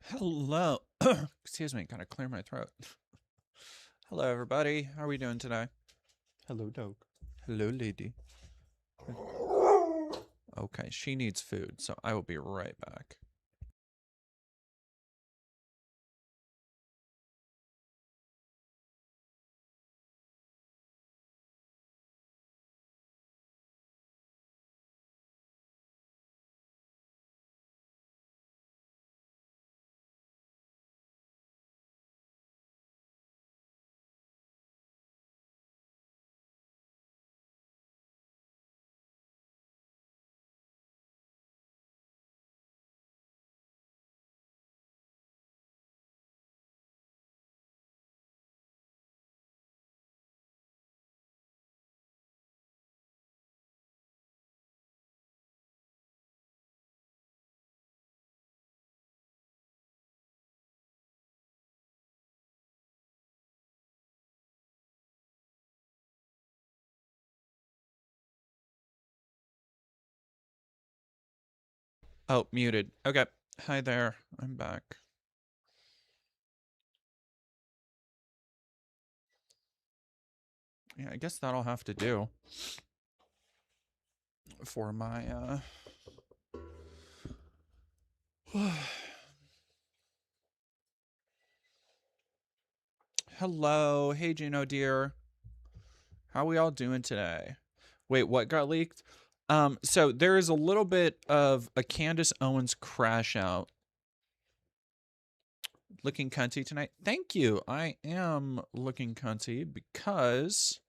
Hello. Excuse me, gotta clear my throat. Hello, everybody. How are we doing today? Hello, dog. Hello, lady. Okay, she needs food, so I will be right back. Oh, muted. Okay. Hi there. I'm back. Yeah, I guess that'll have to do for my, Hello. Hey, Juno dear. How are we all doing today? Wait, what got leaked? So there is a little bit of a Candace Owens crash out. Looking cunty tonight. Thank you. I am looking cunty because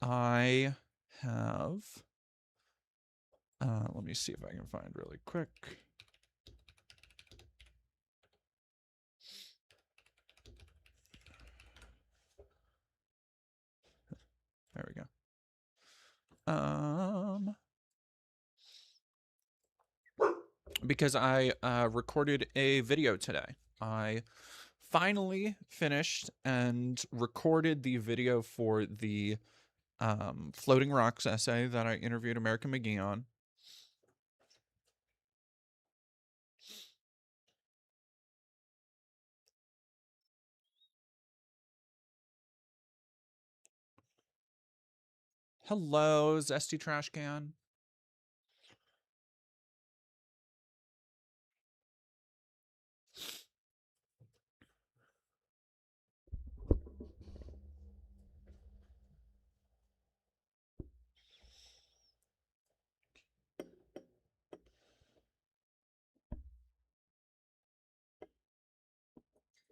I have. Let me see if I can find really quick. There we go. Because I recorded a video today. I finally finished and recorded the video for the Floating Rocks essay that I interviewed American McGee on. Hello, Zesty Trash Can.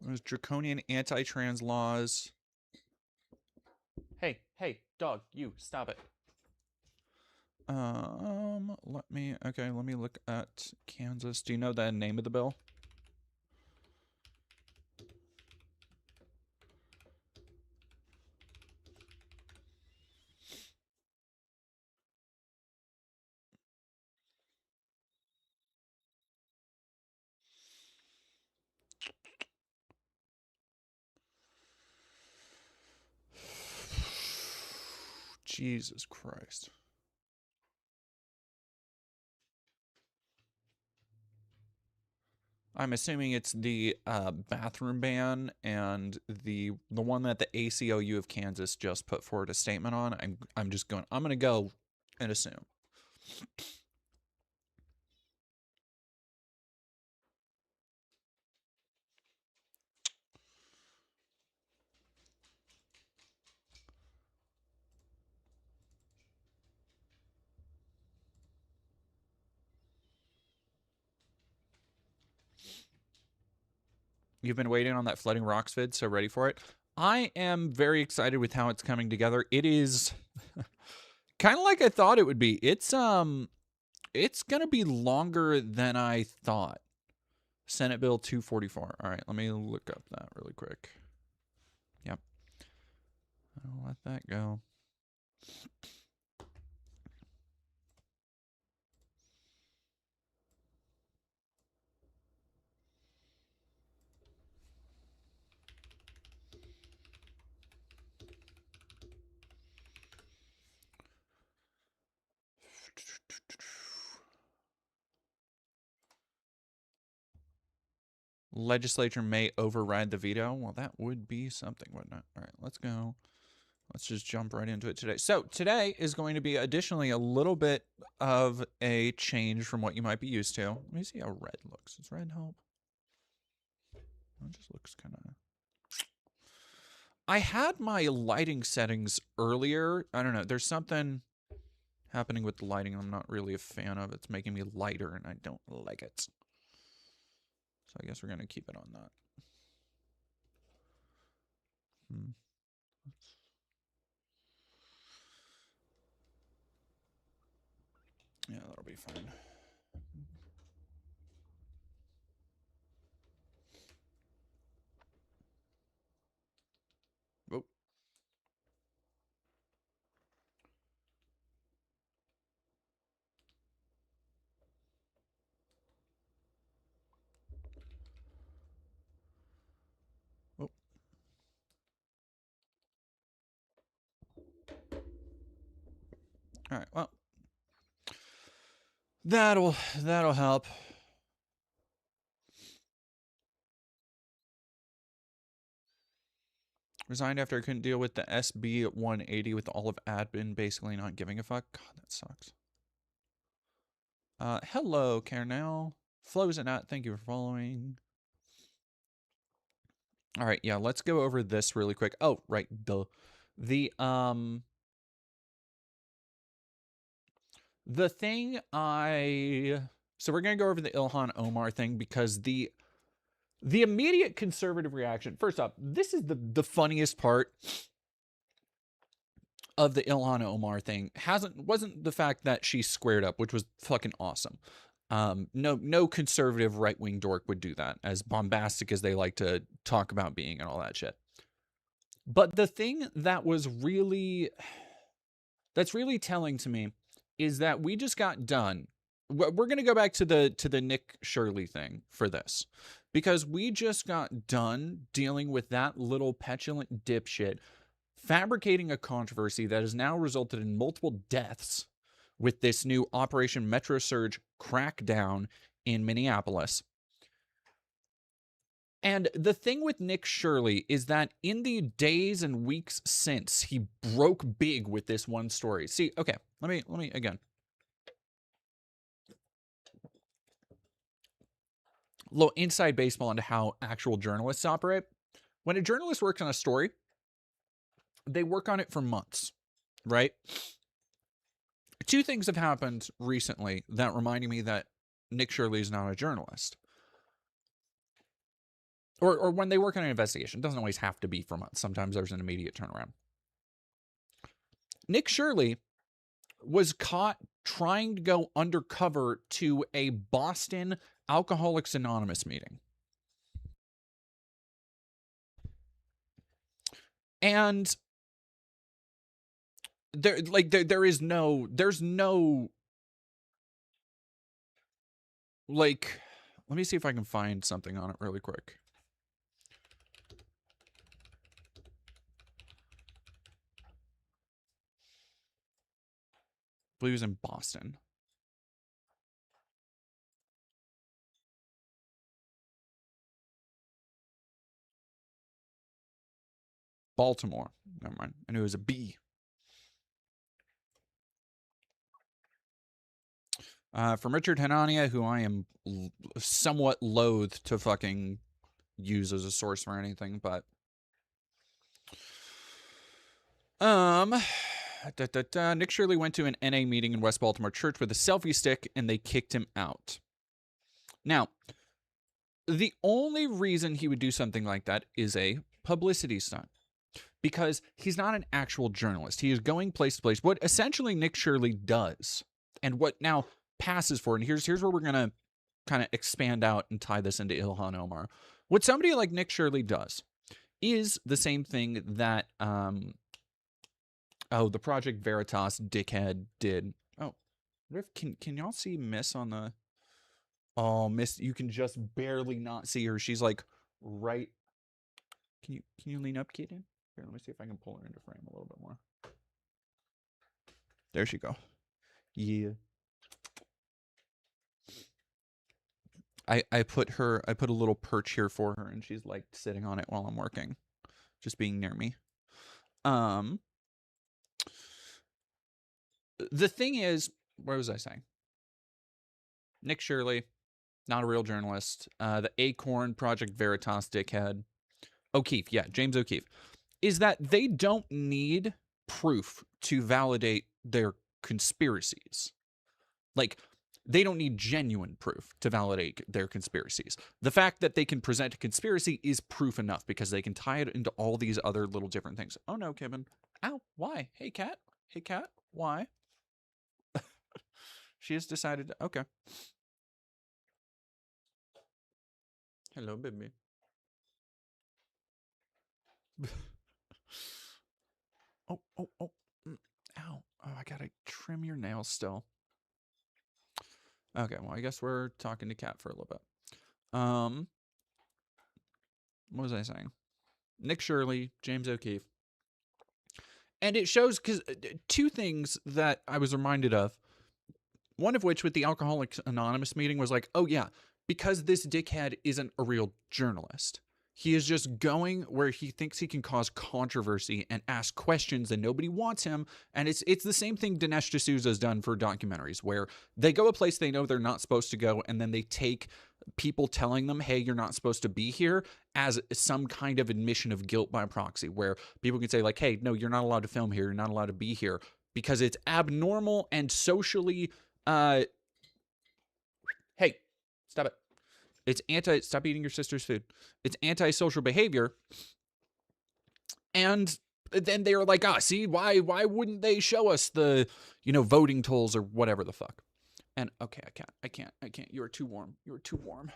There's draconian anti-trans laws. Hey, dog, you, stop it. Let me look at Kansas. Do you know the name of the bill? Jesus Christ. I'm assuming it's the bathroom ban and the one that the ACLU of Kansas just put forward a statement on. I'm gonna go and assume. You've been waiting on that Flooding Rocks vid, so ready for it. I am very excited with how it's coming together. It is kind of like I thought it would be. It's gonna be longer than I thought. Senate Bill 244. All right, let me look up that really quick. Yep. I'll let that go. legislature may override the veto. Well, that would be something, wouldn't it? All right, let's go. Let's just jump right into it today. So today is going to be additionally a little bit of a change from what you might be used to. Let me see how red looks. Does red help? It just looks kind of... I had my lighting settings earlier. I don't know. There's something happening with the lighting I'm not really a fan of. It's making me lighter and I don't like it. So I guess we're going to keep it on that. Yeah, that'll be fine. Oh. Oh. All right, well, that'll help. Resigned after I couldn't deal with the SB 180 with all of admin basically not giving a fuck. God, that sucks. Hello, Carnell. Flows and not, thank you for following. All right, yeah, let's go over this really quick. Oh, right, duh. The thing so we're gonna go over the Ilhan Omar thing because the immediate conservative reaction. First off, this is the funniest part of the Ilhan Omar thing. Wasn't the fact that she squared up, which was fucking awesome. No conservative right-wing dork would do that, as bombastic as they like to talk about being and all that shit. But the thing that's really telling to me is that we just got done. We're going to go back to the Nick Shirley thing for this, because we just got done dealing with that little petulant dipshit fabricating a controversy that has now resulted in multiple deaths with this new Operation Metro Surge crackdown in Minneapolis. And the thing with Nick Shirley is that in the days and weeks since, he broke big with this one story. See, okay, let me again. Little inside baseball into how actual journalists operate. When a journalist works on a story, they work on it for months, right? Two things have happened recently that reminded me that Nick Shirley is not a journalist. Or when they work on an investigation, it doesn't always have to be for months. Sometimes there's an immediate turnaround. Nick Shirley was caught trying to go undercover to a Boston Alcoholics Anonymous meeting. And there's no like, let me see if I can find something on it really quick. I believe he was in Boston. Baltimore. Never mind. I knew it was a B. From Richard Hanania, who I am somewhat loath to fucking use as a source for anything, but Nick Shirley went to an NA meeting in West Baltimore church with a selfie stick and they kicked him out. Now, the only reason he would do something like that is a publicity stunt, because he's not an actual journalist. He is going place to place. What essentially Nick Shirley does, and what now passes for, and here's where we're going to kind of expand out and tie this into Ilhan Omar. What somebody like Nick Shirley does is the same thing that the Project Veritas dickhead did. Oh, can y'all see Miss on the... Oh, Miss, you can just barely not see her. She's like right... Can you lean up, kitten? Here, let me see if I can pull her into frame a little bit more. There she go. Yeah. I put a little perch here for her, and she's like sitting on it while I'm working, just being near me. The thing is, what was I saying? Nick Shirley, not a real journalist. The Acorn Project Veritas dickhead. O'Keefe, yeah, James O'Keefe. Is that they don't need proof to validate their conspiracies. Like, they don't need genuine proof to validate their conspiracies. The fact that they can present a conspiracy is proof enough because they can tie it into all these other little different things. Oh no, Kevin. Ow, why? Hey, cat. Hey, cat. Why? She has decided to, okay. Hello, baby. Oh. Ow. Oh, I gotta trim your nails still. Okay, well, I guess we're talking to Cat for a little bit. What was I saying? Nick Shirley, James O'Keefe. And it shows, because two things that I was reminded of. One of which with the Alcoholics Anonymous meeting was like, oh yeah, because this dickhead isn't a real journalist. He is just going where he thinks he can cause controversy and ask questions and nobody wants him. And it's the same thing Dinesh D'Souza's done for documentaries, where they go a place they know they're not supposed to go, and then they take people telling them, hey, you're not supposed to be here, as some kind of admission of guilt by proxy, where people can say like, hey, no, you're not allowed to film here, you're not allowed to be here, because it's abnormal and socially hey, stop it. It's stop eating your sister's food. It's antisocial behavior. And then they were like, see, why wouldn't they show us the, voting tolls or whatever the fuck? And okay, I can't. You are too warm. You are too warm.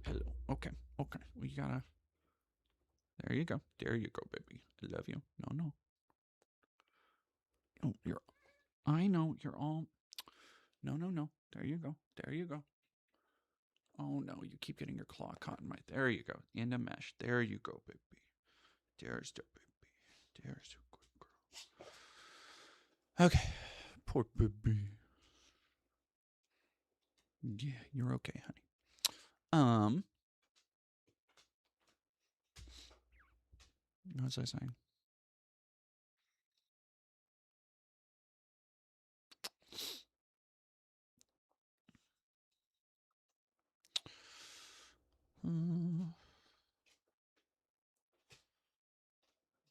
Hello. Okay. Well, you gotta, there you go, baby. I love you. No. Oh, I know, you're all, no. There you go. Oh no, you keep getting your claw caught in my, there you go, in the mesh. There you go, baby. There's the baby. There's the good girl. Okay, poor baby. Yeah, you're okay, honey. What was I saying?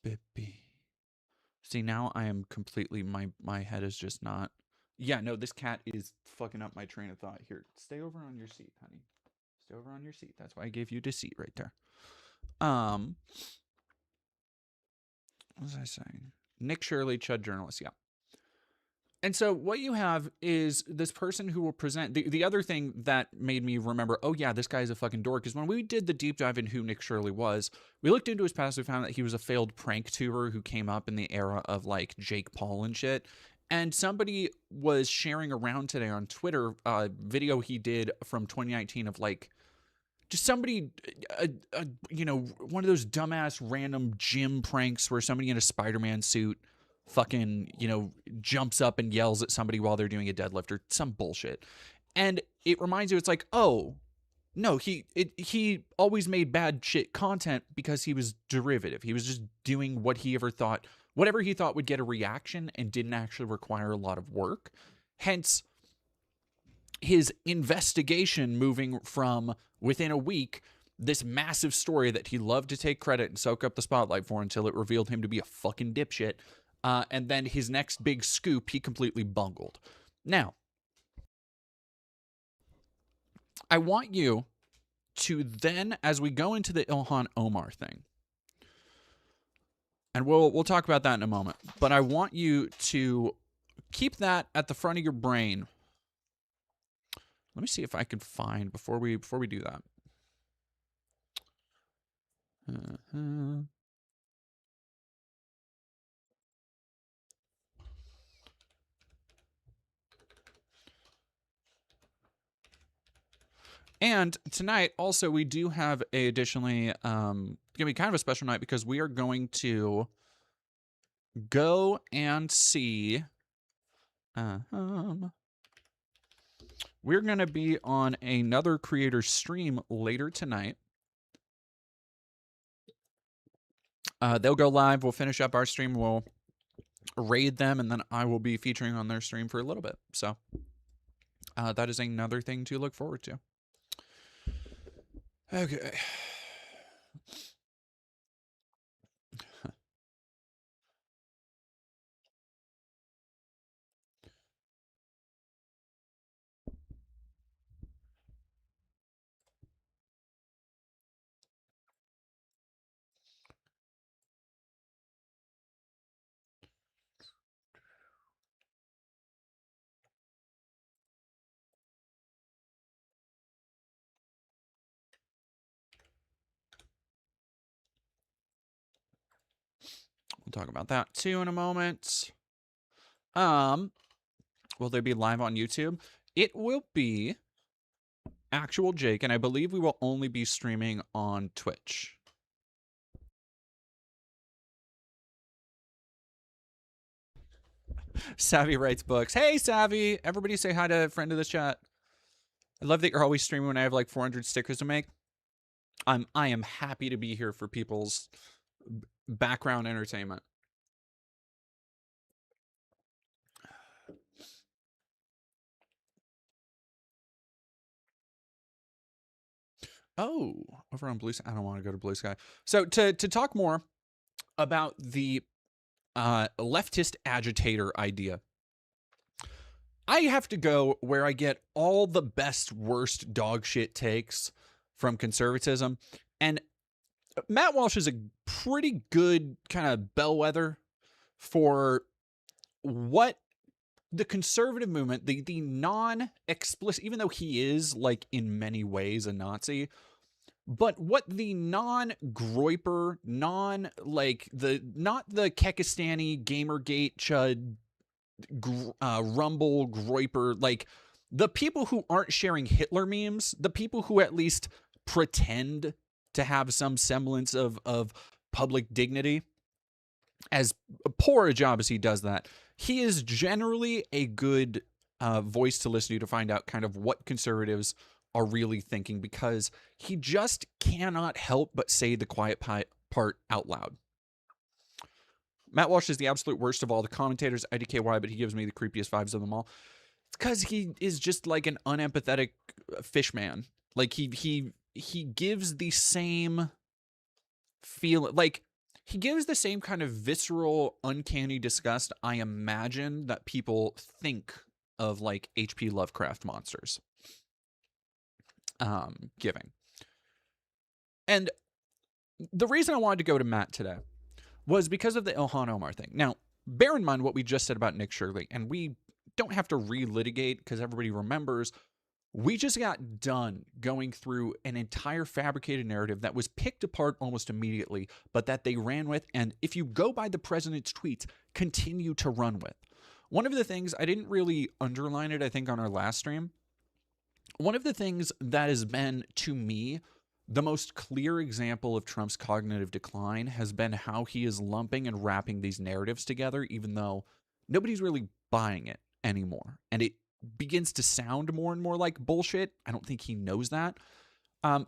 Baby. See, now I am completely, my head is just not. Yeah, no, this cat is fucking up my train of thought. Here, stay over on your seat, honey. Stay over on your seat. That's why I gave you the seat right there. What was I saying? Nick Shirley, Chud journalist, yeah. And so what you have is this person who will present. The other thing that made me remember, oh yeah, this guy is a fucking dork, is when we did the deep dive in who Nick Shirley was, we looked into his past, we found that he was a failed prank tuber who came up in the era of like Jake Paul and shit. And somebody was sharing around today on Twitter a video he did from 2019 of like, just somebody, one of those dumbass random gym pranks where somebody in a Spider-Man suit fucking, jumps up and yells at somebody while they're doing a deadlift or some bullshit. And it reminds you, it's like, oh, no, he always made bad shit content because he was derivative. He was just doing whatever he thought would get a reaction and didn't actually require a lot of work. Hence, his investigation moving from within a week, this massive story that he loved to take credit and soak up the spotlight for until it revealed him to be a fucking dipshit. And then his next big scoop, he completely bungled. Now, I want you to then, as we go into the Ilhan Omar thing, and we'll talk about that in a moment, but I want you to keep that at the front of your brain. Let me see if I can find before we do that. And tonight, also, we do have additionally, going to be kind of a special night because we are going to go and see, We're going to be on another creator stream later tonight. They'll go live. We'll finish up our stream. We'll raid them, and then I will be featuring on their stream for a little bit. So that is another thing to look forward to. Okay. We'll talk about that too in a moment. Will they be live on YouTube? It will be actual Jake, and I believe we will only be streaming on Twitch. Savvy writes books. Hey, Savvy! Everybody say hi to a friend of the chat. I love that you're always streaming when I have like 400 stickers to make. I am happy to be here for people's background entertainment. Oh, over on Blue Sky. I don't want to go to Blue Sky. So to talk more about the leftist agitator idea, I have to go where I get all the best, worst dog shit takes from conservatism. And Matt Walsh is a pretty good kind of bellwether for what the conservative movement, the non-explicit, even though he is like in many ways a Nazi, but what the non-groiper, not the Kekistani Gamergate chud rumble groiper, like the people who aren't sharing Hitler memes, the people who at least pretend to have some semblance of public dignity, as poor a job as he does that, he is generally a good voice to listen to find out kind of what conservatives are really thinking, because he just cannot help but say the quiet part out loud. Matt Walsh is the absolute worst of all the commentators, IDKY, but he gives me the creepiest vibes of them all. It's because he is just like an unempathetic fish man. Like he gives the same feel, like he gives the same kind of visceral, uncanny disgust I imagine that people think of like H.P. Lovecraft monsters giving. And the reason I wanted to go to Matt today was because of the Ilhan Omar thing. Now, bear in mind what we just said about Nick Shirley, and we don't have to relitigate because everybody remembers. We just got done going through an entire fabricated narrative that was picked apart almost immediately, but that they ran with, and if you go by the president's tweets, continue to run with. One of the things, I didn't really underline it, I think, on our last stream. One of the things that has been, to me, the most clear example of Trump's cognitive decline has been how he is lumping and wrapping these narratives together, even though nobody's really buying it anymore. And it begins to sound more and more like bullshit. I don't think he knows that.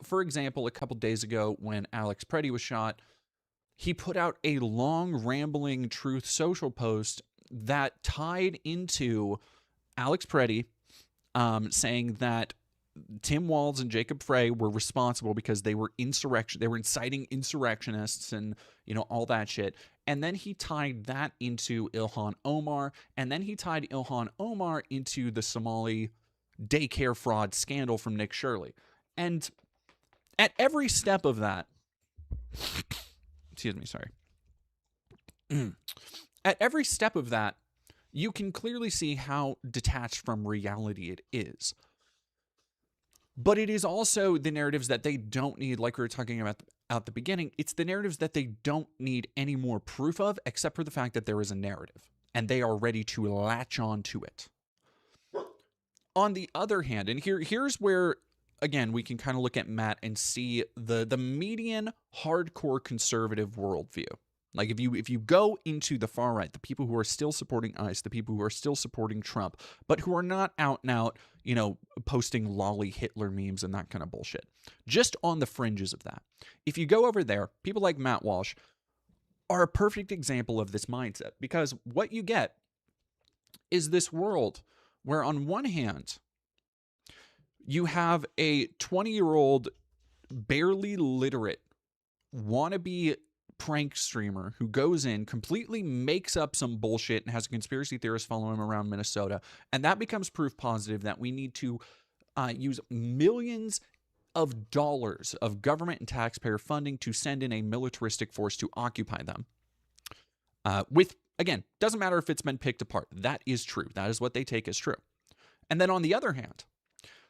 For example, a couple days ago when Alex Preddy was shot, he put out a long, rambling Truth Social post that tied into Alex Preddy saying that Tim Walz and Jacob Frey were responsible because they were inciting insurrectionists and, all that shit. And then he tied that into Ilhan Omar, and then he tied Ilhan Omar into the Somali daycare fraud scandal from Nick Shirley. And at every step of that, excuse me, sorry. At every step of that, you can clearly see how detached from reality it is. But it is also the narratives that they don't need, like we were talking about at the beginning. It's the narratives that they don't need any more proof of, except for the fact that there is a narrative, and they are ready to latch on to it. On the other hand, and here's where, again, we can kind of look at Matt and see the median hardcore conservative worldview. Like if you go into the far right, the people who are still supporting ICE, the people who are still supporting Trump, but who are not out and out, posting lolly Hitler memes and that kind of bullshit. Just on the fringes of that. If you go over there, people like Matt Walsh are a perfect example of this mindset, because what you get is this world where on one hand, you have a 20-year-old barely literate wannabe prank streamer who goes in, completely makes up some bullshit and has a conspiracy theorist follow him around Minnesota. And that becomes proof positive that we need to use millions of dollars of government and taxpayer funding to send in a militaristic force to occupy them. Again, doesn't matter if it's been picked apart. That is true. That is what they take as true. And then on the other hand,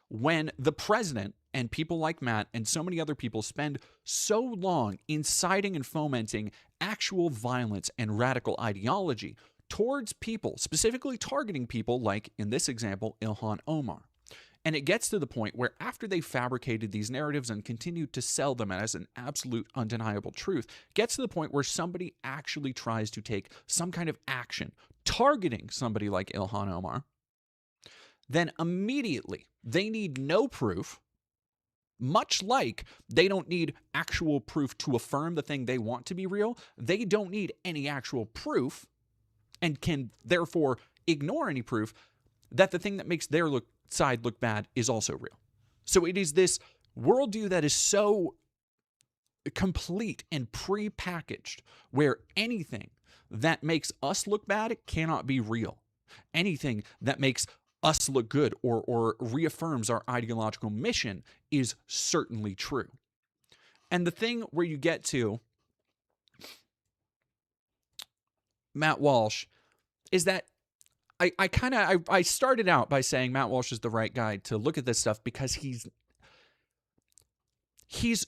when the president and people like Matt and so many other people spend so long inciting and fomenting actual violence and radical ideology towards people, specifically targeting people like, in this example, Ilhan Omar. And it gets to the point where after they fabricated these narratives and continued to sell them as an absolute undeniable truth, gets to the point where somebody actually tries to take some kind of action targeting somebody like Ilhan Omar, then immediately they need no proof, much like they don't need actual proof to affirm the thing they want to be real. They don't need any actual proof and can therefore ignore any proof that the thing that makes their side look bad is also real. So it is this worldview that is so complete and pre-packaged where anything that makes us look bad cannot be real. Anything that makes us look good or reaffirms our ideological mission is certainly true. And the thing where you get to Matt Walsh is that I started out by saying Matt Walsh is the right guy to look at this stuff because he's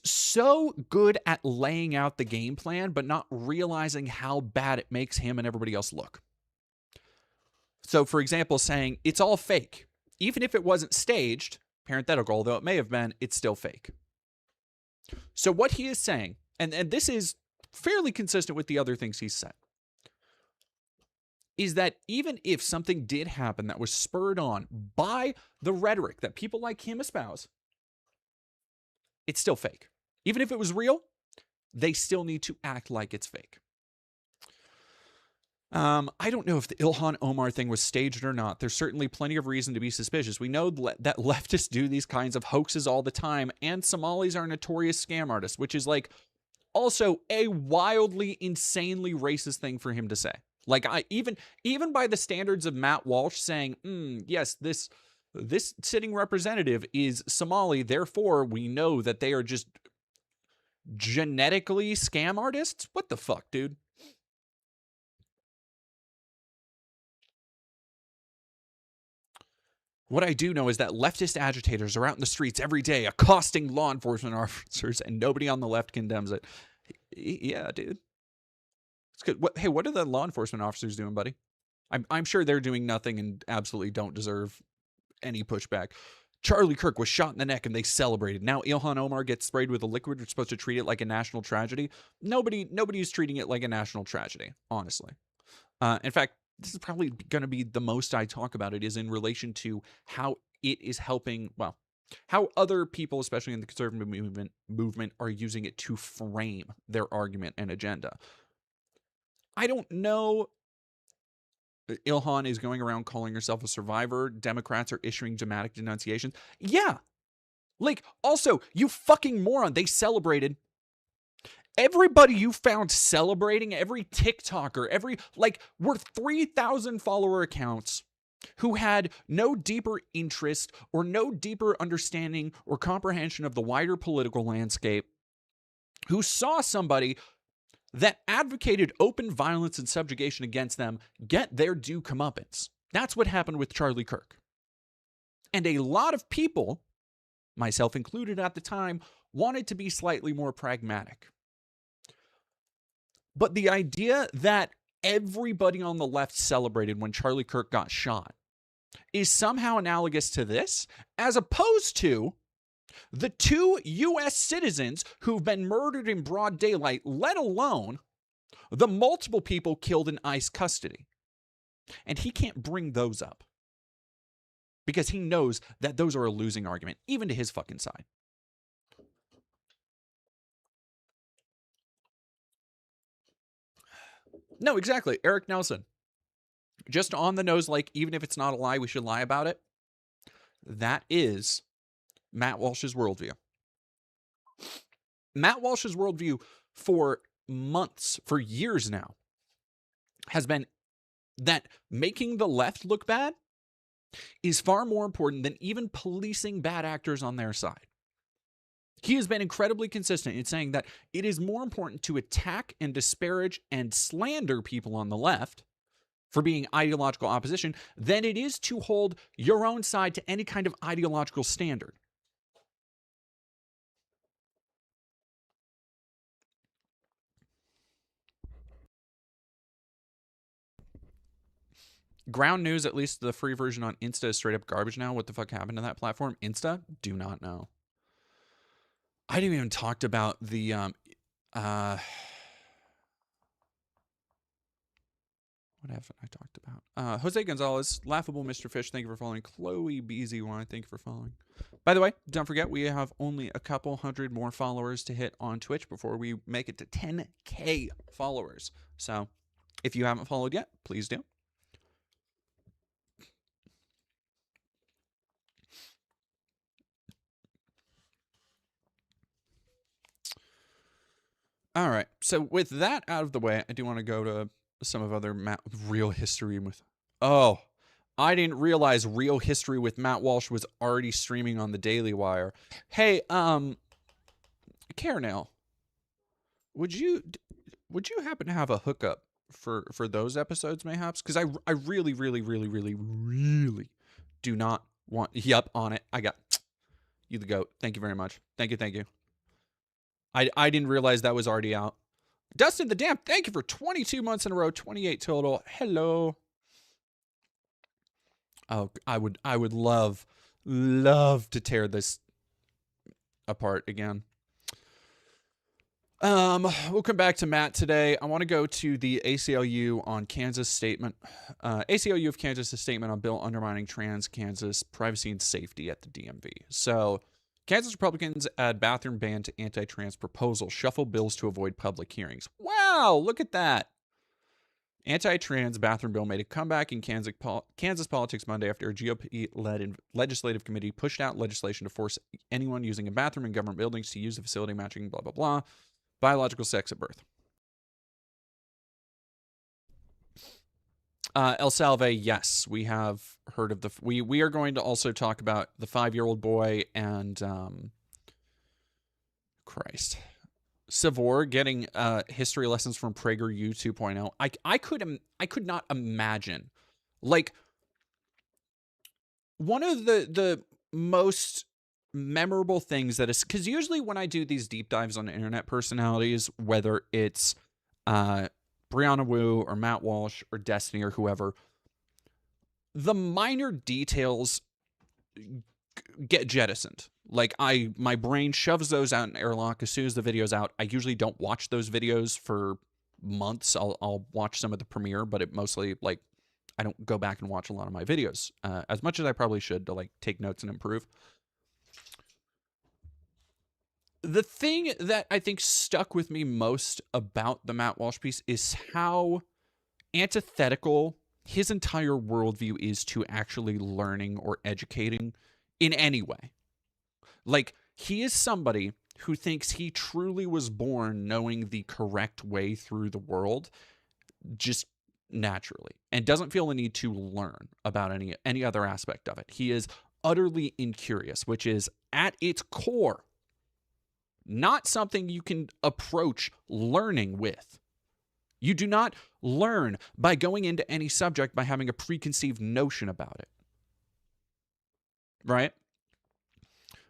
so good at laying out the game plan, but not realizing how bad it makes him and everybody else look. So, for example, saying it's all fake. Even if it wasn't staged, parenthetical, although it may have been, it's still fake. So what he is saying, and this is fairly consistent with the other things he's said, is that even if something did happen that was spurred on by the rhetoric that people like him espouse, it's still fake. Even if it was real, they still need to act like it's fake. I don't know if the Ilhan Omar thing was staged or not. There's certainly plenty of reason to be suspicious. We know that leftists do these kinds of hoaxes all the time, and Somalis are notorious scam artists, which is like also a wildly, insanely racist thing for him to say. Like even by the standards of Matt Walsh saying, yes, this sitting representative is Somali, therefore we know that they are just genetically scam artists. What the fuck, dude? What I do know is that leftist agitators are out in the streets every day accosting law enforcement officers, and nobody on the left condemns it. Yeah, dude. It's good. What are the law enforcement officers doing, buddy? I'm sure they're doing nothing and absolutely don't deserve any pushback. Charlie Kirk was shot in the neck and they celebrated. Now Ilhan Omar gets sprayed with a liquid. We're supposed to treat it like a national tragedy. Nobody is treating it like a national tragedy, honestly. In fact, this is probably going to be the most I talk about it is in relation to how it is helping, how other people, especially in the conservative movement, are using it to frame their argument and agenda. I don't know. Ilhan is going around calling herself a survivor. Democrats are issuing dramatic denunciations. Yeah. Like, also, you fucking moron. They celebrated. Everybody you found celebrating, every TikToker, were 3,000 follower accounts who had no deeper interest or no deeper understanding or comprehension of the wider political landscape, who saw somebody that advocated open violence and subjugation against them get their due comeuppance. That's what happened with Charlie Kirk. And a lot of people, myself included at the time, wanted to be slightly more pragmatic. But the idea that everybody on the left celebrated when Charlie Kirk got shot is somehow analogous to this, as opposed to the 2 U.S. citizens who've been murdered in broad daylight, let alone The multiple people killed in ICE custody. And he can't bring those up because he knows that those are a losing argument, even to his fucking side. No, exactly. Eric Nelson. Just on the nose, like, even if it's not a lie, we should lie about it. That is Matt Walsh's worldview. Matt Walsh's worldview for months, for years now, has been that making the left look bad is far more important than even policing bad actors on their side. He has been incredibly consistent in saying that it is more important to attack and disparage and slander people on the left for being ideological opposition than it is to hold your own side to any kind of ideological standard. Ground News, at least the free version on Insta, is straight up garbage now. What the fuck happened to that platform? Insta? Do not know. I didn't even talk about the what haven't I talked about? Jose Gonzalez, Laughable Mr. Fish, thank you for following. Chloe BZY, thank you for following. By the way, don't forget, we have only a couple hundred more followers to hit on Twitch before we make it to 10K followers. So if you haven't followed yet, please do. All right. So with that out of the way, I do want to go to some of other real history with. Oh, I didn't realize Real History with Matt Walsh was already streaming on the Daily Wire. Hey, Carnell, would you happen to have a hookup for those episodes, mayhaps? Because I really do not want. Yup, on it. I got you the goat. Thank you very much. Thank you. I didn't realize that was already out. Dustin the Damp, thank you for 22 months in a row, 28 total. Hello. Oh, I would love to tear this apart again. We'll come back to Matt today. I want to go to the ACLU on Kansas statement. ACLU of Kansas' statement on bill undermining trans Kansas privacy and safety at the DMV. So, Kansas Republicans add bathroom ban to anti-trans proposal. Shuffle bills to avoid public hearings. Wow, look at that. Anti-trans bathroom bill made a comeback in Kansas politics Monday after a GOP-led legislative committee pushed out legislation to force anyone using a bathroom in government buildings to use the facility matching blah, blah, blah, biological sex at birth. El Salve, yes, we have heard of the. We are going to also talk about the 5-year-old boy and Savor getting history lessons from PragerU 2.0. I could not imagine, like, one of the most memorable things that is, because usually when I do these deep dives on internet personalities, whether it's Brianna Wu or Matt Walsh or Destiny or whoever, the minor details get jettisoned. Like, my brain shoves those out in airlock as soon as the video's out. I usually don't watch those videos for months. I'll watch some of the premiere, but it mostly, like, I don't go back and watch a lot of my videos as much as I probably should to, like, take notes and improve. The thing that I think stuck with me most about the Matt Walsh piece is how antithetical his entire worldview is to actually learning or educating in any way. Like, he is somebody who thinks he truly was born knowing the correct way through the world just naturally and doesn't feel the need to learn about any other aspect of it. He is utterly incurious, which is at its core not something you can approach learning with. You do not learn by going into any subject by having a preconceived notion about it. Right?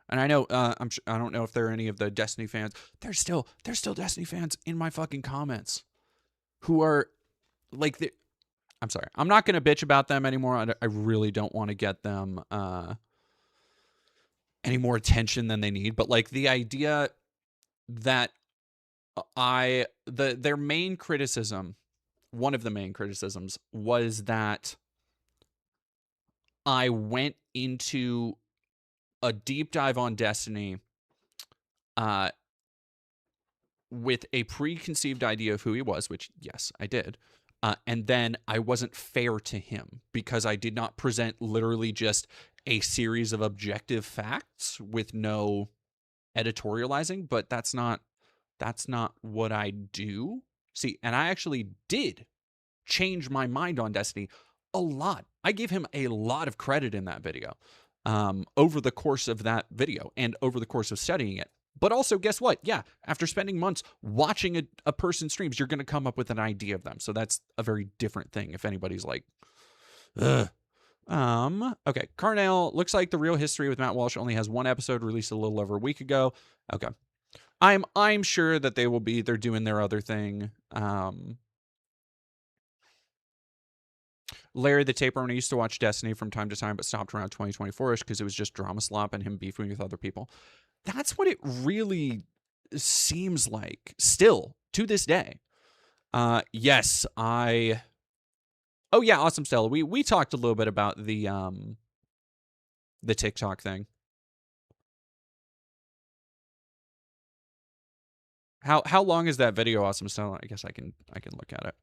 And I know, I don't know if there are any of the Destiny fans. There's still Destiny fans in my fucking comments who are like, I'm sorry. I'm not going to bitch about them anymore. I really don't want to get them any more attention than they need. But like the idea that their main criticism, one of the main criticisms, was that I went into a deep dive on Destiny uh, with a preconceived idea of who he was, which, yes, I did. And then I wasn't fair to him because I did not present literally just a series of objective facts with no editorializing, but that's not what I do. See, and I actually did change my mind on Destiny a lot. I gave him a lot of credit in that video, over the course of that video and over the course of studying it. But also, guess what? Yeah, after spending months watching a person's streams, you're going to come up with an idea of them. So that's a very different thing if anybody's like, ugh. Okay, Carnell, looks like The Real History with Matt Walsh only has one episode released a little over a week ago. Okay. I'm sure that they're doing their other thing. Larry the Taper Runner used to watch Destiny from time to time, but stopped around 2024-ish because it was just drama slop and him beefing with other people. That's what it really seems like still to this day. Yes, oh yeah, awesome Stella. We talked a little bit about the TikTok thing. How long is that video, awesome Stella? I guess I can look at it.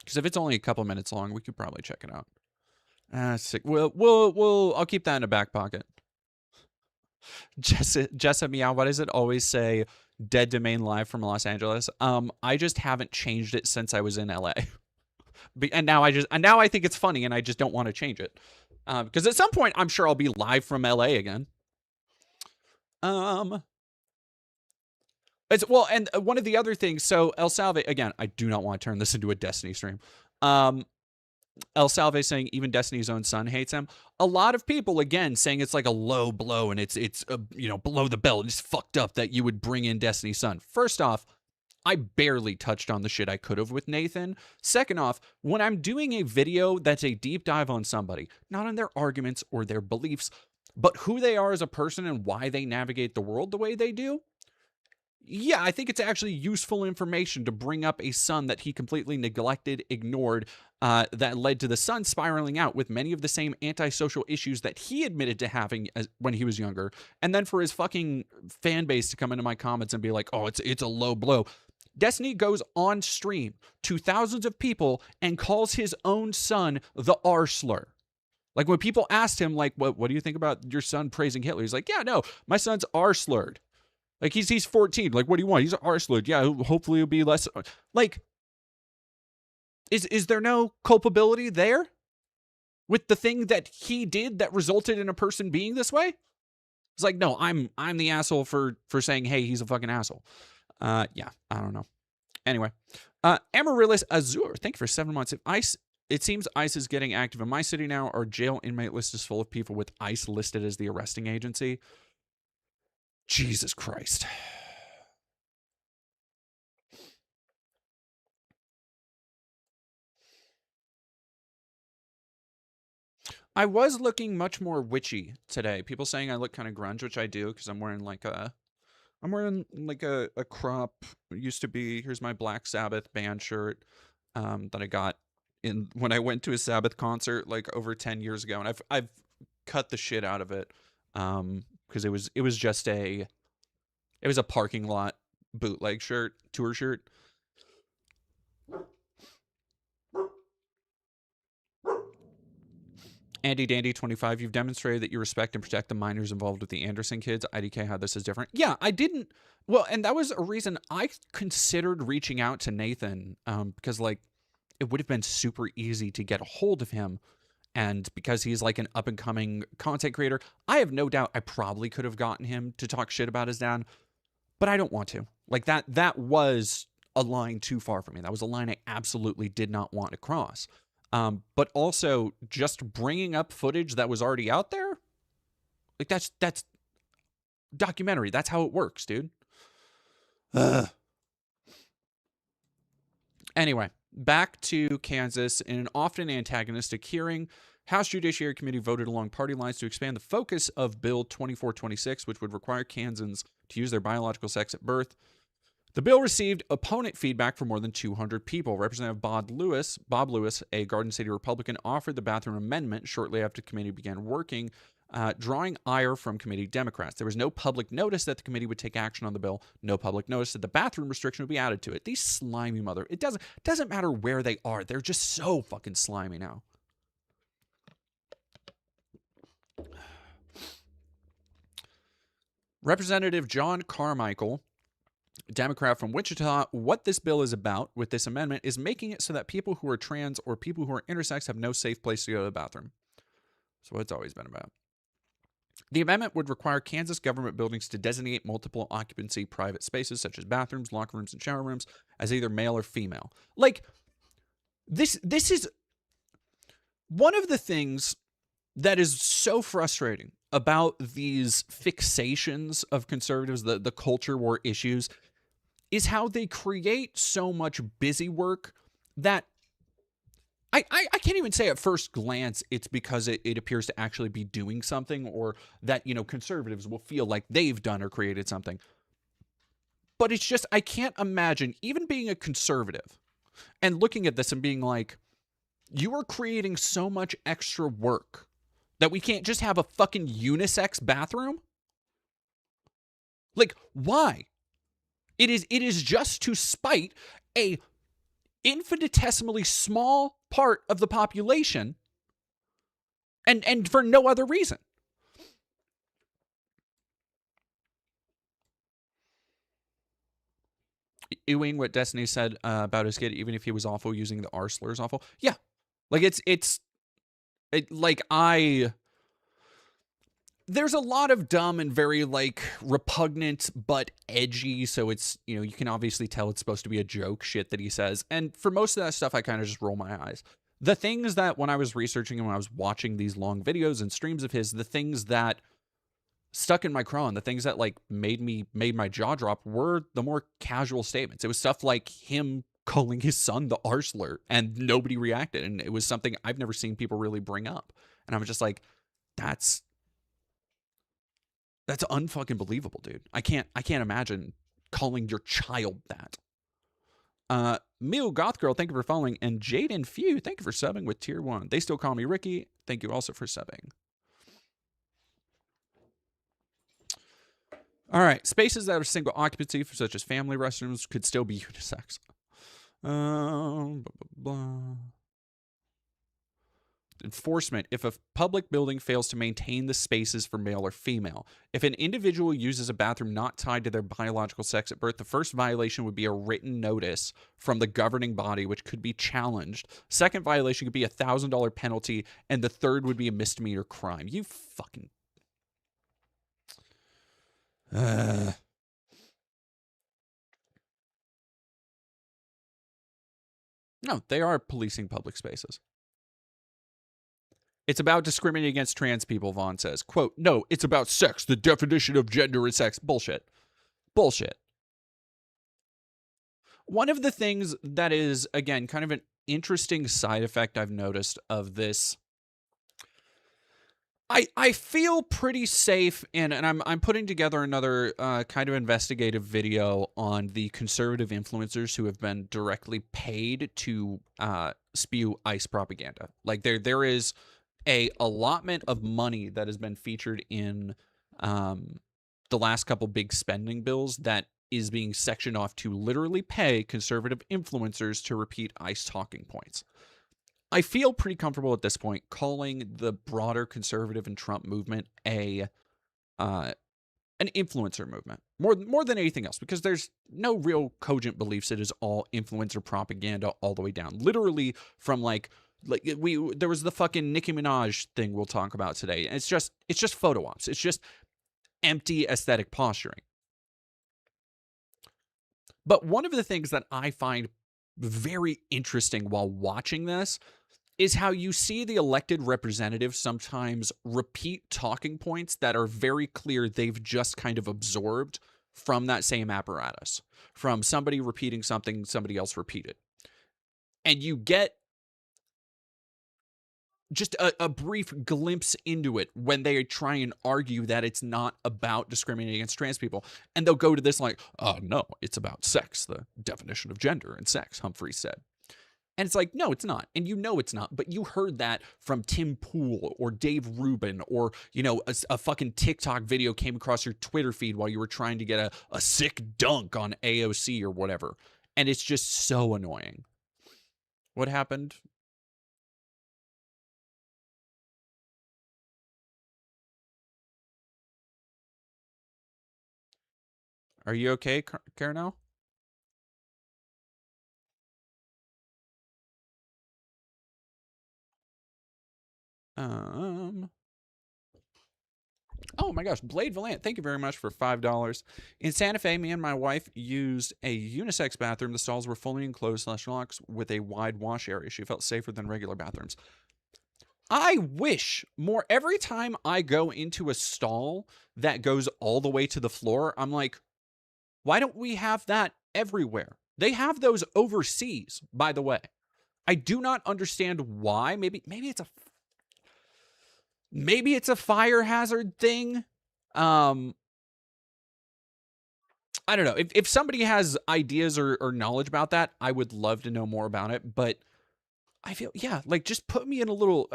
Because if it's only a couple minutes long, we could probably check it out. Sick. I'll keep that in a back pocket. Jessa Meow, what does it always say? Dead Domain Live from Los Angeles. I just haven't changed it since I was in LA. And now I think it's funny and I just don't want to change it. Because at some point I'm sure I'll be live from LA again. It's well, and one of the other things, so El Salve, again, I do not want to turn this into a Destiny stream. El Salve saying even Destiny's own son hates him. A lot of people, again, saying it's like a low blow and it's below the belt. It's fucked up that you would bring in Destiny's son. First off, I barely touched on the shit I could have with Nathan. Second off, when I'm doing a video that's a deep dive on somebody, not on their arguments or their beliefs, but who they are as a person and why they navigate the world the way they do, yeah, I think it's actually useful information to bring up a son that he completely neglected, ignored, that led to the son spiraling out with many of the same antisocial issues that he admitted to having when he was younger. And then for his fucking fan base to come into my comments and be like, oh, it's a low blow. Destiny goes on stream to thousands of people and calls his own son the R slur. Like when people asked him, like, what do you think about your son praising Hitler? He's like, yeah, no, my son's R slurred. Like, he's 14. Like, what do you want? He's an arselid. Yeah, hopefully it'll be less. Like, is there no culpability there with the thing that he did that resulted in a person being this way? It's like, no, I'm the asshole for saying, hey, he's a fucking asshole. Yeah, I don't know. Anyway, Amaryllis Azure, thank you for 7 months. It seems ICE is getting active in my city now. Our jail inmate list is full of people with ICE listed as the arresting agency. Jesus Christ. I was looking much more witchy today. People saying I look kind of grunge, which I do because I'm wearing like a crop. It used to be, here's my Black Sabbath band shirt that I got when I went to a Sabbath concert like over 10 years ago, and I've cut the shit out of it because it was just a parking lot bootleg tour shirt. Andy Dandy 25, you've demonstrated that you respect and protect the minors involved with the Anderson kids. IDK, how this is different. Yeah, I didn't. Well, and that was a reason I considered reaching out to Nathan because like it would have been super easy to get a hold of him. And because he's like an up and coming content creator, I have no doubt I probably could have gotten him to talk shit about his dad, but I don't want to. Like that was a line too far for me. That was a line I absolutely did not want to cross. But also just bringing up footage that was already out there, like that's documentary. That's how it works, dude. Anyway, Back to Kansas. In an often antagonistic hearing, House Judiciary Committee voted along party lines to expand the focus of Bill 2426, which would require Kansans to use their biological sex at birth. The bill received opponent feedback from more than 200 people. Representative Bob Lewis, a Garden City Republican, offered the bathroom amendment shortly after the committee began working, drawing ire from committee Democrats. There was no public notice that the committee would take action on the bill. No public notice that the bathroom restriction would be added to it. These slimy mother. It doesn't matter where they are. They're just so fucking slimy now. Representative John Carmichael, Democrat from Wichita, what this bill is about with this amendment is making it so that people who are trans or people who are intersex have no safe place to go to the bathroom. That's what it's always been about. The amendment would require Kansas government buildings to designate multiple occupancy private spaces, such as bathrooms, locker rooms, and shower rooms, as either male or female. Like, this is one of the things that is so frustrating about these fixations of conservatives, the culture war issues, is how they create so much busy work that I can't even say at first glance it's because it appears to actually be doing something, or that, you know, conservatives will feel like they've done or created something. But it's just, I can't imagine even being a conservative and looking at this and being like, you are creating so much extra work that we can't just have a fucking unisex bathroom? Like, why? It is just to spite a infinitesimally small part of the population, and for no other reason. Ewing, what Destiny said about his kid, even if he was awful, using the R slurs awful. Yeah. Like, there's a lot of dumb and very, like, repugnant but edgy, so it's, you know, you can obviously tell it's supposed to be a joke shit that he says. And for most of that stuff, I kind of just roll my eyes. The things that, when I was researching and when I was watching these long videos and streams of his, the things that stuck in my craw and the things that, like, made my jaw drop were the more casual statements. It was stuff like him calling his son the R slur, and nobody reacted. And it was something I've never seen people really bring up. And I was just like, that's unfucking believable, dude. I can't imagine calling your child that. Mew Goth Girl, thank you for following. And Jaden Few, thank you for subbing with tier 1. They still call me Ricky. Thank you also for subbing. All right. Spaces that are single occupancy, such as family restrooms, could still be unisex. Blah, blah, blah. Enforcement. If a public building fails to maintain the spaces for male or female. If an individual uses a bathroom not tied to their biological sex at birth, the first violation would be a written notice from the governing body, which could be challenged. Second violation could be a $1,000 penalty, and the third would be a misdemeanor crime. You fucking... No, they are policing public spaces. It's about discriminating against trans people, Vaughn says. Quote, no, it's about sex. The definition of gender is sex. Bullshit. Bullshit. One of the things that is, again, kind of an interesting side effect I've noticed of this, I feel pretty safe, and I'm putting together another kind of investigative video on the conservative influencers who have been directly paid to spew ICE propaganda. Like, there is a allotment of money that has been featured in the last couple big spending bills that is being sectioned off to literally pay conservative influencers to repeat ICE talking points. I feel pretty comfortable at this point calling the broader conservative and Trump movement an influencer movement more than anything else, because there's no real cogent beliefs. It is all influencer propaganda all the way down, literally from like there was the fucking Nicki Minaj thing we'll talk about today. It's just photo ops. It's just empty aesthetic posturing. But one of the things that I find very interesting while watching this is how you see the elected representatives sometimes repeat talking points that are very clear they've just kind of absorbed from that same apparatus, from somebody repeating something somebody else repeated. And you get just a brief glimpse into it when they try and argue that it's not about discriminating against trans people. And they'll go to this like, oh, no, it's about sex, the definition of gender and sex, Humphrey said. And it's like, no, it's not. And you know it's not. But you heard that from Tim Pool or Dave Rubin, or, you know, a fucking TikTok video came across your Twitter feed while you were trying to get a sick dunk on AOC or whatever. And it's just so annoying. What happened? Are you okay, Carnell? Oh my gosh, Blade Valant, thank you very much for $5. In Santa Fe, me and my wife used a unisex bathroom. The stalls were fully enclosed /locks with a wide wash area. She felt safer than regular bathrooms. I wish more. Every time I go into a stall that goes all the way to the floor, I'm like, why don't we have that everywhere? They have those overseas, by the way. I do not understand why. Maybe it's a fire hazard thing. I don't know. If somebody has ideas or knowledge about that, I would love to know more about it. But I feel, yeah, like just put me in a little,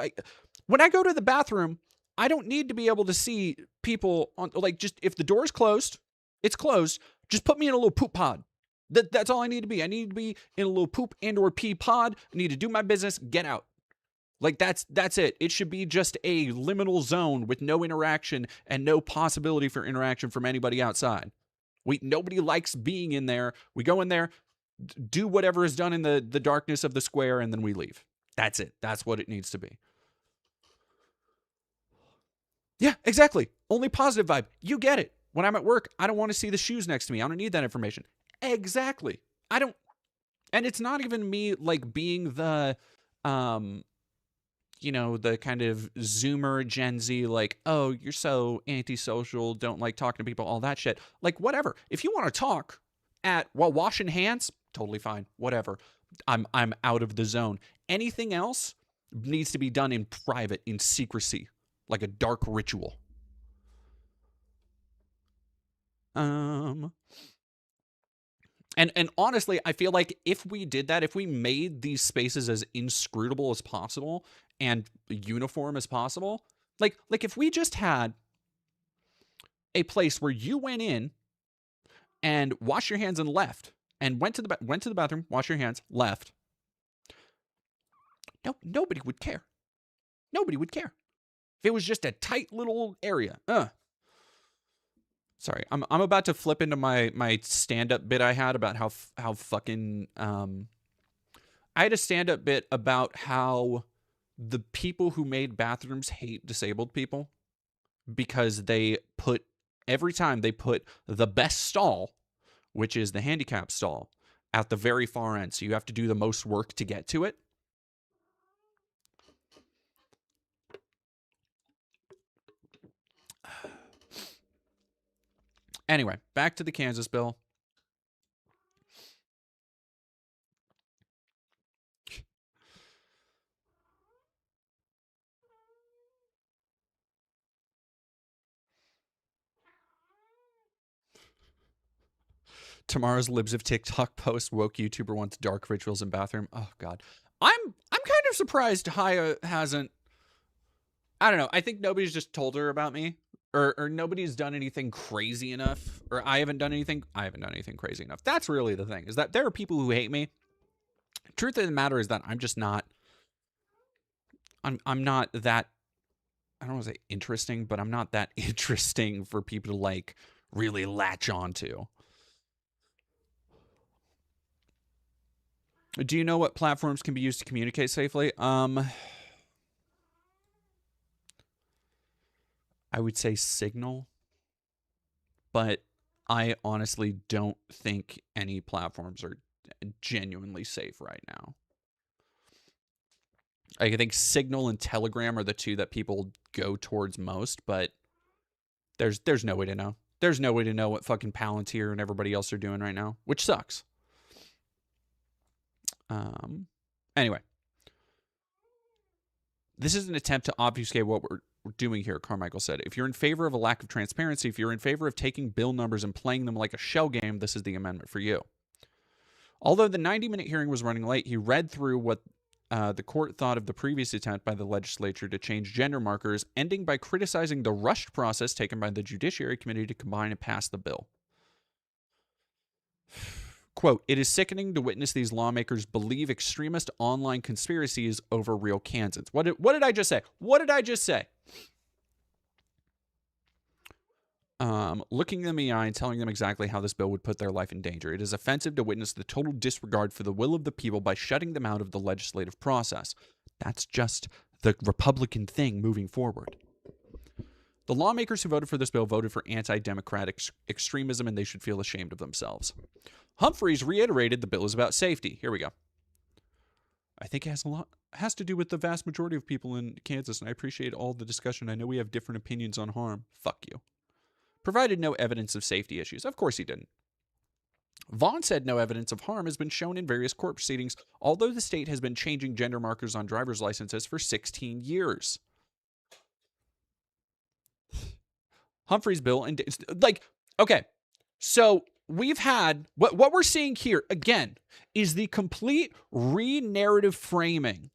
when I go to the bathroom, I don't need to be able to see people on, like, just if the door is closed, it's closed. Just put me in a little poop pod. That's all I need to be. I need to be in a little poop and or pee pod. I need to do my business, get out. Like that's it. It should be just a liminal zone with no interaction and no possibility for interaction from anybody outside. Nobody likes being in there. We go in there, do whatever is done in the darkness of the square, and then we leave. That's it. That's what it needs to be. Yeah, exactly. Only positive vibe. You get it. When I'm at work, I don't want to see the shoes next to me. I don't need that information. Exactly. I don't. And it's not even me like being the you know, the kind of Zoomer Gen Z, like, oh, you're so antisocial, don't like talking to people, all that shit. Like, whatever. If you want to talk while washing hands, totally fine. Whatever. I'm out of the zone. Anything else needs to be done in private, in secrecy, like a dark ritual. And honestly, I feel like if we did that, if we made these spaces as inscrutable as possible and uniform as possible, like if we just had a place where you went in and washed your hands and left, and went to the bathroom, wash your hands, left. No, nobody would care. Nobody would care. If it was just a tight little area. Sorry, I'm about to flip into my stand-up bit I had about how fucking I had a stand-up bit about how the people who made bathrooms hate disabled people because every time they put the best stall, which is the handicap stall, at the very far end, so you have to do the most work to get to it. Anyway, back to the Kansas bill. Tomorrow's Libs of TikTok post, woke YouTuber wants dark rituals in bathroom. Oh god. I'm kind of surprised Haya hasn't. I don't know. I think nobody's just told her about me. Or nobody's done anything crazy enough. Or I haven't done anything crazy enough. That's really the thing. Is that there are people who hate me. Truth of the matter is that I'm just not. I'm not that. I don't want to say interesting, but I'm not that interesting for people to like really latch onto. Do you know what platforms can be used to communicate safely? I would say Signal, but I honestly don't think any platforms are genuinely safe right now. I think Signal and Telegram are the two that people go towards most, but there's no way to know. There's no way to know what fucking Palantir and everybody else are doing right now, which sucks. Anyway, this is an attempt to obfuscate what we're doing here, Carmichael said. If you're in favor of a lack of transparency, if you're in favor of taking bill numbers and playing them like a shell game, this is the amendment for you. Although the 90-minute hearing was running late, he read through what the court thought of the previous attempt by the legislature to change gender markers, ending by criticizing the rushed process taken by the Judiciary Committee to combine and pass the bill. Quote, it is sickening to witness these lawmakers believe extremist online conspiracies over real Kansans. What did I just say? What did I just say? Looking them in the eye and telling them exactly how this bill would put their life in danger. It is offensive to witness the total disregard for the will of the people by shutting them out of the legislative process. That's just the Republican thing moving forward. The lawmakers who voted for this bill voted for anti-democratic extremism, and they should feel ashamed of themselves. Humphreys reiterated the bill is about safety. Here we go. I think it has to do with the vast majority of people in Kansas, and I appreciate all the discussion. I know we have different opinions on harm. Fuck you. Provided no evidence of safety issues. Of course he didn't. Vaughn said no evidence of harm has been shown in various court proceedings, although the state has been changing gender markers on driver's licenses for 16 years. Humphrey's bill, and okay, so we've had, what we're seeing here, again, is the complete re-narrative framing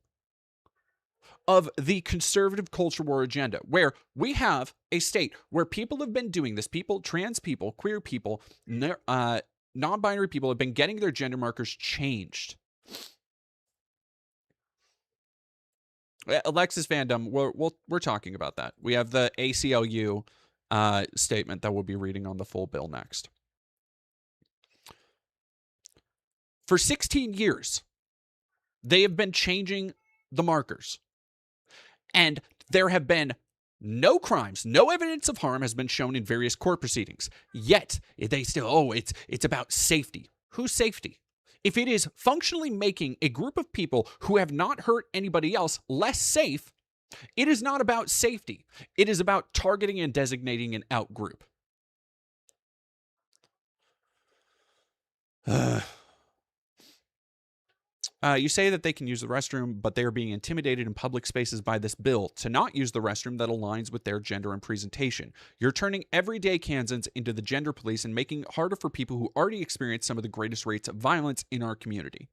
of the conservative culture war agenda, where we have a state where people have been doing this, trans people, queer people, non-binary people have been getting their gender markers changed. Alexis fandom, we're talking about that. We have the ACLU statement that we'll be reading on the full bill next. For 16 years, they have been changing the markers. And there have been no crimes, no evidence of harm has been shown in various court proceedings. Yet, they still, it's about safety. Whose safety? If it is functionally making a group of people who have not hurt anybody else less safe, it is not about safety. It is about targeting and designating an outgroup. You say that they can use the restroom, but they are being intimidated in public spaces by this bill to not use the restroom that aligns with their gender and presentation. You're turning everyday Kansans into the gender police and making it harder for people who already experience some of the greatest rates of violence in our community.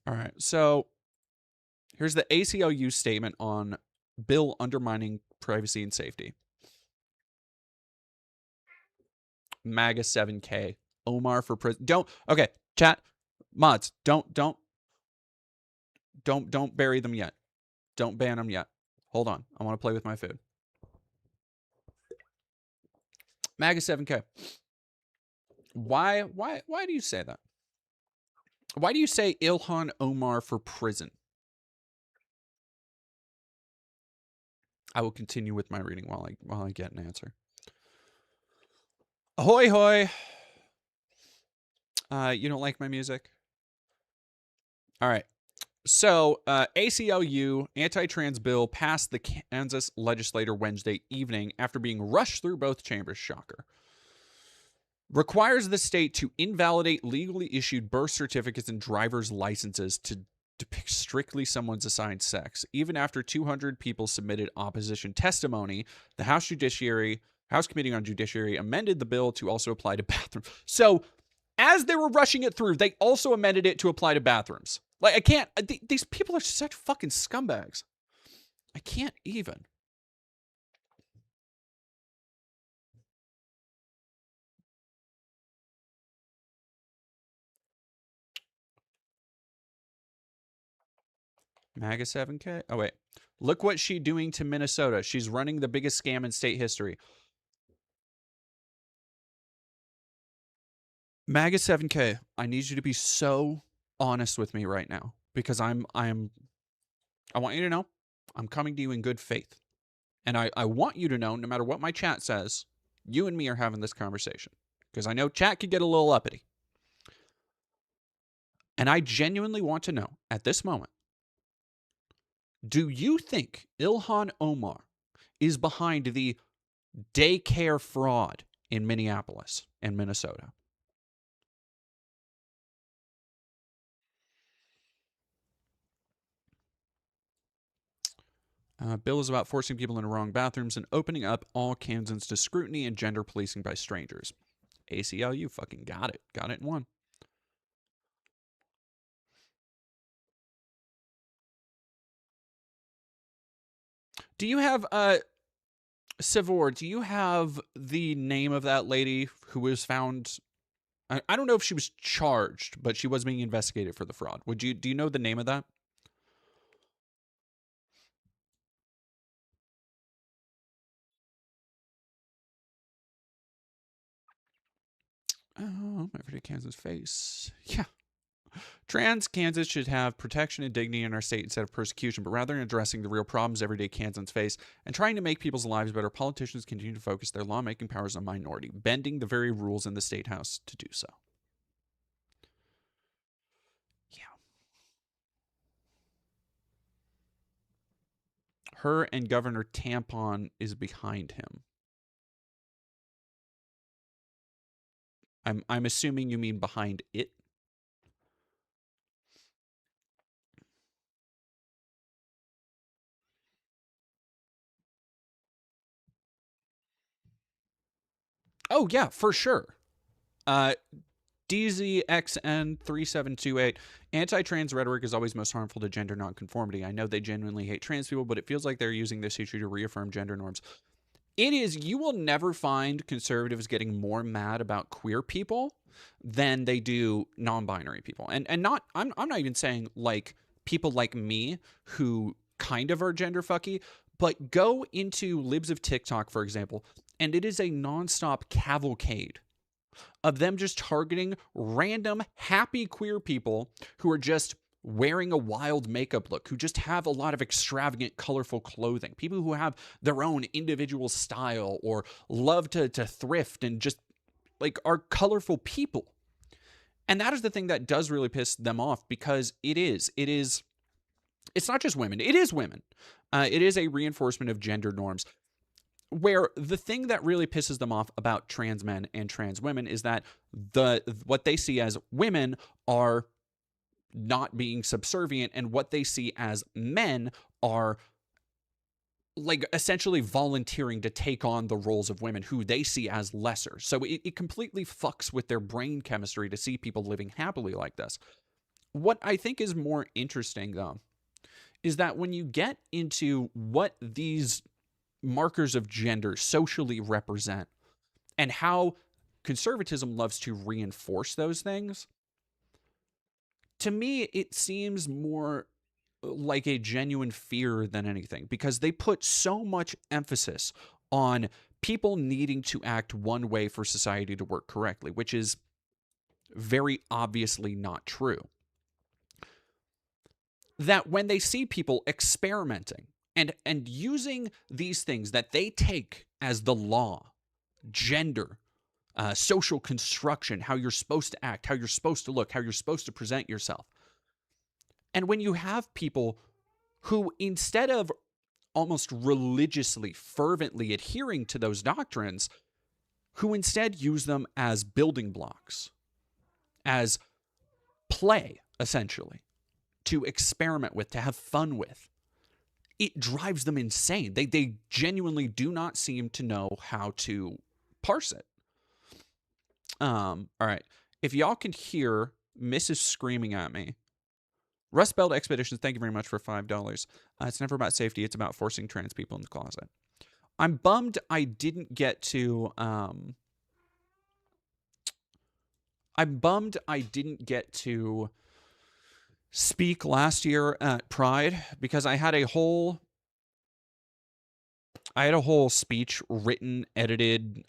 All right, so here's the ACLU statement on bill undermining privacy and safety. MAGA 7K. Omar for president. Okay, chat, mods, don't bury them yet. Don't ban them yet. Hold on, I want to play with my food. MAGA 7K. Why do you say that? Why do you say Ilhan Omar for prison? I will continue with my reading while I get an answer. Ahoy hoy. You don't like my music? All right. So, ACLU anti-trans bill passed the Kansas legislature Wednesday evening after being rushed through both chambers. Shocker. Requires the state to invalidate legally issued birth certificates and driver's licenses to depict strictly someone's assigned sex. Even after 200 people submitted opposition testimony, the House Committee on Judiciary amended the bill to also apply to bathrooms. So, as they were rushing it through, they also amended it to apply to bathrooms. Like, I can't, these people are such fucking scumbags. I can't even. MAGA 7K? Oh, wait. Look what she's doing to Minnesota. She's running the biggest scam in state history. MAGA 7K, I need you to be so honest with me right now, because I want you to know I'm coming to you in good faith. And I want you to know, no matter what my chat says, you and me are having this conversation, because I know chat could get a little uppity. And I genuinely want to know at this moment, do you think Ilhan Omar is behind the daycare fraud in Minneapolis and Minnesota? Bill is about forcing people into wrong bathrooms and opening up all Kansans to scrutiny and gender policing by strangers. ACLU fucking got it. Got it in one. Do you have Savor, do you have the name of that lady who was found? I don't know if she was charged, but she was being investigated for the fraud. Do you know the name of that? Oh, my everyday Kansas face. Yeah. Trans Kansas should have protection and dignity in our state instead of persecution, but rather than addressing the real problems everyday Kansans face and trying to make people's lives better, politicians continue to focus their lawmaking powers on minority, bending the very rules in the state house to do so. Yeah. Her and Governor Tampon is behind him. I'm assuming you mean behind it. Oh yeah, for sure. DZXN3728. Anti-trans rhetoric is always most harmful to gender nonconformity. I know they genuinely hate trans people, but it feels like they're using this issue to reaffirm gender norms. It is, you will never find conservatives getting more mad about queer people than they do non-binary people. And not, I'm not even saying like people like me who kind of are gender fucky, but go into libs of TikTok, for example, and it is a nonstop cavalcade of them just targeting random happy queer people who are just wearing a wild makeup look, who just have a lot of extravagant, colorful clothing, people who have their own individual style or love to thrift and just like are colorful people. And that is the thing that does really piss them off, because it's not just women, it is women. It is a reinforcement of gender norms, where the thing that really pisses them off about trans men and trans women is that what they see as women are not being subservient, and what they see as men are like essentially volunteering to take on the roles of women who they see as lesser. So it completely fucks with their brain chemistry to see people living happily like this. What I think is more interesting, though, is that when you get into what these markers of gender socially represent and how conservatism loves to reinforce those things, to me, it seems more like a genuine fear than anything, because they put so much emphasis on people needing to act one way for society to work correctly, which is very obviously not true. That when they see people experimenting and using these things that they take as the law, gender, social construction, how you're supposed to act, how you're supposed to look, how you're supposed to present yourself. And when you have people who, instead of almost religiously, fervently adhering to those doctrines, who instead use them as building blocks, as play, essentially, to experiment with, to have fun with, it drives them insane. They genuinely do not seem to know how to parse it. All right. If y'all can hear Mrs. screaming at me, Rust Belt Expeditions, thank you very much for $5. It's never about safety. It's about forcing trans people in the closet. I'm bummed I didn't get to... speak last year at Pride, because I had a whole speech written, edited.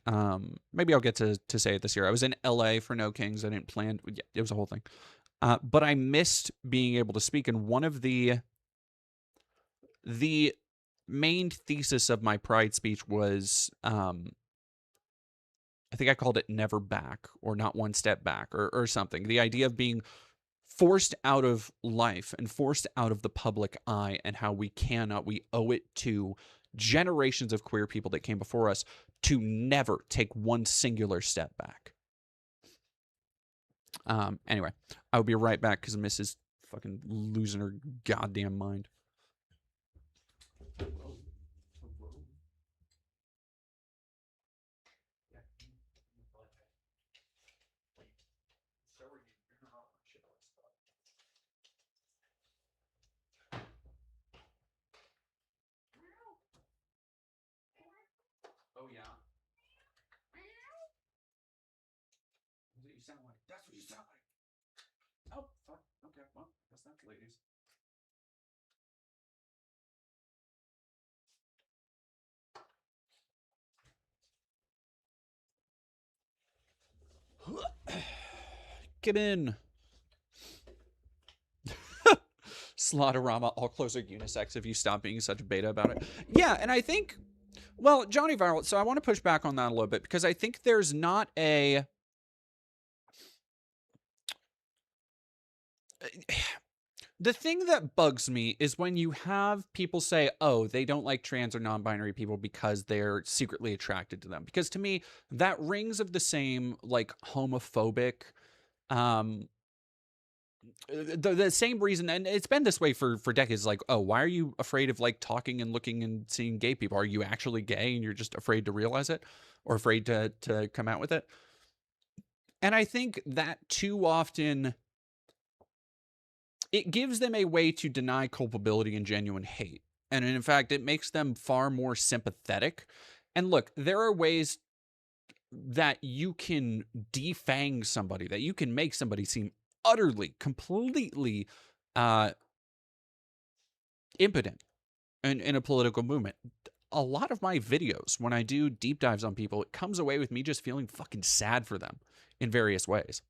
Maybe I'll get to say it this year. I was in LA for No Kings. I didn't plan. Yeah, it was a whole thing. But I missed being able to speak. And one of the main thesis of my Pride speech was, I think I called it "Never Back" or "Not One Step Back" or something. The idea of being forced out of life and forced out of the public eye, and how we owe it to generations of queer people that came before us to never take one singular step back. Anyway, I'll be right back because Miss is fucking losing her goddamn mind. you sound like. That's what you sound like. Oh, fuck. Okay, well, guess that's ladies. Get in. Slaughterama, all clothes are unisex if you stop being such a beta about it. Yeah, and I think, well, Johnny Viral, so I want to push back on that a little bit because I think there's not a. The thing that bugs me is when you have people say, oh, they don't like trans or non-binary people because they're secretly attracted to them. Because to me, that rings of the same, like, homophobic, um, the same reason, and it's been this way for decades. Like, oh, why are you afraid of like talking and looking and seeing gay people? Are you actually gay and you're just afraid to realize it, or afraid to come out with it? And I think that too often it gives them a way to deny culpability and genuine hate. And in fact, it makes them far more sympathetic. And look, there are ways that you can defang somebody, that you can make somebody seem utterly, completely impotent in a political movement. A lot of my videos, when I do deep dives on people, it comes away with me just feeling fucking sad for them in various ways.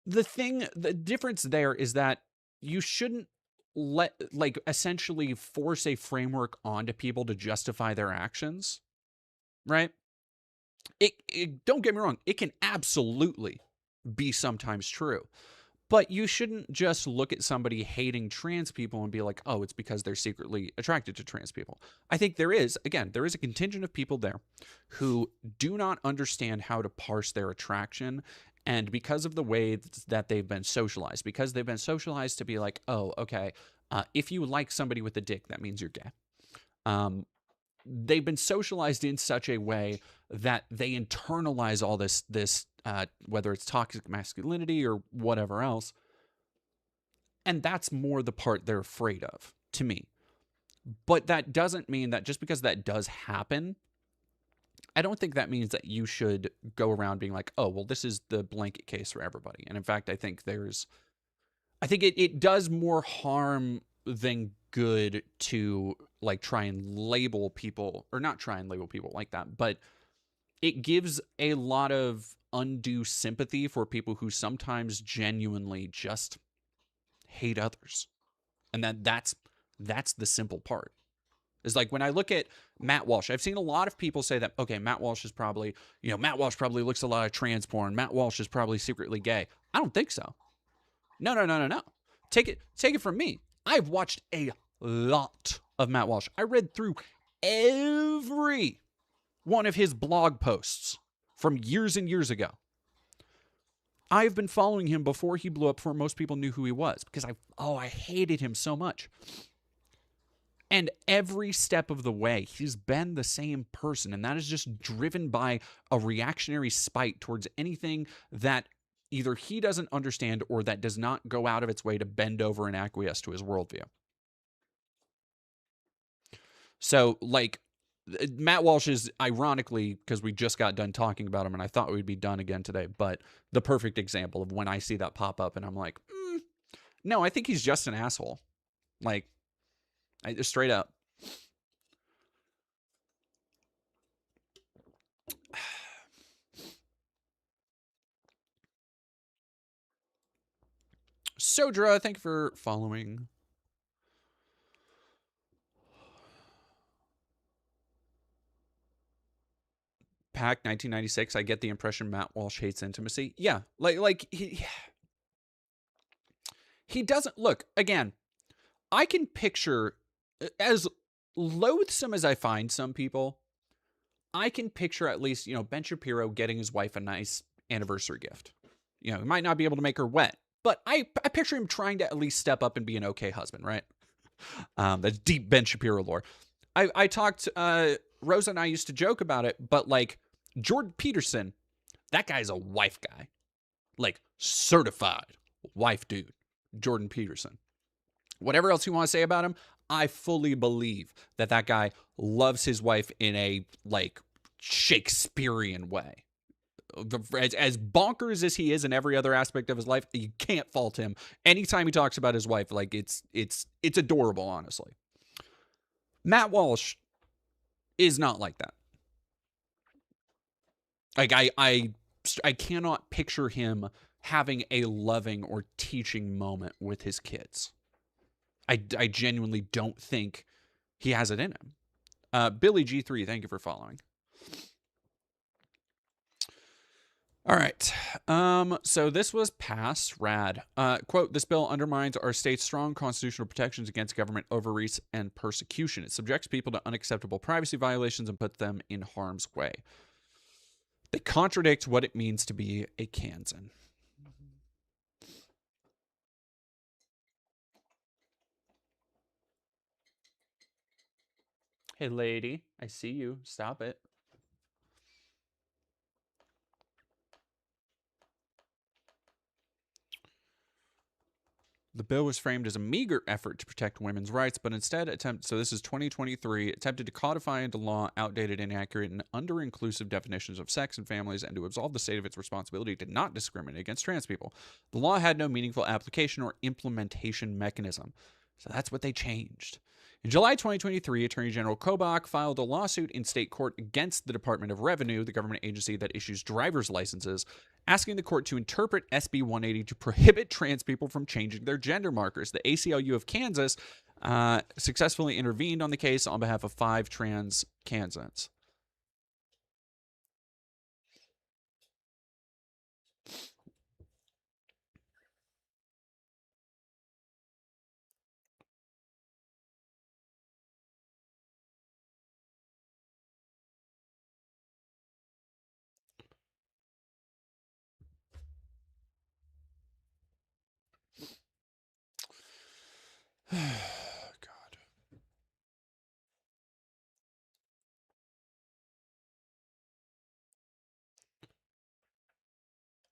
The difference there is that you shouldn't essentially force a framework onto people to justify their actions, right? Don't get me wrong, it can absolutely be sometimes true. But you shouldn't just look at somebody hating trans people and be like, oh, it's because they're secretly attracted to trans people. I think there is a contingent of people there who do not understand how to parse their attraction. And because of the way that they've been socialized, to be like, oh, okay, if you like somebody with a dick, that means you're gay. They've been socialized in such a way that they internalize all this whether it's toxic masculinity or whatever else. And that's more the part they're afraid of, to me. But that doesn't mean that just because that does happen, I don't think that means that you should go around being like, oh, well, this is the blanket case for everybody. And in fact, I think it does more harm than good to like try and label people, or not try and label people like that, but it gives a lot of undue sympathy for people who sometimes genuinely just hate others. And that's the simple part. Is like when I look at Matt Walsh, I've seen a lot of people say that, okay, Matt Walsh probably looks a lot of trans porn. Matt Walsh is probably secretly gay. I don't think so. No. Take it from me. I've watched a lot of Matt Walsh. I read through every one of his blog posts from years and years ago. I've been following him before he blew up, before most people knew who he was, because I hated him so much. And every step of the way, he's been the same person, and that is just driven by a reactionary spite towards anything that either he doesn't understand or that does not go out of its way to bend over and acquiesce to his worldview. So, like, Matt Walsh is, ironically, because we just got done talking about him and I thought we'd be done again today, but the perfect example of when I see that pop up and I'm like, no, I think he's just an asshole. Like, straight up. Sodra, thank you for following. Pack 1996. I get the impression Matt Walsh hates intimacy. Yeah, like he doesn't look. Again, I can picture, as loathsome as I find some people, I can picture at least, Ben Shapiro getting his wife a nice anniversary gift. He might not be able to make her wet, but I picture him trying to at least step up and be an okay husband, right? That's deep Ben Shapiro lore. I talked, Rosa and I used to joke about it, but like Jordan Peterson, that guy's a wife guy. Like certified wife dude, Jordan Peterson. Whatever else you want to say about him, I fully believe that guy loves his wife in a like Shakespearean way. as bonkers as he is in every other aspect of his life, you can't fault him. Anytime he talks about his wife, like it's adorable, honestly. Matt Walsh is not like that. Like I cannot picture him having a loving or teaching moment with his kids. I genuinely don't think he has it in him. Billy G3, thank you for following. All right. So this was passed. Rad. Quote, this bill undermines our state's strong constitutional protections against government overreach and persecution. It subjects people to unacceptable privacy violations and puts them in harm's way. They contradict what it means to be a Kansan. Hey, lady, I see you. Stop it. The bill was framed as a meager effort to protect women's rights, but instead so this is 2023, attempted to codify into law outdated, inaccurate, and under-inclusive definitions of sex and families and to absolve the state of its responsibility to not discriminate against trans people. The law had no meaningful application or implementation mechanism. So that's what they changed. In July 2023, Attorney General Kobach filed a lawsuit in state court against the Department of Revenue, the government agency that issues driver's licenses, asking the court to interpret SB 180 to prohibit trans people from changing their gender markers. The ACLU of Kansas successfully intervened on the case on behalf of 5 trans Kansans. God.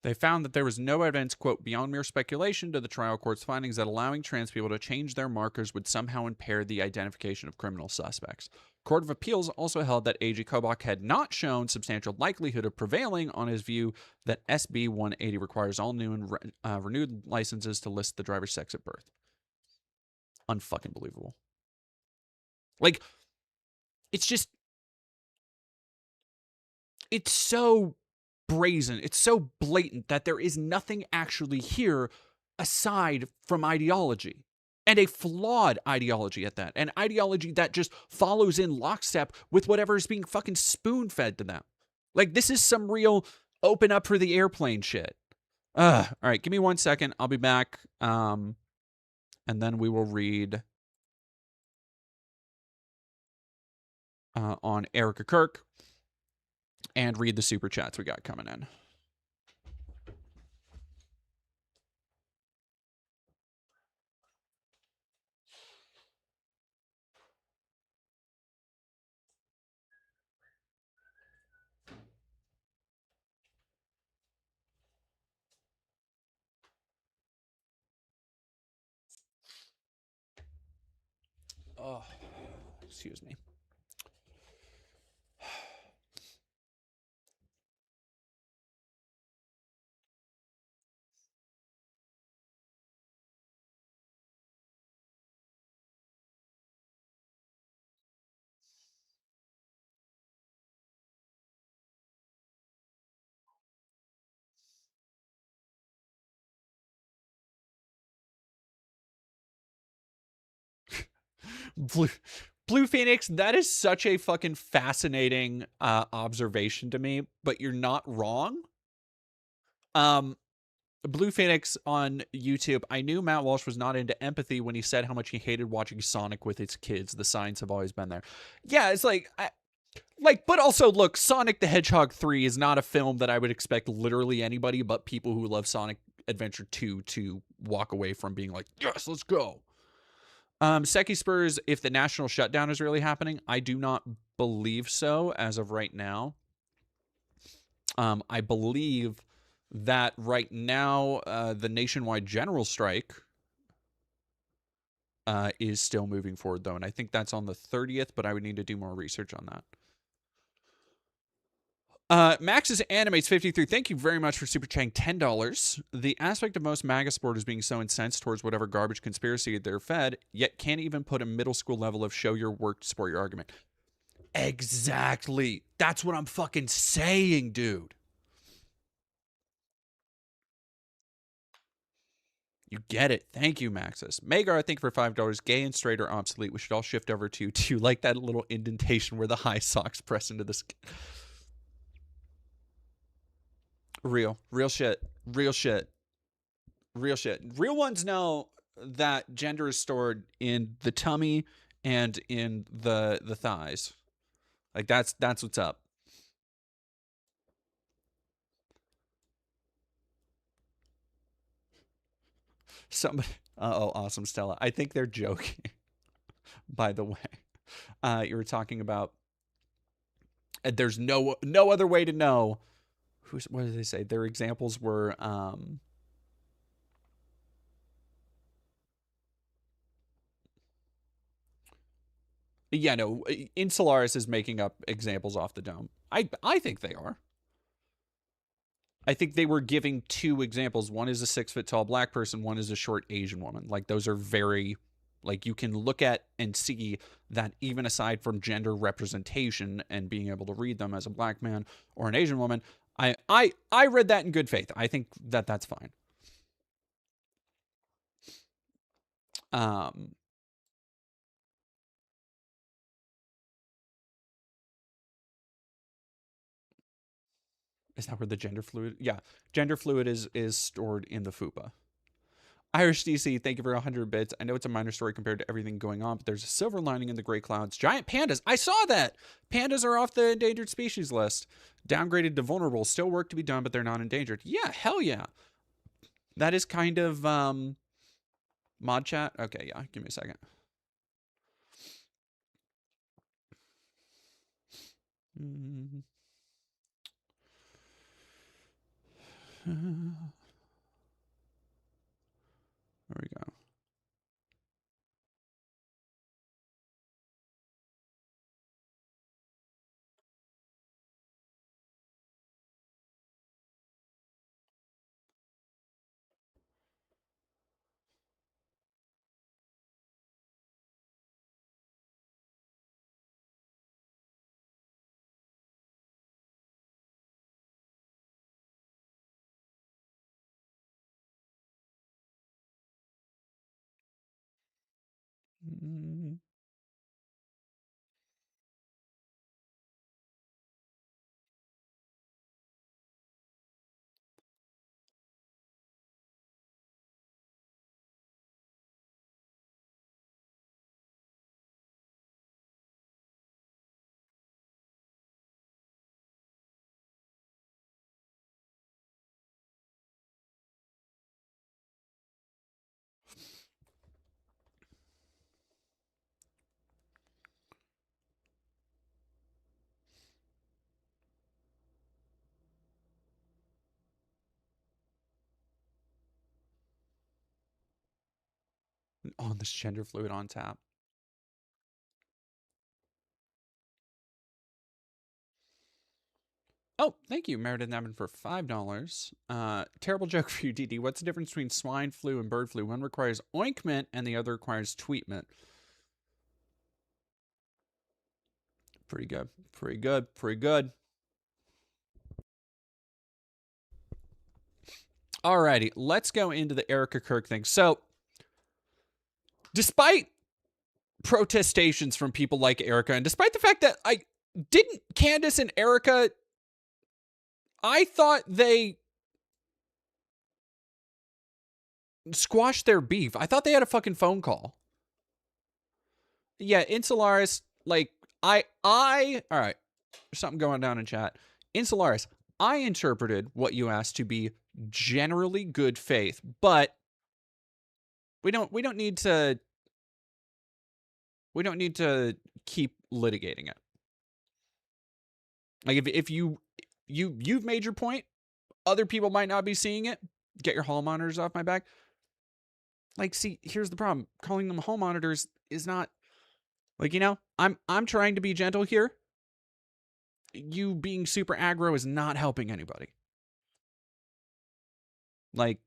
They found that there was no evidence, quote, beyond mere speculation to the trial court's findings that allowing trans people to change their markers would somehow impair the identification of criminal suspects. Court of Appeals also held that AG Kobach had not shown substantial likelihood of prevailing on his view that SB 180 requires all new and renewed licenses to list the driver's sex at birth. Unfucking believable. Like, it's just, it's so brazen, it's so blatant that there is nothing actually here aside from ideology, and a flawed ideology at that, an ideology that just follows in lockstep with whatever is being fucking spoon-fed to them. Like, this is some real open up for the airplane shit. All right, give me 1 second. I'll be back, and then we will read on Erika Kirk and read the super chats we got coming in. Oh, excuse me. Blue Phoenix, that is such a fucking fascinating observation to me, but you're not wrong. Blue Phoenix on YouTube, I knew Matt Walsh was not into empathy when he said how much he hated watching Sonic with his kids. The signs have always been there. Yeah, it's like, but also, look, Sonic the Hedgehog 3 is not a film that I would expect literally anybody but people who love Sonic Adventure 2 to walk away from being like, yes, let's go. Seki Spurs, if the national shutdown is really happening, I do not believe so as of right now. I believe that right now the nationwide general strike is still moving forward, though, and I think that's on the 30th, but I would need to do more research on that. Max's Animates 53. Thank you very much for super chatting $10. The aspect of most MAGA support is being so incensed towards whatever garbage conspiracy they're fed, yet can't even put a middle school level of show your work to support your argument. Exactly. That's what I'm fucking saying, dude. You get it. Thank you, Maxis. Magar, I think for $5, gay and straight are obsolete. We should all shift over to like that little indentation where the high socks press into the skin. Real shit. Real shit. Real shit. Real ones know that gender is stored in the tummy and in the thighs. Like that's what's up. Somebody. Oh, awesome, Stella. I think they're joking. By the way, you were talking about. There's no other way to know. What did they say? Their examples were. Yeah, no. Insularis is making up examples off the dome. I think they are. I think they were giving two examples. One is a 6 foot tall black person. One is a short Asian woman. Like those are very, like you can look at and see that even aside from gender representation and being able to read them as a black man or an Asian woman, I read that in good faith. I think that that's fine. Is that where the gender fluid? Yeah, gender fluid is stored in the fupa. Irish DC, thank you for 100 bits. I know it's a minor story compared to everything going on, but there's a silver lining in the gray clouds. Giant pandas. I saw that. Pandas are off the endangered species list. Downgraded to vulnerable. Still work to be done, but they're not endangered. Yeah, hell yeah. That is kind of mod chat. Okay, yeah. Give me a second. There we go. On this gender fluid on tap. Oh, thank you, Meredith Nevin, for $5. Terrible joke for you, DD. What's the difference between swine flu and bird flu? One requires ointment and the other requires treatment. Pretty good. Pretty good. Pretty good. Alrighty, let's go into the Erika Kirk thing. So, despite protestations from people like Erika, and despite the fact that Candace and Erika, I thought they squashed their beef. I thought they had a fucking phone call. Yeah, Insularis, like, all right, there's something going down in chat. Insularis, I interpreted what you asked to be generally good faith, but we don't need to keep litigating it. Like if you've made your point, other people might not be seeing it. Get your hall monitors off my back. Like, see, here's the problem. Calling them hall monitors is not like, I'm trying to be gentle here. you being super aggro is not helping anybody. Like,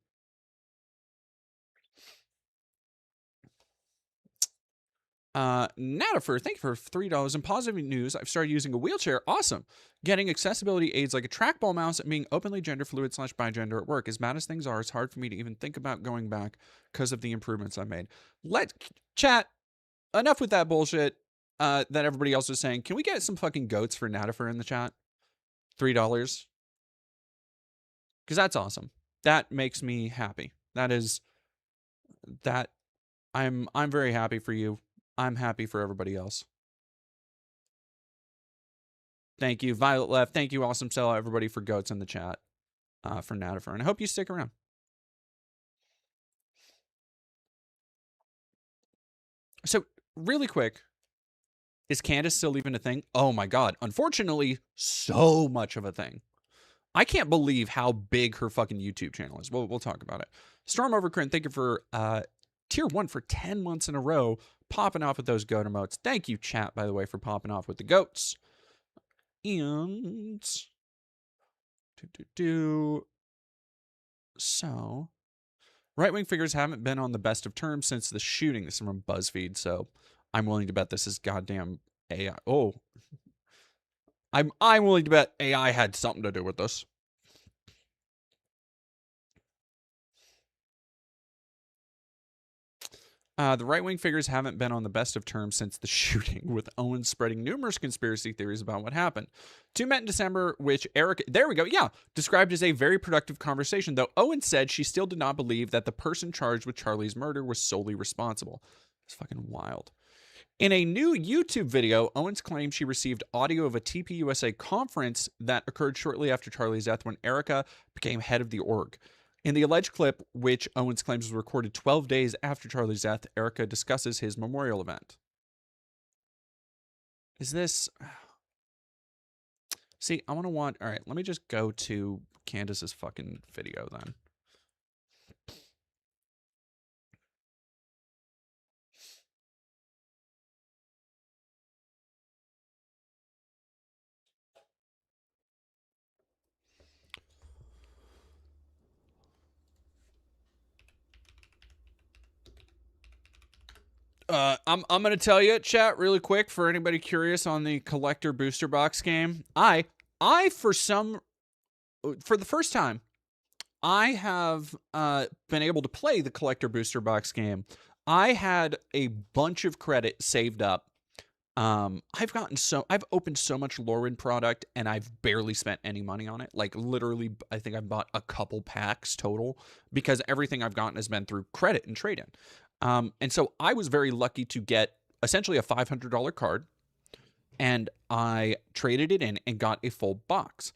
Natifer, thank you for $3. In positive news, I've started using a wheelchair. Awesome. Getting accessibility aids like a trackball mouse and being openly gender fluid / bigender at work. As bad as things are, it's hard for me to even think about going back because of the improvements I've made. Chat, enough with that bullshit that everybody else was saying. Can we get some fucking goats for Natifer in the chat? $3. Because that's awesome. That makes me happy. That I'm very happy for you. I'm happy for everybody else. Thank you, Violet Left. Thank you, Awesome Sell, everybody, for goats in the chat for Natifer. And I hope you stick around. So, really quick, is Candace still even a thing? Oh my God. Unfortunately, so much of a thing. I can't believe how big her fucking YouTube channel is. We'll talk about it. Storm Overcrin, thank you for tier 1 for 10 months in a row, popping off with those goat emotes. Thank you, chat, by the way, for popping off with the goats. And so right-wing figures haven't been on the best of terms since the shooting. This is from BuzzFeed, so I'm willing to bet this is goddamn AI. Oh, I'm willing to bet AI had something to do with this. The right-wing figures haven't been on the best of terms since the shooting, with Owen spreading numerous conspiracy theories about what happened. Two met in December, which Erika, there we go, yeah, described as a very productive conversation, though Owen said she still did not believe that the person charged with Charlie's murder was solely responsible. It's fucking wild. In a new YouTube video, Owens claimed she received audio of a TPUSA conference that occurred shortly after Charlie's death when Erika became head of the org. In the alleged clip, which Owens claims was recorded 12 days after Charlie's death, Erika discusses his memorial event. Is this... See, I want to All right, let me just go to Candace's fucking video then. I'm gonna tell you, chat, really quick for anybody curious on the collector booster box game. For the first time, I have been able to play the collector booster box game. I had a bunch of credit saved up. I've opened so much Lorwyn product and I've barely spent any money on it. Like literally, I think I bought a couple packs total because everything I've gotten has been through credit and trade-in. And so I was very lucky to get essentially a $500 card, and I traded it in and got a full box.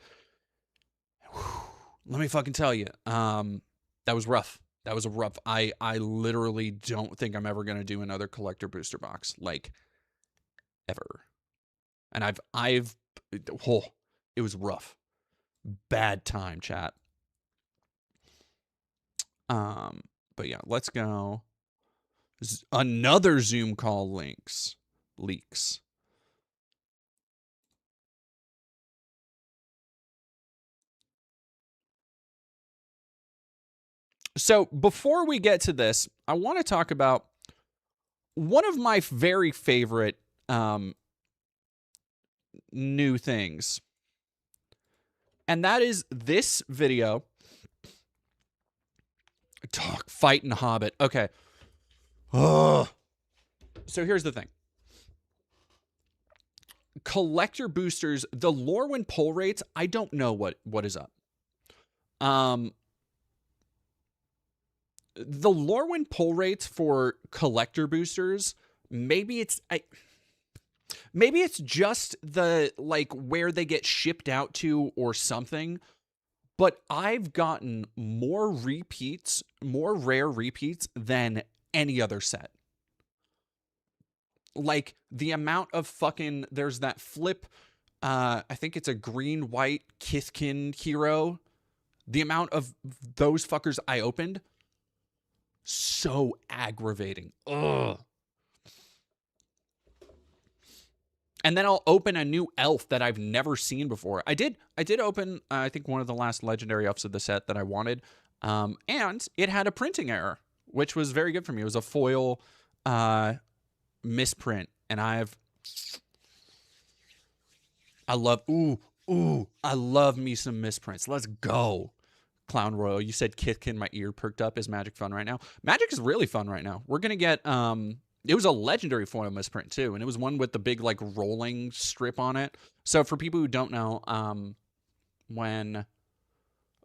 Let me fucking tell you, that was rough. That was a rough. I literally don't think I'm ever gonna do another collector booster box, like ever. And it was rough. Bad time, chat. But yeah, let's go. Another Zoom call leaks. So before we get to this, I want to talk about one of my very favorite new things. And that is this video. Talk, fight, and Hobbit. Okay. Ugh. So here's the thing. Collector boosters, the Lorwyn pull rates, I don't know what is up. The Lorwyn pull rates for collector boosters, maybe it's just the like where they get shipped out to or something, but I've gotten more rare repeats than any other set. Like the amount of fucking, there's that flip, I think it's a green-white Kithkin hero. The amount of those fuckers I opened, so aggravating. Ugh. And then I'll open a new elf that I've never seen before. I did open, I think, one of the last legendary elves of the set that I wanted. And it had a printing error, which was very good for me. It was a foil misprint. And I love me some misprints. Let's go. Clown Royal, you said kick in my ear perked up. Is Magic fun right now? Magic is really fun right now. We're going to get, it was a legendary foil misprint too. And it was one with the big like rolling strip on it. So for people who don't know, when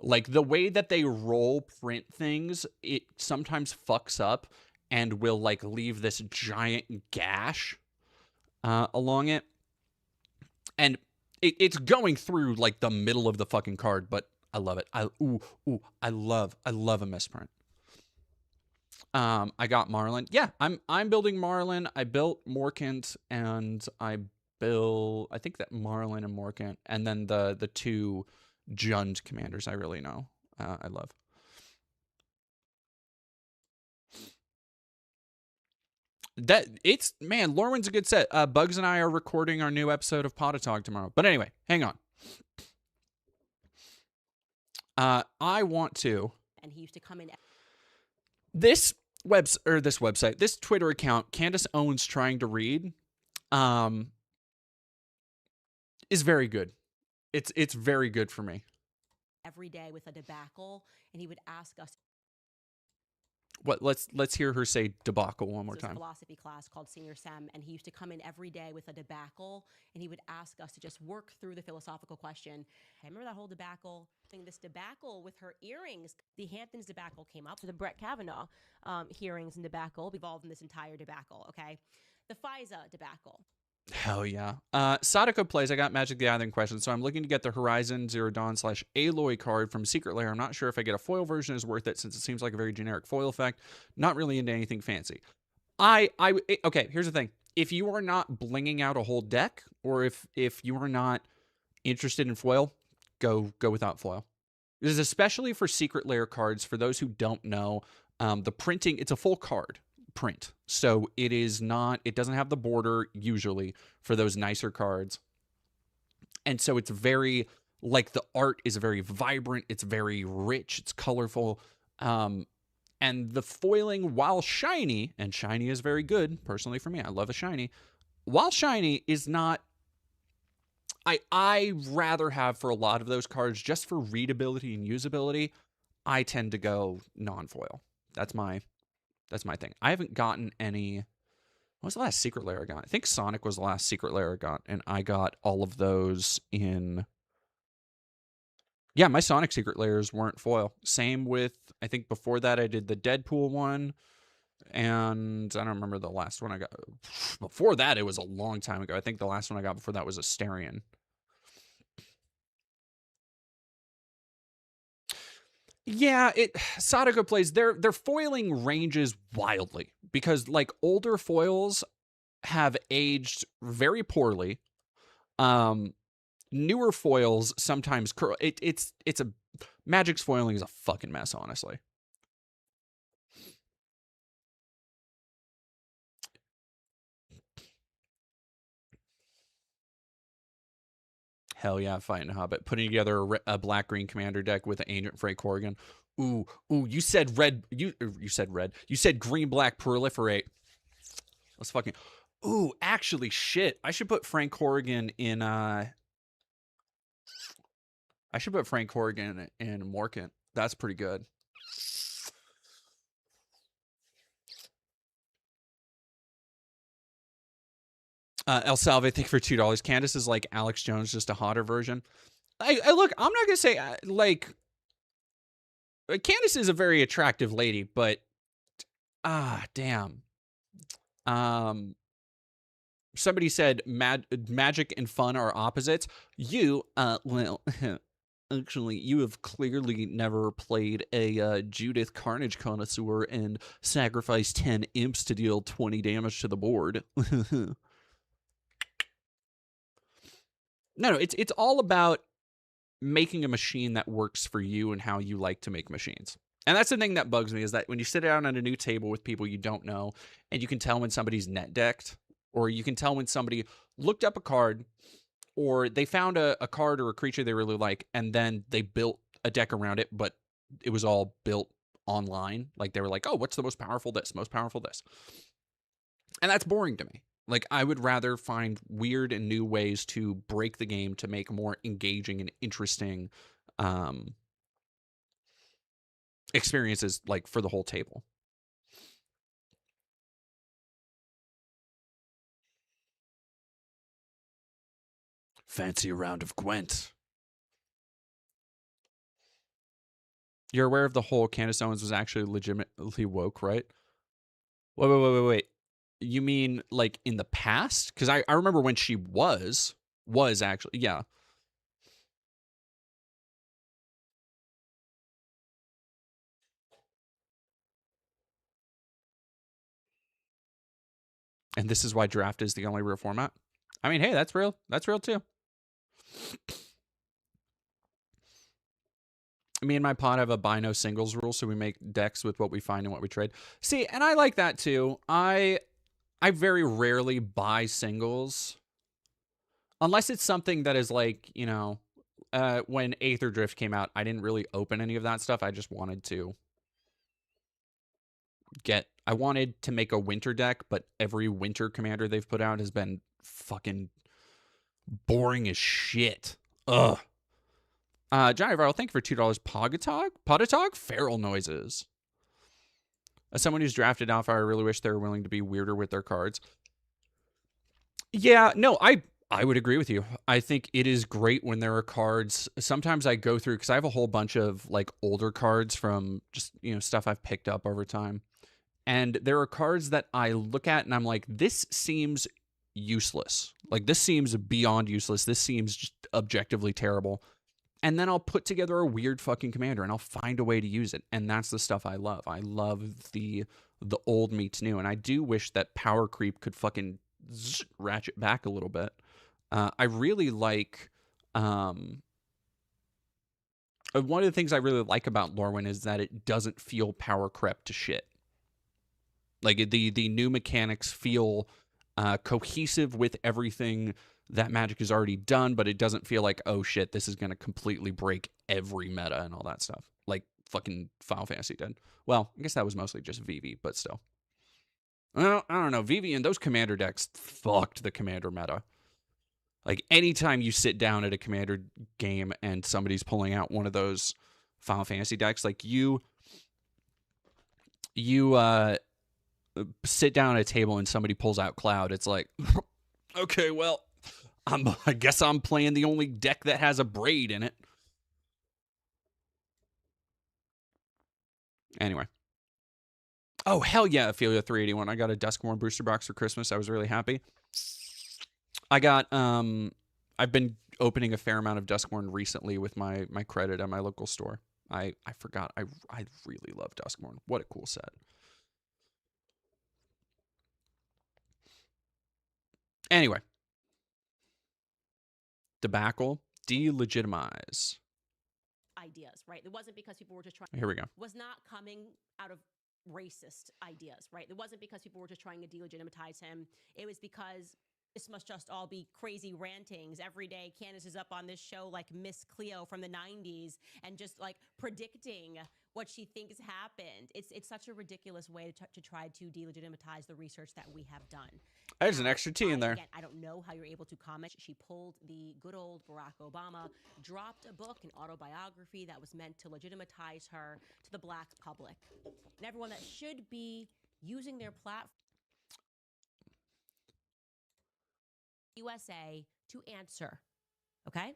like the way that they roll print things, it sometimes fucks up and will like leave this giant gash along it. And it's going through like the middle of the fucking card, but I love it. I love a misprint. I got Marlin. Yeah, I'm building Marlin. I built Morkant, and I think that Marlin and Morkant, and then the two Jund commanders I really know. I love. Man, Lorwyn's a good set. Bugs and I are recording our new episode of Potatog tomorrow. But anyway, hang on. I want to. And he used to come in. This website, this Twitter account, Candace Owens Trying to Read, is very good. It's very good for me. Every day with a debacle, and he would ask us. What? Let's hear her say debacle one more time. Philosophy class called Senior Sem, and he used to come in every day with a debacle, and he would ask us to just work through the philosophical question. I remember that whole debacle. This debacle with her earrings. The Hamptons debacle came up. So the Brett Kavanaugh hearings and debacle evolved in this entire debacle. Okay, the FISA debacle. Hell yeah. Sadako plays, I got Magic the Gathering question, so I'm looking to get the Horizon Zero Dawn / Aloy card from Secret Lair. I'm not sure if I get a foil version is worth it, since it seems like a very generic foil effect. Not really into anything fancy. Okay, here's the thing. If you are not blinging out a whole deck, or if you are not interested in foil, go without foil. This is especially for Secret Lair cards. For those who don't know, the printing, it's a full card print. So it doesn't have the border usually for those nicer cards. And so it's very, like, the art is very vibrant. It's very rich. It's colorful. And the foiling, while shiny, and shiny is very good, personally for me, I love a shiny. While shiny is not, I rather have, for a lot of those cards, just for readability and usability, I tend to go non-foil. That's my thing. I haven't gotten any. What was the last Secret Lair I got? I think Sonic was the last Secret Lair I got, and I got all of those in. Yeah, my Sonic Secret Lairs weren't foil. Same with, I think before that I did the Deadpool one, and I don't remember the last one I got. Before that, it was a long time ago. I think the last one I got before that was Asterion. Yeah, Sadako plays, their foiling ranges wildly, because like older foils have aged very poorly. Newer foils sometimes curl. It's a Magic's foiling is a fucking mess, honestly. Hell yeah, fighting Hobbit. Putting together a black-green commander deck with an Ancient Frey Corrigan. Ooh, you said red. You said red. You said green-black proliferate. Let's fucking... Ooh, actually, shit. I should put Frank Corrigan in... I should put Frank Corrigan in Morkant. That's pretty good. El Salve, thank you for $2. Candace is like Alex Jones, just a hotter version. I look, I'm not gonna say like Candace is a very attractive lady, but damn. Somebody said magic and fun are opposites. Well, actually, you have clearly never played a Judith Carnage Connoisseur and sacrificed 10 imps to deal 20 damage to the board. No, it's all about making a machine that works for you and how you like to make machines. And that's the thing that bugs me, is that when you sit down at a new table with people you don't know, and you can tell when somebody's net decked, or you can tell when somebody looked up a card, or they found a card or a creature they really like, and then they built a deck around it, but it was all built online. Like they were like, oh, what's the most powerful this, most powerful this? And that's boring to me. Like I would rather find weird and new ways to break the game to make more engaging and interesting experiences, like for the whole table. Fancy a round of Gwent. You're aware of the whole Candace Owens was actually legitimately woke, right? Wait. You mean like in the past? Because I remember when she was actually, yeah. And this is why draft is the only real format. I mean, hey, that's real. That's real too. Me and my pod have a buy no singles rule, so we make decks with what we find and what we trade. See, and I like that too. I very rarely buy singles unless it's something that is like, you know, when Aether Drift came out, I didn't really open any of that stuff. I just wanted to I wanted to make a winter deck, but every winter commander they've put out has been fucking boring as shit. Ugh. Johnny Viral, thank you for $2. Pogatog? Feral noises. As someone who's drafted Alpha, I really wish they were willing to be weirder with their cards. Yeah, no, I would agree with you. I think it is great when there are cards. Sometimes I go through, because I have a whole bunch of like older cards from just, you know, stuff I've picked up over time. And there are cards that I look at and I'm like, this seems useless. Like this seems beyond useless. This seems just objectively terrible. And then I'll put together a weird fucking commander and I'll find a way to use it. And that's the stuff I love. I love the old meets new. And I do wish that power creep could fucking ratchet back a little bit. I really like one of the things I really like about Lorwyn is that it doesn't feel power crept to shit. Like the new mechanics feel cohesive with everything that Magic has already done, but it doesn't feel like, oh shit, this is going to completely break every meta and all that stuff. Like fucking Final Fantasy did. Well, I guess that was mostly just VV, but still. I don't know. VV and those commander decks fucked the commander meta. Like anytime you sit down at a commander game and somebody's pulling out one of those Final Fantasy decks, like you sit down at a table and somebody pulls out Cloud, it's like, okay, well, I guess I'm playing the only deck that has a braid in it. Anyway. Oh, hell yeah, Ophelia 381. I got a Duskmourn booster box for Christmas. I was really happy. I got, I've been opening a fair amount of Duskmourn recently with my credit at my local store. I forgot. I really love Duskmourn. What a cool set. Anyway. Debacle. Delegitimize. Ideas, right? It wasn't because people were just trying. Here we go. Was not coming out of racist ideas, right? It wasn't because people were just trying to delegitimize him. It was because this must just all be crazy rantings. Every day, Candace is up on this show like Miss Cleo from the 90s and just like predicting what she thinks happened. It's such a ridiculous way to try to delegitimize the research that we have done. There's an extra T in there. Again, I don't know how you're able to comment. She pulled the good old Barack Obama, dropped a book, an autobiography that was meant to legitimize her to the black public. And everyone that should be using their platform USA to answer. Okay?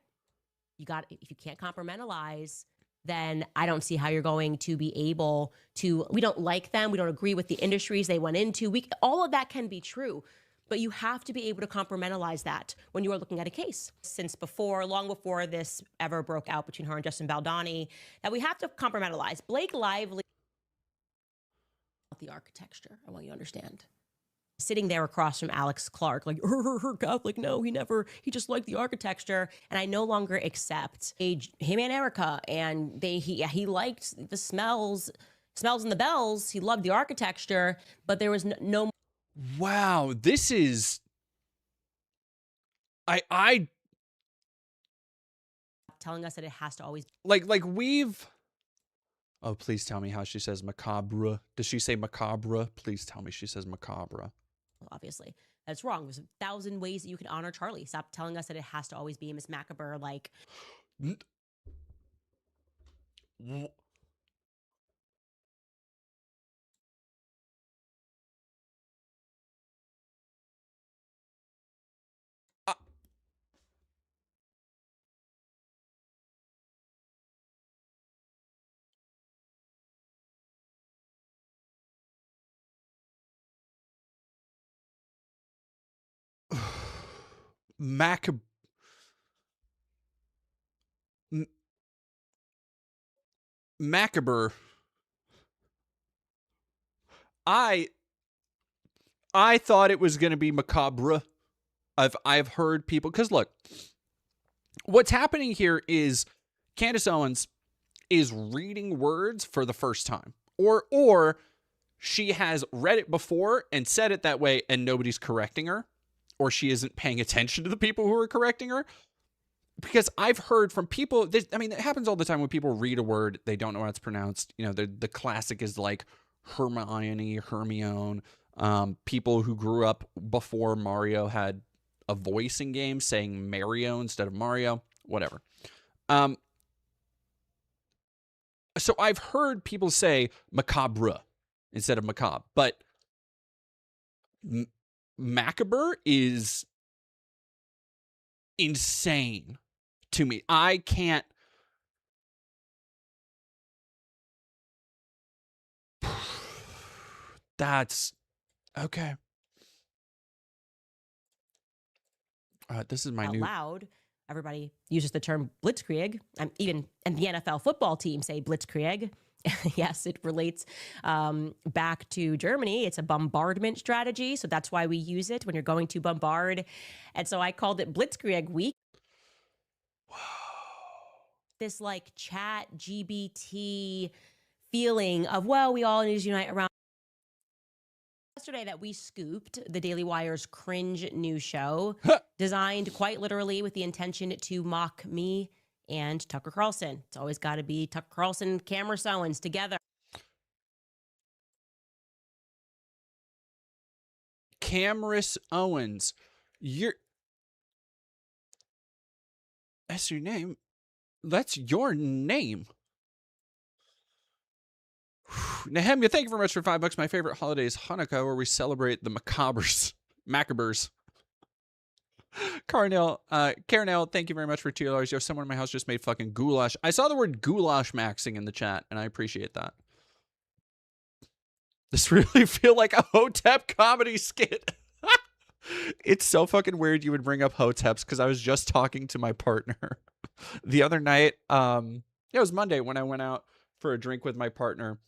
If you can't compartmentalize, then I don't see how you're going to be able to. We don't like them. We don't agree with the industries they went into. All of that can be true, but you have to be able to compartmentalize that when you are looking at a case. Since long before this ever broke out between her and Justin Baldoni, that we have to compartmentalize. Blake Lively, the architecture, I want you to understand. Sitting there across from Alex Clark, like, her Catholic, no, he just liked the architecture. And I no longer accept him and Erika. And he liked the smells and the bells. He loved the architecture, but there was no. Wow, this is I telling us that it has to always like we've. Oh, please tell me how she says macabre. Does she say macabre? Please tell me she says macabre. obviously. That's wrong. There's 1,000 ways that you can honor Charlie. Stop telling us that it has to always be Miss Macabre. Like, Uh, Mac Macabre. I I thought it was gonna be macabre. I've heard people because look, what's happening here is Candace Owens is reading words for the first time, or she has read it before and said it that way, and nobody's correcting her, or she isn't paying attention to the people who are correcting her. Because I've heard from people, I mean, it happens all the time when people read a word, they don't know how it's pronounced. You know, the classic is like Hermione. People who grew up before Mario had a voice in games saying Mario instead of Mario, whatever. Um, so I've heard people say macabre instead of macabre, but macabre is insane to me. I can't. That's okay. This is my out new. loud. Everybody uses the term blitzkrieg. Even and the NFL football team say blitzkrieg. Yes, it relates back to Germany. It's a bombardment strategy, so that's why we use it when you're going to bombard. And so I called it Blitzkrieg Week. This like chat GBT feeling of, well, we all need to unite around. Yesterday that we scooped the Daily Wire's cringe news show, designed quite literally with the intention to mock me and Tucker Carlson. It's always got to be Tucker Carlson, Cameron Owens together. Cameron Owens, that's your name. That's your name. Nehemia, thank you very much for $5. My favorite holiday is Hanukkah, where we celebrate the Macabers. Carnell, thank you very much for $2. Yo, someone in my house just made fucking goulash. I saw the word goulash maxing in the chat, and I appreciate that. This really feel like a Hotep comedy skit. It's so fucking weird you would bring up Hoteps because I was just talking to my partner the other night. It was Monday when I went out for a drink with my partner.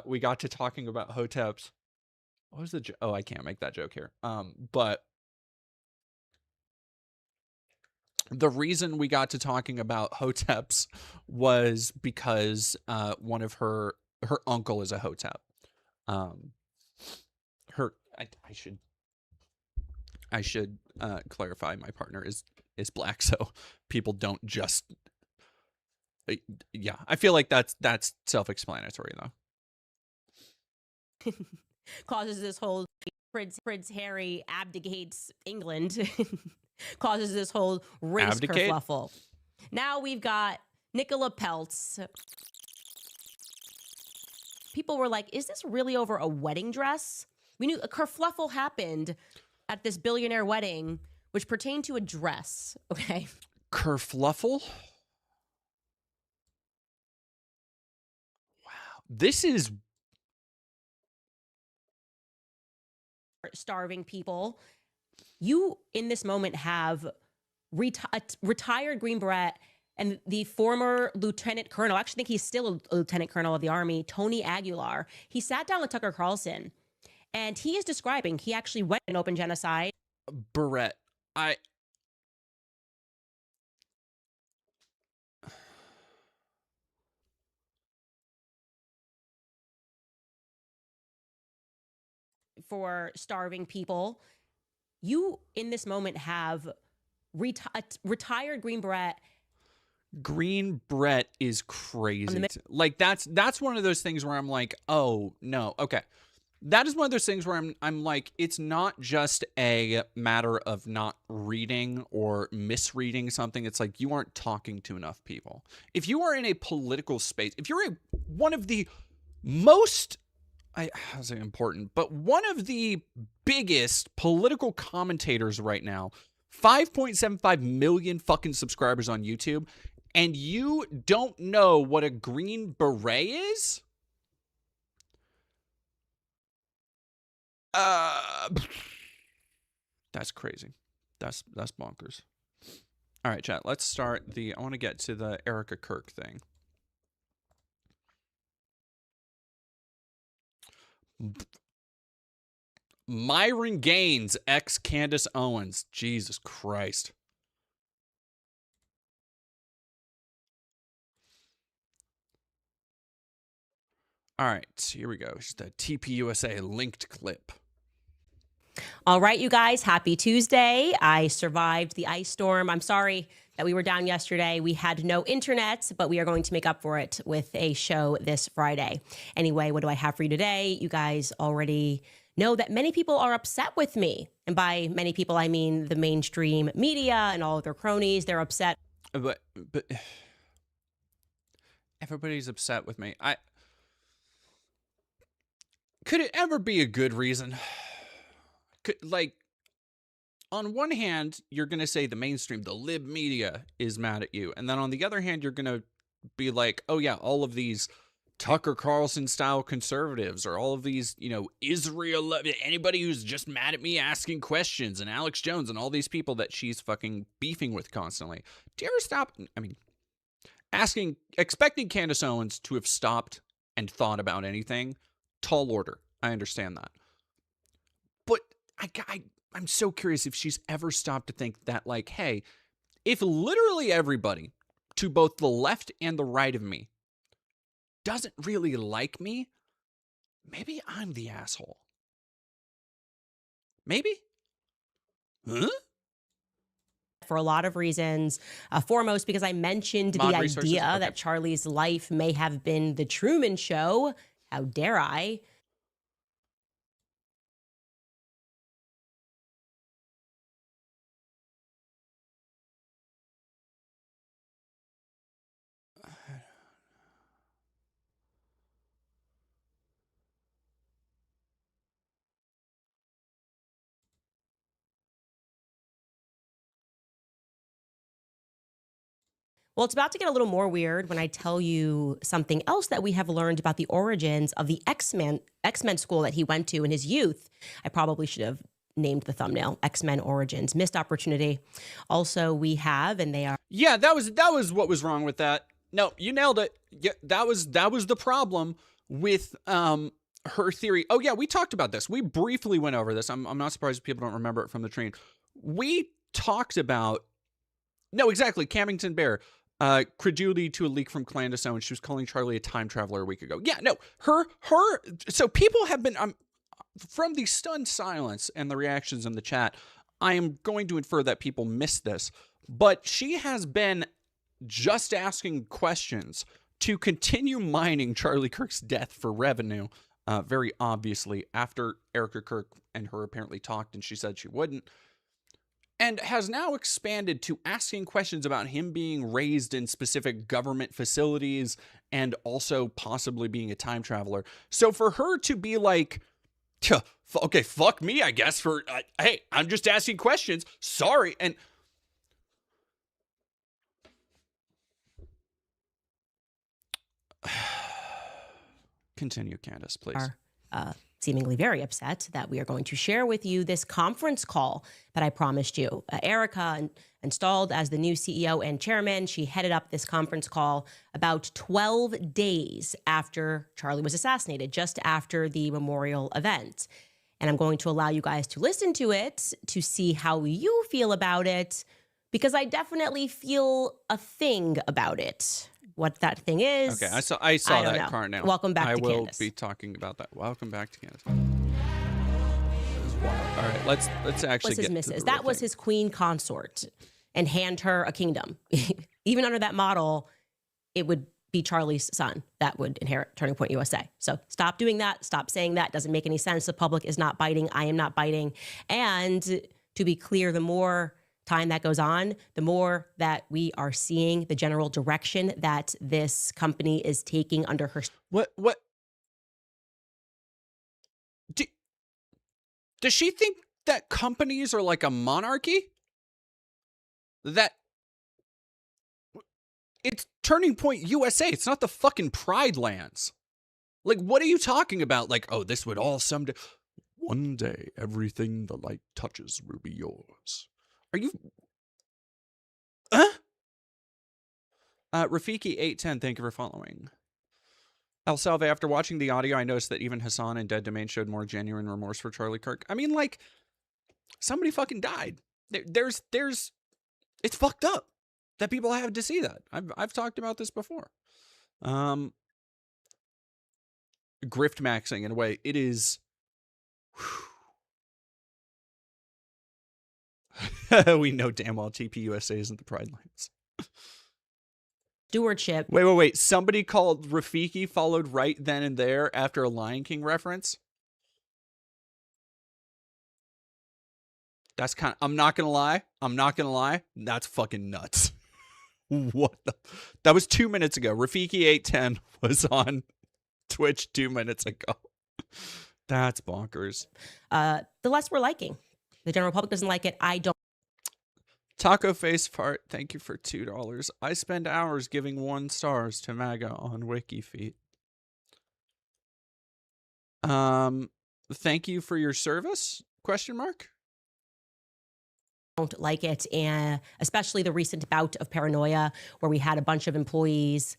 We got to talking about Hoteps. What was the joke? Oh, I can't make that joke here. But the reason we got to talking about Hoteps was because one of her uncle is a Hotep. I should clarify my partner is black, so people don't just. Yeah, I feel like that's self-explanatory though. Causes this whole Prince Harry abdicates England. Causes this whole race kerfluffle. Now we've got Nicola Peltz. People were like, is this really over a wedding dress? We knew a kerfluffle happened at this billionaire wedding, which pertained to a dress, okay? Kerfluffle? Wow. This is... starving people. You, in this moment, have retired Green Beret and the former lieutenant colonel, I actually think he's still a lieutenant colonel of the Army, Tony Aguilar. He sat down with Tucker Carlson, and he is describing, he actually went in open genocide. Beret. For starving people. You, in this moment, have retired Green Beret. Green Brett is crazy. Like that's one of those things where I'm like, oh no, okay. That is one of those things where I'm like, it's not just a matter of not reading or misreading something. It's like you aren't talking to enough people. If you are in a political space, if you're one of the most, I say important, but one of the biggest political commentators right now, 5.75 million fucking subscribers on YouTube, and you don't know what a Green Beret is? That's crazy. That's bonkers. All right, chat. Let's start I want to get to the Erika Kirk thing. Myron Gaines, ex Candace Owens. Jesus Christ. All right, here we go. Just a TPUSA linked clip. All right, you guys, happy Tuesday. I survived the ice storm. I'm sorry that we were down yesterday. We had no internet, but we are going to make up for it with a show this Friday. Anyway, what do I have for you today? You guys already know that many people are upset with me. And by many people, I mean the mainstream media and all of their cronies. They're upset. But everybody's upset with me. Could it ever be a good reason? Like, on one hand, you're going to say the mainstream, the lib media is mad at you. And then on the other hand, you're going to be like, oh yeah, all of these Tucker Carlson style conservatives or all of these, Israel, anybody who's just mad at me asking questions, and Alex Jones and all these people that she's fucking beefing with constantly. Do you ever stop? I mean, expecting Candace Owens to have stopped and thought about anything, tall order. I understand that. But I'm so curious if she's ever stopped to think that, like, hey, if literally everybody to both the left and the right of me doesn't really like me, maybe I'm the asshole. Maybe? Huh? For a lot of reasons. Foremost, because I mentioned the idea that Charlie's life may have been the Truman Show. How dare I? Well, it's about to get a little more weird when I tell you something else that we have learned about the origins of the X-Men school that he went to in his youth. I probably should have named the thumbnail X-Men Origins. Missed opportunity. Also, we have, and they are. Yeah, that was what was wrong with that. No, you nailed it. Yeah, that was the problem with her theory. Oh yeah, we talked about this. We briefly went over this. I'm not surprised if people don't remember it from the train. We talked about Camington Bear. Credulity to a leak from Candace Owens. She was calling Charlie a time traveler a week ago. Yeah, no, her. So people have been, from the stunned silence and the reactions in the chat, I am going to infer that people missed this. But she has been just asking questions to continue mining Charlie Kirk's death for revenue, very obviously, after Erika Kirk and her apparently talked and she said she wouldn't. And has now expanded to asking questions about him being raised in specific government facilities and also possibly being a time traveler. So for her to be like, okay, fuck me, I guess, for, hey, I'm just asking questions. Sorry. And continue, Candace, please. Seemingly very upset that we are going to share with you this conference call that I promised you. Erika, installed as the new CEO and chairman, she headed up this conference call about 12 days after Charlie was assassinated, just after the memorial event. And I'm going to allow you guys to listen to it to see how you feel about it, because I definitely feel a thing about it. What that thing is. Okay, I saw that car now. Welcome back to Candace. I will be talking about that. Welcome back to Candace. All right, let's actually get to the That was his queen consort. and hand her a kingdom. Even under that model, it would be Charlie's son that would inherit Turning Point USA. So stop doing that. Stop saying that. Doesn't make any sense. The public is not biting. I am not biting. And to be clear, the more time that goes on, the more that we are seeing the general direction that this company is taking under her. What? Does she think that companies are like a monarchy? That it's Turning Point USA. It's not the fucking Pride Lands. Like, what are you talking about? Like, oh, this would all someday. One day, everything the light touches will be yours. Are you? Huh? Rafiki810, thank you for following. El Salve, after watching the audio, I noticed that even Hassan and Dead Domain showed more genuine remorse for Charlie Kirk. I mean, like, somebody fucking died. There's, it's fucked up that people have to see that. I've talked about this before. Grift maxing, in a way, it is. We know damn well TPUSA isn't the Pride Lands. Stewardship. Wait. Somebody called Rafiki followed right then and there after a Lion King reference. That's kind of, I'm not gonna lie. That's fucking nuts. What the? That was 2 minutes ago. Rafiki810 was on Twitch 2 minutes ago. That's bonkers. The less we're liking. The general public doesn't like it. I don't. Taco Face Fart, thank you for $2. I spend hours giving 1 stars to MAGA on WikiFeet. Thank you for your service? Question mark. Don't like it, and especially the recent bout of paranoia where we had a bunch of employees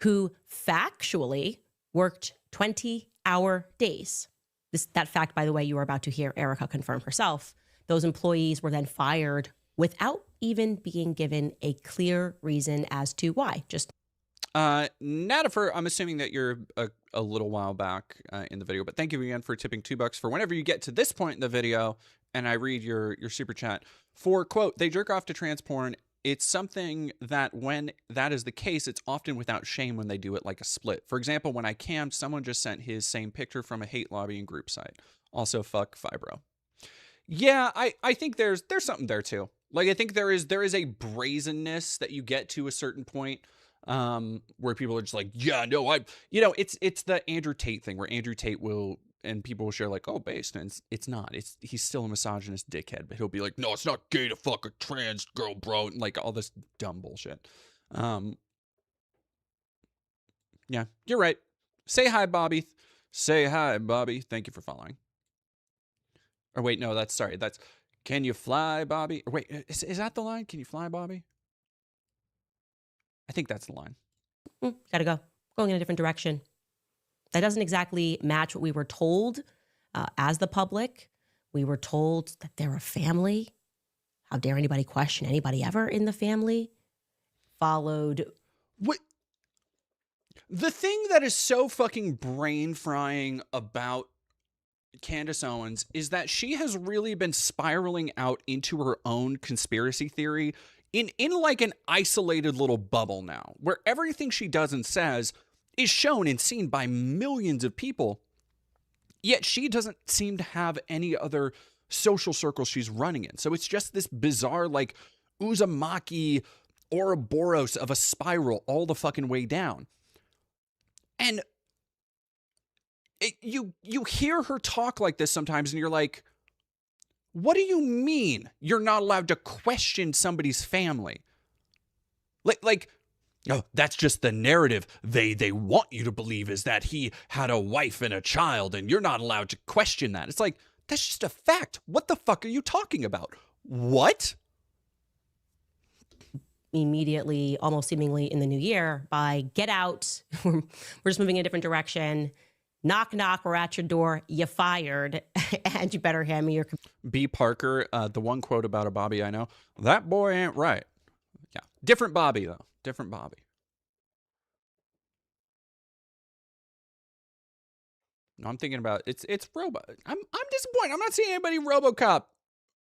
who factually worked 20-hour days. That fact, by the way, you are about to hear Erika confirm herself. Those employees were then fired without even being given a clear reason as to why. Just Natafer, I'm assuming that you're a little while back in the video, but thank you again for tipping $2 for whenever you get to this point in the video and I read your super chat for, quote, they jerk off to trans porn. It's something that when that is the case, it's often without shame when they do it like a split. For example, when I cammed, someone just sent his same picture from a hate lobbying group site. Also, fuck Fibro. Yeah, I think there's something there too. Like, I think there is a brazenness that you get to a certain point where people are just like, yeah, no, it's the Andrew Tate thing where Andrew Tate will, and people will share like, oh, based, and it's not. He's still a misogynist dickhead, but he'll be like, no, it's not gay to fuck a trans girl, bro, and like all this dumb bullshit. Yeah, you're right. Say hi, Bobby. Say hi, Bobby. Thank you for following. Or wait, no, that's can you fly, Bobby? Or wait, is that the line? Can you fly, Bobby? I think that's the line. Gotta go. Going in a different direction. That doesn't exactly match what we were told as the public. We were told that they're a family. How dare anybody question anybody ever in the family? Followed. What? The thing that is so fucking brain frying about Candace Owens is that she has really been spiraling out into her own conspiracy theory in like an isolated little bubble now, where everything she does and says is shown and seen by millions of people, yet she doesn't seem to have any other social circles she's running in. So it's just this bizarre, like, Uzumaki Ouroboros of a spiral all the fucking way down. And you hear her talk like this sometimes and you're like, what do you mean you're not allowed to question somebody's family? Like, oh, that's just the narrative they want you to believe, is that he had a wife and a child and you're not allowed to question that. It's like, that's just a fact. What the fuck are you talking about? What? Immediately, almost seemingly in the new year, by get out. We're just moving in a different direction. Knock, knock, we're at your door. You fired, and you better hand me your. B. Parker, the one quote about a Bobby I know, that boy ain't right. Yeah, different Bobby though. Different Bobby. No, I'm thinking about it's Robo. I'm disappointed. I'm not seeing anybody RoboCop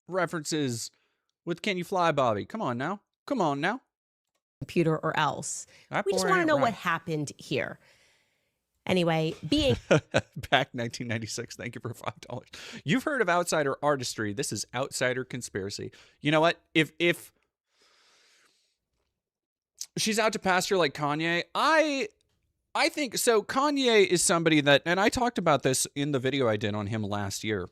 references with Can You Fly, Bobby? Come on now. Come on now. Computer or else. That We just boy want to ain't know what right. happened here. Anyway, being Back 1996. Thank you for $5. You've heard of outsider artistry. This is outsider conspiracy. You know what? If she's out to pasture like Kanye, I think so. Kanye is somebody that, and I talked about this in the video I did on him last year,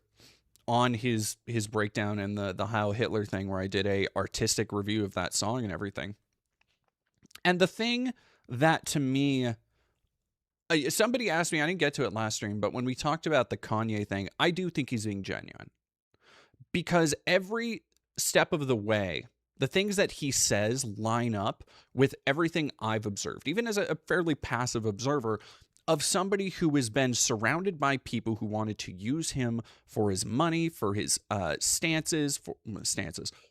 on his breakdown and the Heil Hitler thing, where I did a artistic review of that song and everything. And the thing that to me, somebody asked me, I didn't get to it last stream, but when we talked about the Kanye thing, I do think he's being genuine, because every step of the way, the things that he says line up with everything I've observed, even as a fairly passive observer of somebody who has been surrounded by people who wanted to use him for his money, for his stances,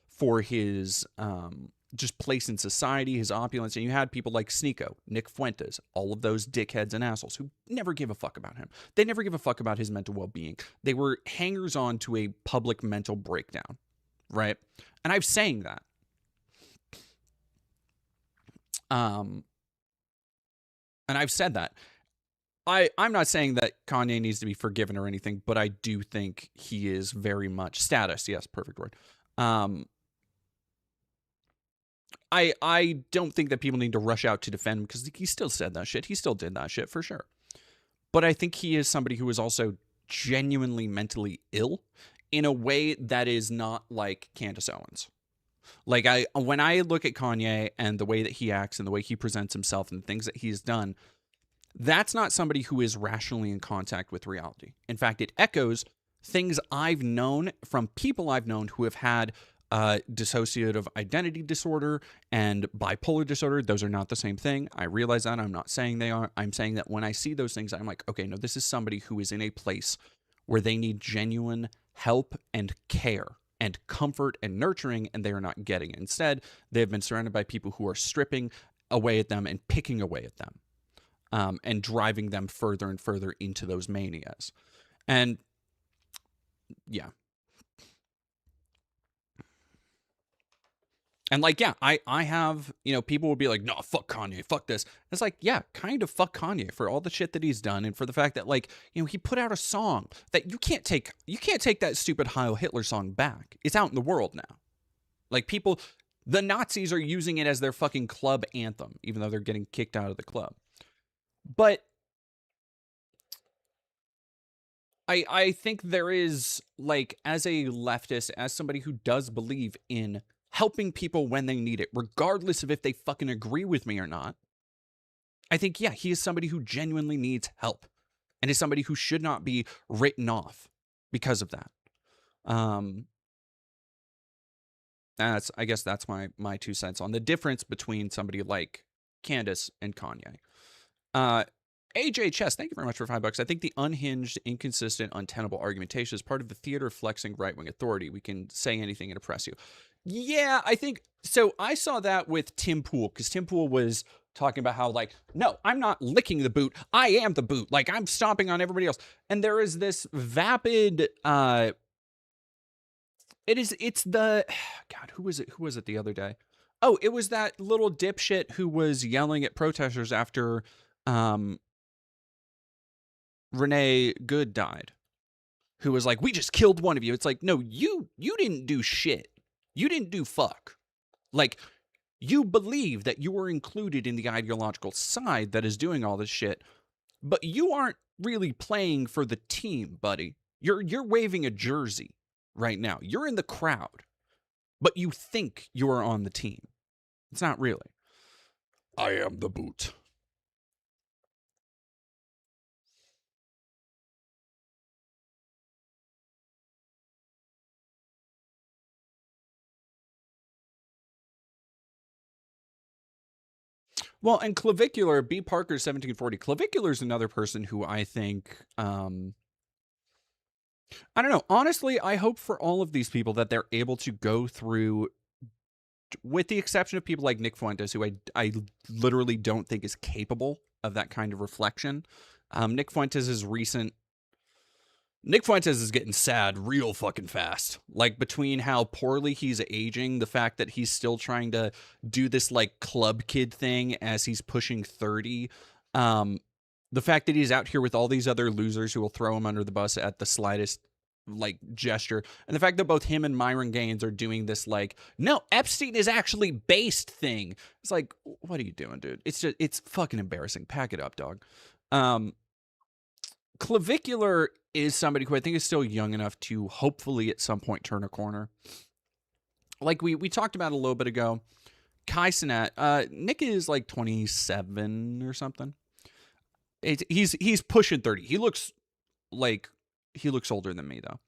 for his just place in society, his opulence. And you had people like Sneeko, Nick Fuentes, all of those dickheads and assholes who never give a fuck about him. They never give a fuck about his mental well-being. They were hangers on to a public mental breakdown, right? And I'm saying that. And I've said that. I'm not saying that Kanye needs to be forgiven or anything, but I do think he is very much status. Yes, perfect word. I don't think that people need to rush out to defend him, because he still said that shit. He still did that shit for sure. But I think he is somebody who is also genuinely mentally ill in a way that is not like Candace Owens. Like, when I look at Kanye and the way that he acts and the way he presents himself and the things that he's done, that's not somebody who is rationally in contact with reality. In fact, it echoes things I've known from people I've known who have had dissociative identity disorder and bipolar disorder. Those are not the same thing. I realize that. I'm not saying they are. I'm saying that when I see those things, I'm like, okay, no, this is somebody who is in a place where they need genuine help and care and comfort and nurturing, and they are not getting it. Instead, they've been surrounded by people who are stripping away at them and picking away at them, and driving them further and further into those manias. And yeah. And like, yeah, I have, people will be like, no, fuck Kanye, fuck this. It's like, yeah, kind of fuck Kanye for all the shit that he's done, and for the fact that, like, he put out a song that you can't take that stupid Heil Hitler song back. It's out in the world now. Like, the Nazis are using it as their fucking club anthem, even though they're getting kicked out of the club. But I think there is, like, as a leftist, as somebody who does believe in helping people when they need it, regardless of if they fucking agree with me or not, I think, yeah, he is somebody who genuinely needs help and is somebody who should not be written off because of that. I guess that's my 2 cents on the difference between somebody like Candace and Kanye. AJ Chess, thank you very much for $5. I think the unhinged, inconsistent, untenable argumentation is part of the theater flexing right-wing authority. We can say anything and oppress you. Yeah, I think so. I saw that with Tim Pool, because Tim Pool was talking about how, like, no, I'm not licking the boot. I am the boot. Like, I'm stomping on everybody else. And there is this vapid, it's the, God, who was it the other day? Oh, it was that little dipshit who was yelling at protesters after, Renee Good died, who was like, we just killed one of you. It's like, no, you didn't do shit. You didn't do fuck. Like, you believe that you were included in the ideological side that is doing all this shit, but you aren't really playing for the team, buddy. You're waving a jersey right now. You're in the crowd, but you think you are on the team. It's not really. I am the boot. Well, and Clavicular, B. Parker 1740. Clavicular is another person who I think, I don't know. Honestly, I hope for all of these people that they're able to go through, with the exception of people like Nick Fuentes, who I literally don't think is capable of that kind of reflection. Nick Fuentes' recent Nick Fuentes is getting sad real fucking fast. Like between how poorly he's aging, the fact that he's still trying to do this like club kid thing as he's pushing 30, um, the fact that he's out here with all these other losers who will throw him under the bus at the slightest like gesture, and the fact that both him and Myron Gaines are doing this like, no, Epstein is actually based thing. It's like, what are you doing, dude? It's fucking embarrassing. Pack it up, dog. Um, Clavicular is somebody who I think is still young enough to hopefully at some point turn a corner. Like we talked about a little bit ago, Kai Cenat, Nick is like 27 or something. He's pushing 30. He looks older than me though.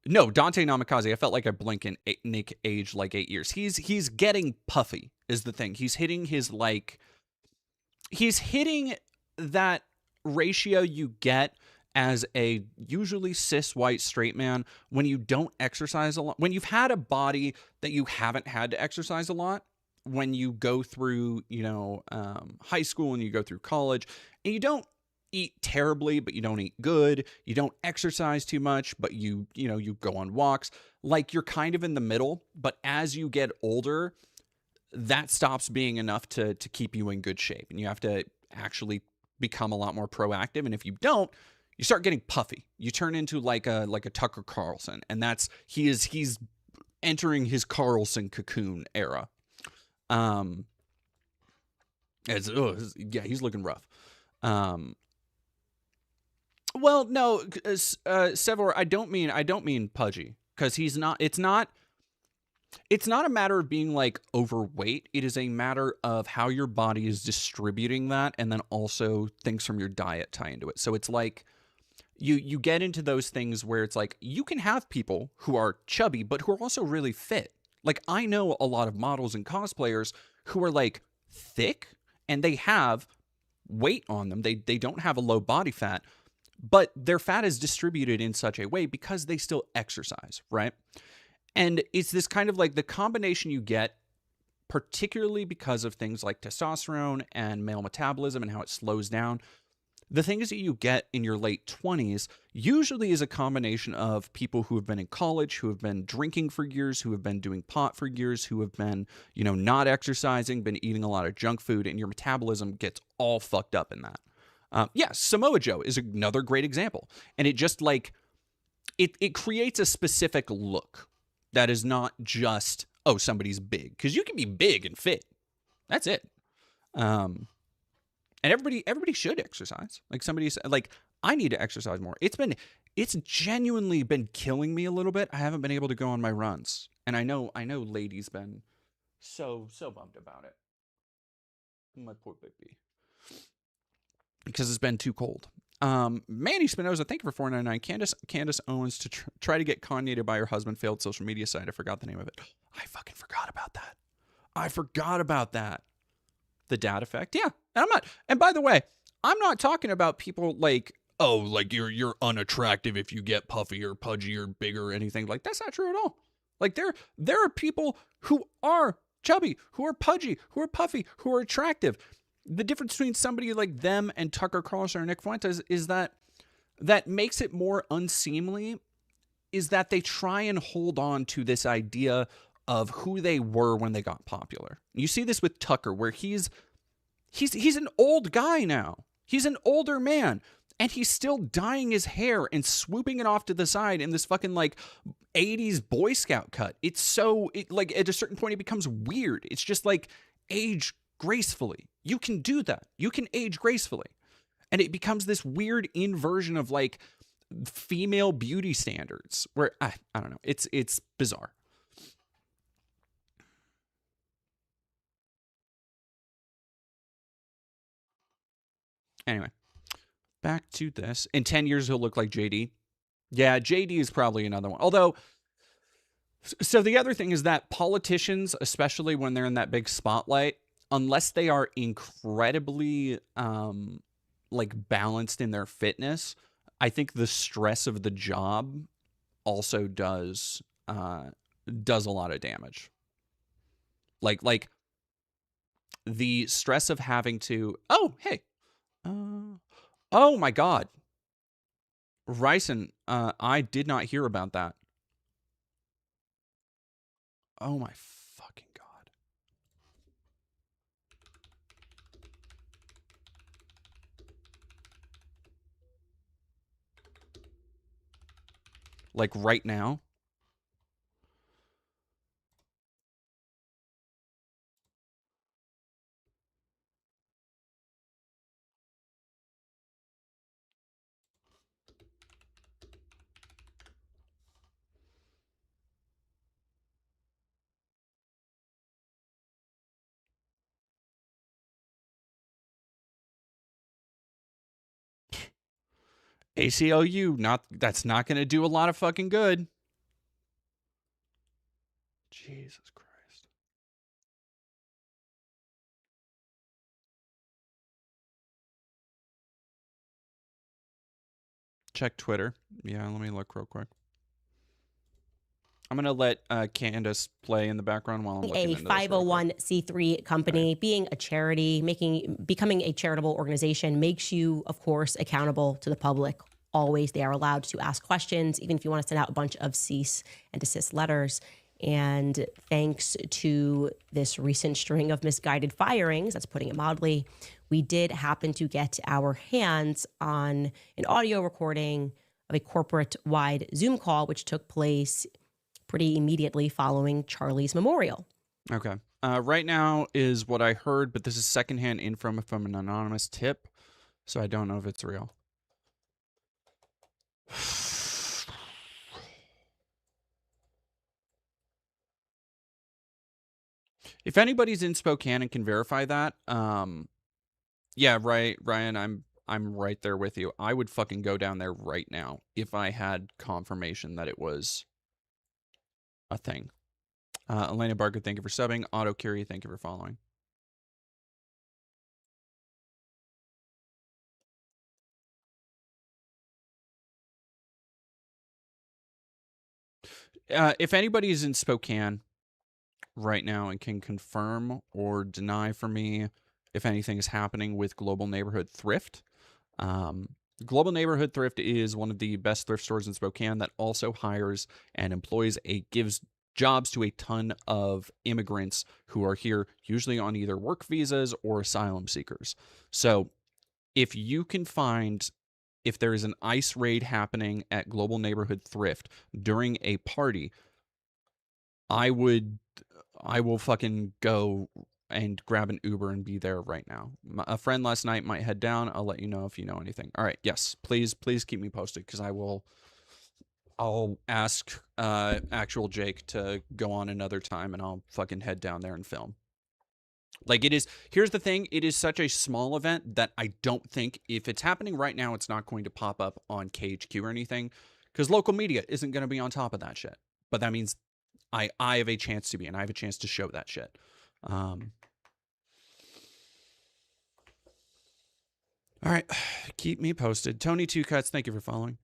No, Dante Namikaze. I felt like I blinked and Nick aged like 8 years. He's getting puffy is the thing. He's hitting that ratio you get as a usually cis white straight man when you don't exercise a lot, when you've had a body that you haven't had to exercise a lot, when you go through high school and you go through college and you don't eat terribly but you don't eat good, you don't exercise too much but you go on walks, like you're kind of in the middle. But as you get older, that stops being enough to keep you in good shape, and you have to actually become a lot more proactive. And if you don't, you start getting puffy. You turn into like a Tucker Carlson, and he's entering his Carlson cocoon era. He's looking rough. Well, no, Sevor, I don't mean pudgy, because he's not. It's not a matter of being like overweight. It is a matter of how your body is distributing that, and then also things from your diet tie into it. So it's like you get into those things where it's like you can have people who are chubby but who are also really fit. Like I know a lot of models and cosplayers who are like thick and they have weight on them. They don't have a low body fat, but their fat is distributed in such a way because they still exercise, right? And it's this kind of like the combination you get, particularly because of things like testosterone and male metabolism and how it slows down. The things that you get in your late 20s usually is a combination of people who have been in college, who have been drinking for years, who have been doing pot for years, who have been, not exercising, been eating a lot of junk food, and your metabolism gets all fucked up in that. Samoa Joe is another great example. And it just like, it creates a specific look that is not just, oh, somebody's big. Because you can be big and fit. That's it. And everybody should exercise. Like I need to exercise more. It's genuinely been killing me a little bit. I haven't been able to go on my runs. And I know ladies been so bummed about it. My poor baby. Because it's been too cold. Manny Spinoza, thank you for $4.99. Candace Owens to try to get Kanye to buy her husband failed social media site. I forgot the name of it. I fucking forgot about that. The dad effect. Yeah. And by the way, I'm not talking about people like, oh, like you're unattractive if you get puffy or pudgy or bigger or anything. Like that's not true at all. Like there are people who are chubby, who are pudgy, who are puffy, who are attractive. The difference between somebody like them and Tucker Carlson or Nick Fuentes is that makes it more unseemly is that they try and hold on to this idea of who they were when they got popular. You see this with Tucker, where he's an old guy now. He's an older man, and he's still dyeing his hair and swooping it off to the side in this fucking like 80s Boy Scout cut. Like at a certain point it becomes weird. It's just like age gracefully. You can do that. You can age gracefully. And it becomes this weird inversion of like female beauty standards where I don't know. It's bizarre. Anyway, back to this. In 10 years he'll look like JD. Yeah, JD is probably another one. Although so the other thing is that politicians, especially when they're in that big spotlight, unless they are incredibly like balanced in their fitness, I think the stress of the job also does a lot of damage. Like the stress of having to, oh, hey, oh my God. Ryson, I did not hear about that. Oh my fucking god. Like right now? ACLU, that's not going to do a lot of fucking good. Jesus Christ. Check Twitter. Yeah, let me look real quick. I'm going to let Candace play in the background while I'm looking A into this real quick. 501c3 company, Right. being a charity, becoming a charitable organization makes you, of course, accountable to the public. Always, they are allowed to ask questions, even if you want to send out a bunch of cease and desist letters. And thanks to this recent string of misguided firings, that's putting it mildly, we did happen to get our hands on an audio recording of a corporate-wide Zoom call, which took place pretty immediately following Charlie's memorial. Okay. Right now is what I heard, but this is secondhand info from an anonymous tip, so I don't know if it's real. If anybody's in Spokane and can verify that, yeah, right, Ryan, I'm right there with you. I would fucking go down there right now if I had confirmation that it was a thing. Elena Barker, thank you for subbing. Otto Curie, thank you for following. If anybody's in Spokane right now and can confirm or deny for me if anything is happening with Global Neighborhood Thrift. Global Neighborhood Thrift is one of the best thrift stores in Spokane that also hires and gives jobs to a ton of immigrants who are here, usually on either work visas or asylum seekers. So if you can find if there is an ICE raid happening at Global Neighborhood Thrift during a party, I will fucking go and grab an Uber and be there right now. A friend last night might head down. I'll let you know if you know anything. All right, yes, please keep me posted because I'll ask actual Jake to go on another time and I'll fucking head down there and film. Like it is, here's the thing, it is such a small event that I don't think if it's happening right now, it's not going to pop up on KHQ or anything because local media isn't going to be on top of that shit. But that means I have a chance to be, and I have a chance to show that shit. All right, keep me posted. Tony Two Cuts, thank you for following.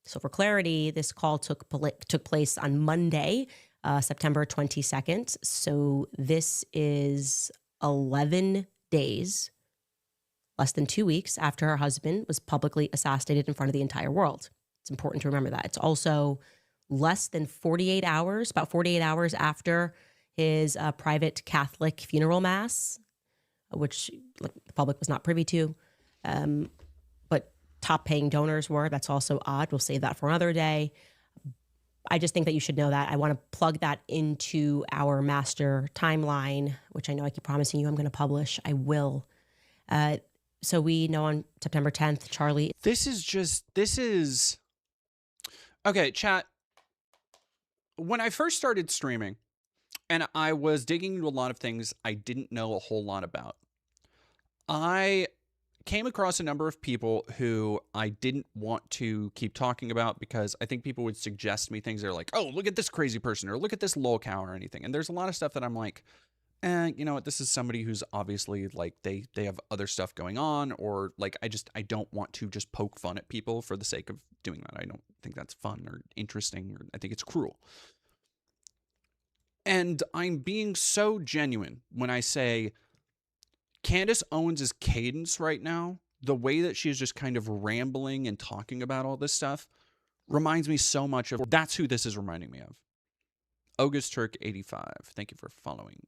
So for clarity, this call took place on Monday, September 22nd. So this is 11 days, less than 2 weeks after her husband was publicly assassinated in front of the entire world. It's important to remember that. It's also less than 48 hours, about 48 hours after his private Catholic funeral mass, which the public was not privy to. But top paying donors were. That's also odd. We'll save that for another day. I just think that you should know that. I want to plug that into our master timeline, which I know I keep promising you I'm going to publish. I will. So we know on September 10th, Charlie. This is okay, chat. When I first started streaming and I was digging into a lot of things I didn't know a whole lot about, I came across a number of people who I didn't want to keep talking about because I think people would suggest me things. They're like, oh, look at this crazy person or look at this lol cow or anything. And there's a lot of stuff that I'm like, you know what, this is somebody who's obviously like they have other stuff going on, or like I don't want to just poke fun at people for the sake of doing that. I don't think that's fun or interesting, or I think it's cruel. And I'm being so genuine when I say Candace Owens' cadence right now the way that she is just kind of rambling and talking about all this stuff reminds me so much of, that's who this is reminding me of. August Turk 85, thank you for following.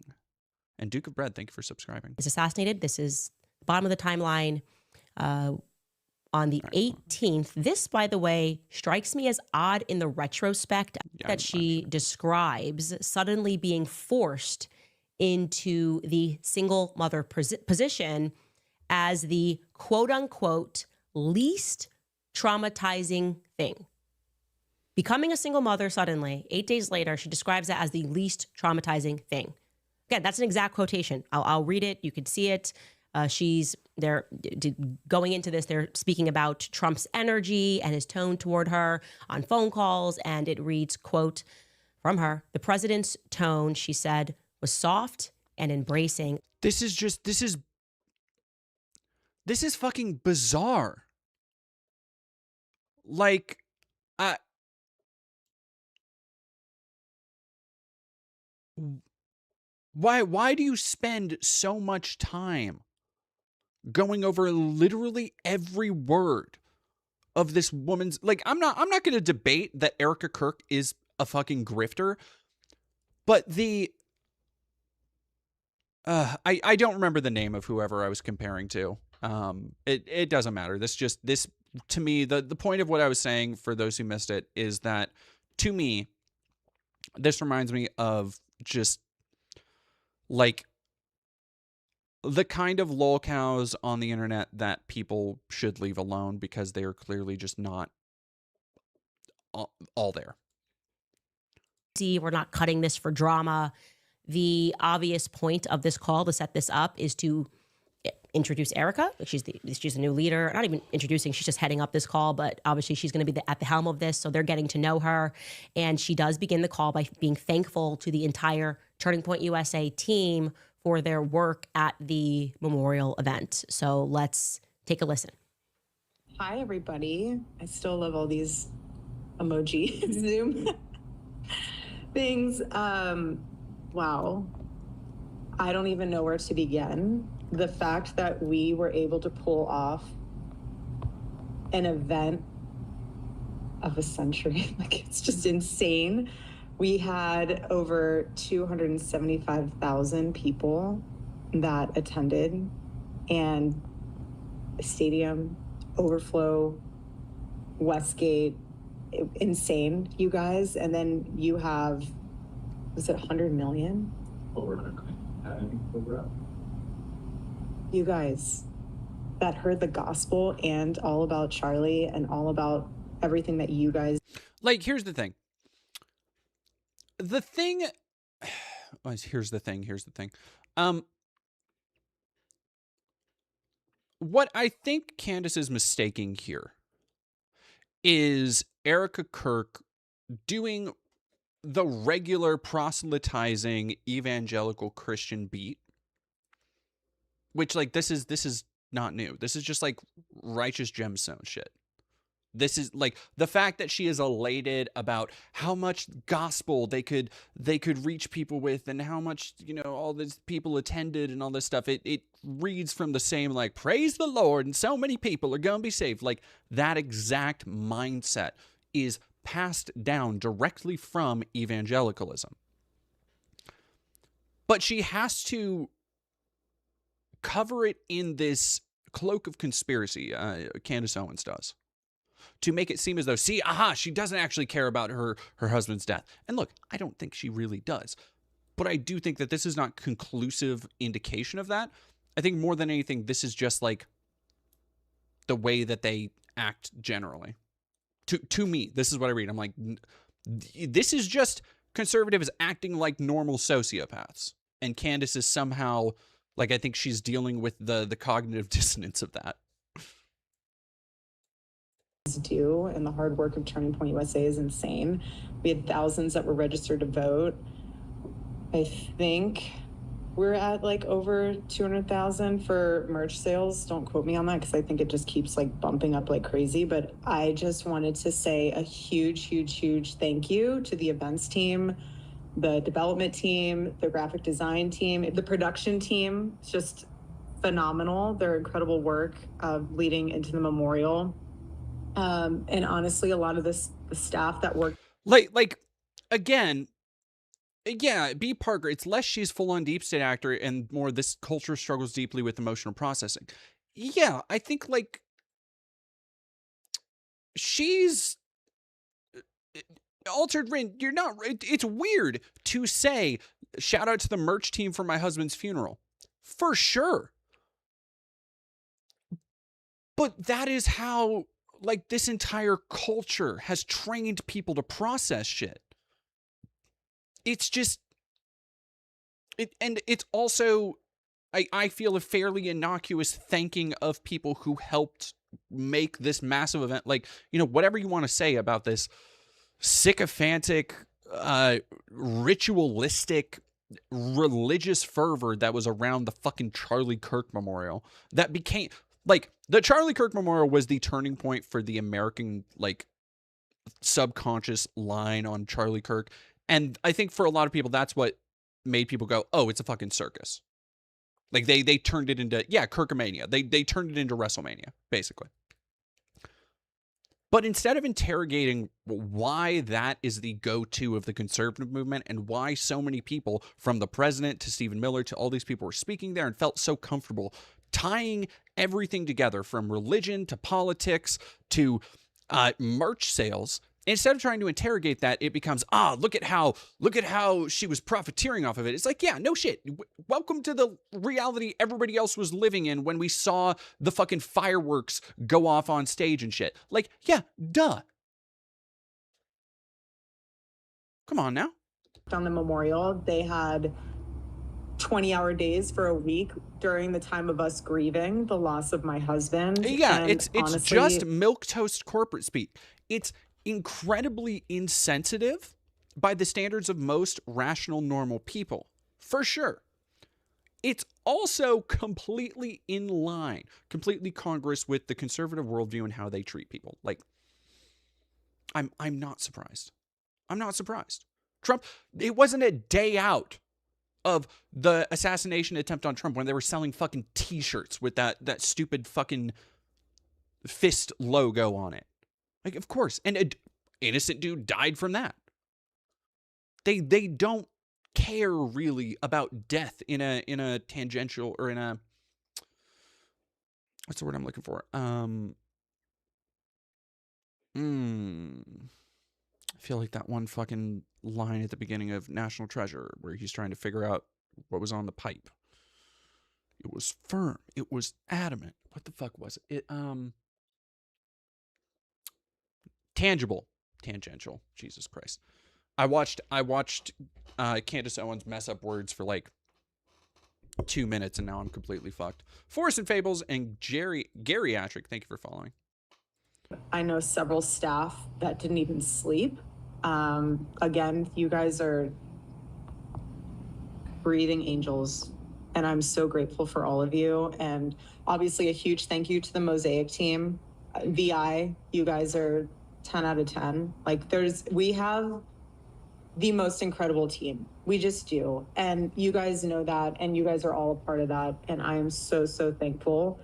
And Duke of Bread, thank you for subscribing. Is assassinated. This is the bottom of the timeline. On the 18th, this, by the way, strikes me as odd in the retrospect that she describes suddenly being forced into the single mother position as the quote unquote least traumatizing thing. Becoming a single mother suddenly, 8 days later, she describes it as the least traumatizing thing. Again, that's an exact quotation. I'll read it. You can see it. They're going into this, they're speaking about Trump's energy and his tone toward her on phone calls. And it reads, quote from her, "The president's tone," she said, "was soft and embracing." This is fucking bizarre. Like, why do you spend so much time going over literally every word of this woman's, like, I'm not going to debate that Erika Kirk is a fucking grifter, but I don't remember the name of whoever I was comparing to. It doesn't matter. This to me, the point of what I was saying, for those who missed it, is that to me, this reminds me of just like the kind of lolcows on the internet that people should leave alone because they are clearly just not all there. We're not cutting this for drama. The obvious point of this call to set this up is to introduce Erika. She's the new leader. Not even introducing, she's just heading up this call, but obviously she's going to be at the helm of this, so they're getting to know her. And she does begin the call by being thankful to the entire Turning Point USA team for their work at the memorial event. So let's take a listen. Hi, everybody. I still love all these emoji Zoom things. Wow. I don't even know where to begin. The fact that we were able to pull off an event of a century, like, it's just insane. We had over 275,000 people that attended, and the stadium, overflow, Westgate, insane, you guys. And then you have, was it 100 million? You guys that heard the gospel and all about Charlie and all about everything that you guys. Like, here's the thing. Here's the thing. What I think Candace is mistaking here is Erika Kirk doing the regular proselytizing evangelical Christian beat, which, like, this is not new. This is just like righteous gemstone shit. This is like the fact that she is elated about how much gospel they could reach people with, and how much, all these people attended and all this stuff. It reads from the same, like, praise the Lord and so many people are going to be saved. Like, that exact mindset is passed down directly from evangelicalism. But she has to cover it in this cloak of conspiracy, Candace Owens does, to make it seem as though, she doesn't actually care about her husband's death. And look, I don't think she really does. But I do think that this is not conclusive indication of that. I think more than anything, this is just like the way that they act generally. To me, this is what I read. I'm like, this is just conservatives acting like normal sociopaths. And Candace is somehow, like, I think she's dealing with the cognitive dissonance of that. Do, and the hard work of Turning Point USA is insane. We had thousands that were registered to vote. I think we're at like over 200,000 for merch sales. Don't quote me on that, because I think it just keeps like bumping up like crazy. But I just wanted to say a huge thank you to the events team, the development team, the graphic design team, the production team. It's just phenomenal, their incredible work of leading into the memorial. And honestly, a lot of the staff that worked. Like again, yeah, B. Parker, it's less she's full-on deep state actor and more this culture struggles deeply with emotional processing. Yeah, I think, like, she's Altered Rin, you're not, it's weird to say, shout out to the merch team for my husband's funeral. For sure. But that is how, like, this entire culture has trained people to process shit. It's just, and it's also, I feel, a fairly innocuous thanking of people who helped make this massive event. Like, you know, whatever you want to say about this sycophantic, ritualistic, religious fervor that was around the fucking Charlie Kirk Memorial, that became, like, the Charlie Kirk Memorial was the turning point for the American, like, subconscious line on Charlie Kirk. And I think for a lot of people, that's what made people go, oh, it's a fucking circus. Like, they turned it into, yeah, Kirkomania. They turned it into WrestleMania, basically. But instead of interrogating why that is the go-to of the conservative movement and why so many people, from the president to Stephen Miller to all these people, were speaking there and felt so comfortable tying everything together, from religion to politics to merch sales, instead of trying to interrogate that, it becomes, look at how she was profiteering off of it. It's like, yeah, no shit. Welcome to the reality everybody else was living in when we saw the fucking fireworks go off on stage and shit. Like, yeah, duh. Come on now. On the memorial, they had 20-hour days for a week during the time of us grieving the loss of my husband. Yeah, and it's honestly, just milquetoast corporate speak. It's incredibly insensitive by the standards of most rational, normal people, for sure. It's also completely in line, completely congruous with the conservative worldview and how they treat people. Like, I'm not surprised. I'm not surprised. Trump, it wasn't a day out of the assassination attempt on Trump when they were selling fucking t-shirts with that stupid fucking fist logo on it. Like, of course. And an innocent dude died from that. They don't care really about death in a tangential, or in a, what's the word I'm looking for? I feel like that one fucking line at the beginning of National Treasure where he's trying to figure out what was on the pipe. It was firm. It was adamant. What the fuck was it? Tangible. Tangential. Jesus Christ. I watched Candace Owens mess up words for like 2 minutes, and now I'm completely fucked. Forest and Fables and Geriatric, thank you for following. I know several staff that didn't even sleep. Again, you guys are breathing angels, and I'm so grateful for all of you. And obviously a huge thank you to the Mosaic team. VI, you guys are 10 out of 10. Like, we have the most incredible team. We just do. And you guys know that, and you guys are all a part of that. And I am so, so thankful.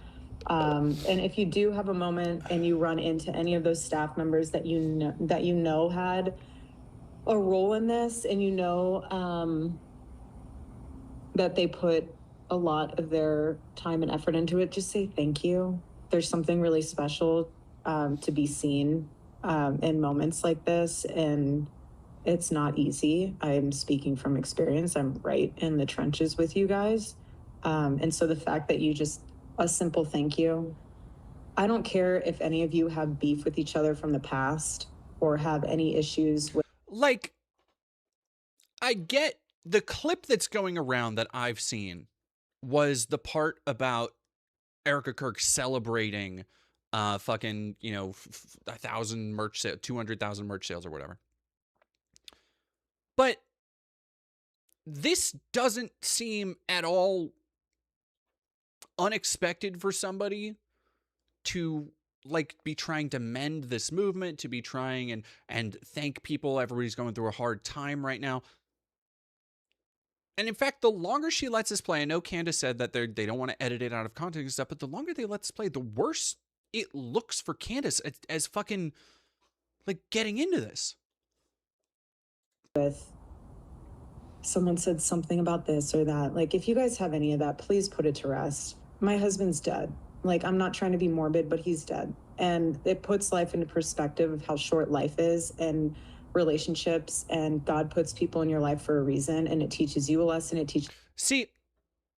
And if you do have a moment and you run into any of those staff members that you know had a role in this, and that they put a lot of their time and effort into it, just say thank you. There's something really special to be seen in moments like this, and it's not easy. I'm speaking from experience. I'm right in the trenches with you guys. And so the fact that you just, a simple thank you. I don't care if any of you have beef with each other from the past or have any issues with. Like, I get the clip that's going around that I've seen was the part about Erika Kirk celebrating fucking, 1,000 merch sales, 200,000 merch sales or whatever. But this doesn't seem at all unexpected for somebody to, like, be trying to mend this movement, to be trying and thank people. Everybody's going through a hard time right now. And in fact, the longer she lets this play, I know Candace said that they don't want to edit it out of context and stuff, but the longer they let this play, the worse it looks for Candace as fucking, like, getting into this. With someone said something about this or that. Like, if you guys have any of that, please put it to rest. My husband's dead. Like, I'm not trying to be morbid, but he's dead. And it puts life into perspective of how short life is and relationships, and God puts people in your life for a reason, and it teaches you a lesson. It teaches. See,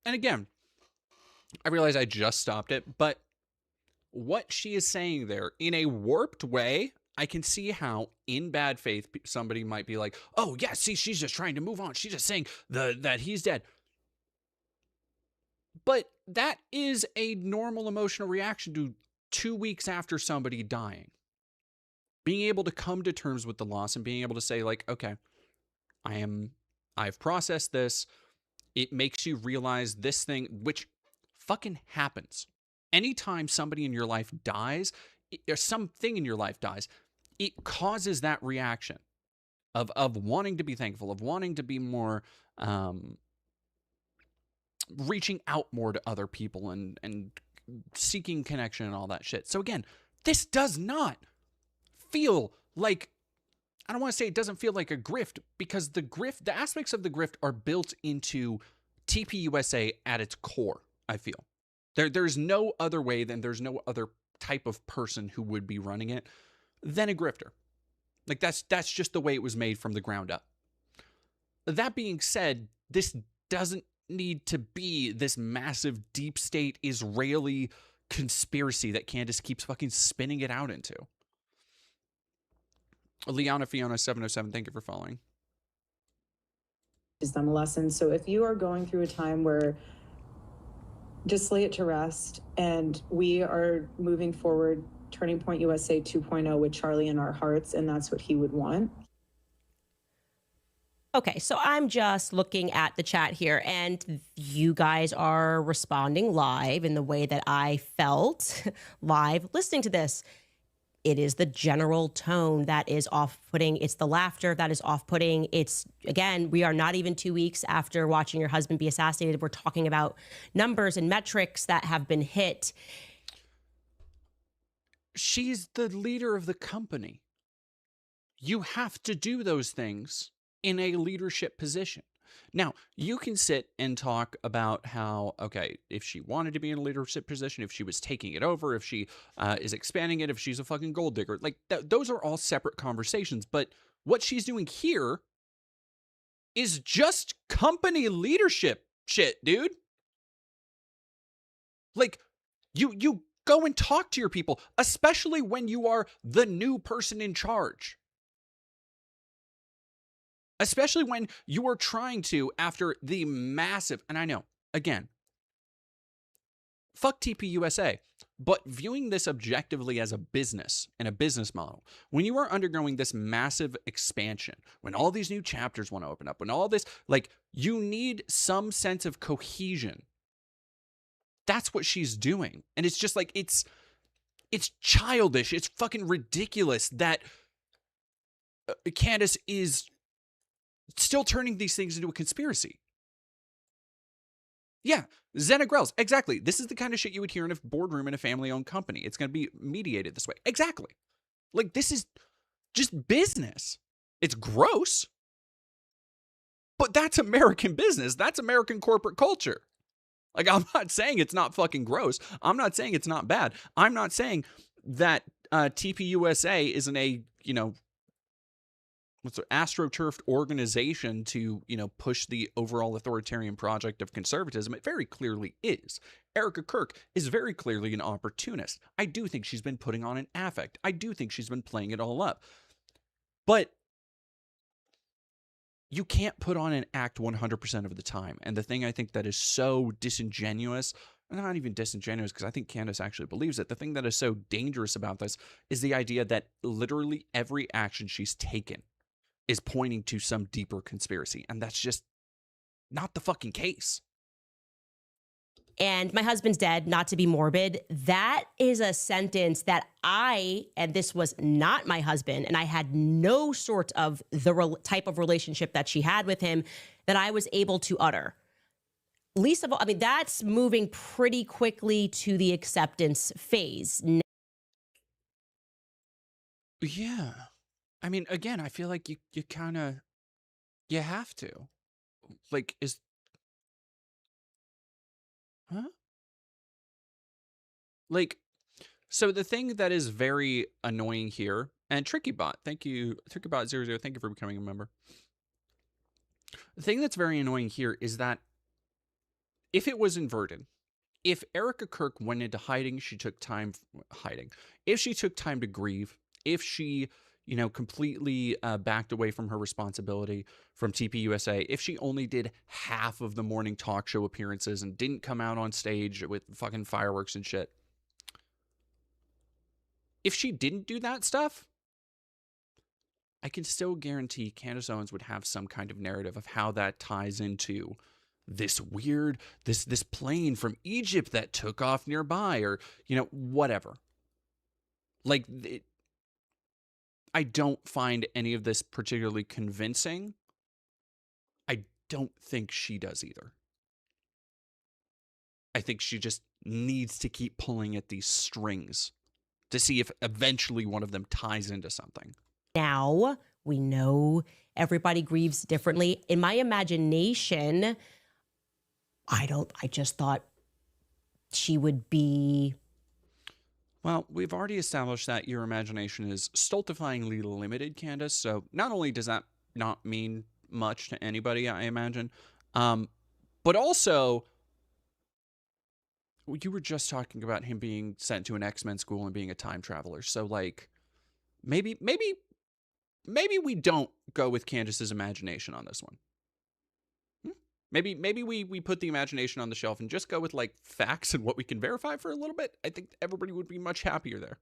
and again, I realize I just stopped it, but what she is saying there in a warped way, I can see how in bad faith somebody might be like, oh yeah, see, she's just trying to move on. She's just saying that he's dead. But that is a normal emotional reaction to 2 weeks after somebody dying. Being able to come to terms with the loss and being able to say, like, okay, I've processed this. It makes you realize this thing, which fucking happens. Anytime somebody in your life dies, or something in your life dies, it causes that reaction of wanting to be thankful, of wanting to be more, reaching out more to other people and seeking connection and all that shit. So again, this does not feel like, I don't want to say it doesn't feel like a grift, because the aspects of the grift are built into TPUSA at its core, I feel. There's no other way, there's no other type of person who would be running it than a grifter. Like, that's just the way it was made from the ground up. That being said, this doesn't need to be this massive deep state Israeli conspiracy that Candace keeps fucking spinning it out into. Liana Fiona 707, thank you for following. Teaches them a lesson. So if you are going through a time where, just lay it to rest, and we are moving forward, Turning Point USA 2.0 with Charlie in our hearts, and that's what he would want. Okay, so I'm just looking at the chat here, and you guys are responding live in the way that I felt live listening to this. It is the general tone that is off-putting. It's the laughter that is off-putting. It's, again, we are not even 2 weeks after watching your husband be assassinated. We're talking about numbers and metrics that have been hit. She's the leader of the company. You have to do those things in a leadership position. Now, you can sit and talk about how, okay, if she wanted to be in a leadership position, if she was taking it over, if she is expanding it, if she's a fucking gold digger, like those are all separate conversations. But what she's doing here is just company leadership shit, dude. Like, you go and talk to your people, especially when you are the new person in charge. Especially when you are trying to, after the massive, and I know, again, fuck TPUSA, but viewing this objectively as a business and a business model, when you are undergoing this massive expansion, when all these new chapters want to open up, when all this, like, you need some sense of cohesion. That's what she's doing. And it's just like, it's childish. It's fucking ridiculous that Candace is still turning these things into a conspiracy. Yeah, Zena Grells, exactly. This is the kind of shit you would hear in a boardroom in a family-owned company. It's going to be mediated this way. Exactly. Like, this is just business. It's gross, but that's American business. That's American corporate culture. Like, I'm not saying it's not fucking gross. I'm not saying it's not bad. I'm not saying that TPUSA isn't a, what's an astroturfed organization to, push the overall authoritarian project of conservatism. It very clearly is. Erika Kirk is very clearly an opportunist. I do think she's been putting on an affect. I do think she's been playing it all up. But you can't put on an act 100% of the time. And the thing I think that is so disingenuous, not even disingenuous, because I think Candace actually believes it. The thing that is so dangerous about this is the idea that literally every action she's taken is pointing to some deeper conspiracy. And that's just not the fucking case. and my husband's dead, not to be morbid. That is a sentence that and this was not my husband, and I had no sort of the type of relationship that she had with him, that I was able to utter. Least of all, I mean, that's moving pretty quickly to the acceptance phase. Yeah. I mean, again, I feel like you kind of, you have to. Like, huh? Like, so the thing that is very annoying here, and TrickyBot, thank you, TrickyBot00, thank you for becoming a member. The thing that's very annoying here is that if it was inverted, if Erika Kirk went into hiding, she took time hiding. If she took time to grieve, if she, completely backed away from her responsibility from TPUSA, if she only did half of the morning talk show appearances and didn't come out on stage with fucking fireworks and shit, if she didn't do that stuff, I can still guarantee Candace Owens would have some kind of narrative of how that ties into this weird, this plane from Egypt that took off nearby, or, whatever. Like, I don't find any of this particularly convincing. I don't think she does either. I think she just needs to keep pulling at these strings to see if eventually one of them ties into something. Now, we know everybody grieves differently. In my imagination, I just thought she would be... Well, we've already established that your imagination is stultifyingly limited, Candace, so not only does that not mean much to anybody, I imagine, but also, you were just talking about him being sent to an X-Men school and being a time traveler, so, like, maybe we don't go with Candace's imagination on this one. Maybe we put the imagination on the shelf and just go with, like, facts and what we can verify for a little bit. I think everybody would be much happier there.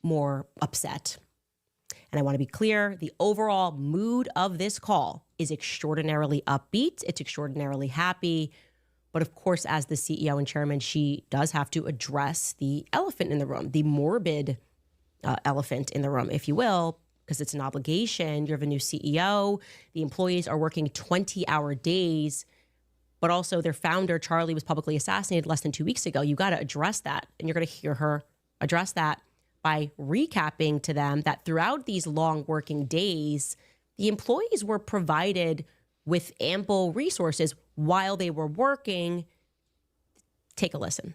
More upset. And I want to be clear, the overall mood of this call is extraordinarily upbeat. It's extraordinarily happy. But of course, as the CEO and chairman, she does have to address the elephant in the room, the morbid elephant in the room, if you will, because it's an obligation. You're the new CEO. The employees are working 20-hour days, but also their founder, Charlie, was publicly assassinated less than 2 weeks ago. You got to address that. And you're going to hear her address that by recapping to them that throughout these long working days, the employees were provided with ample resources while they were working. Take a listen.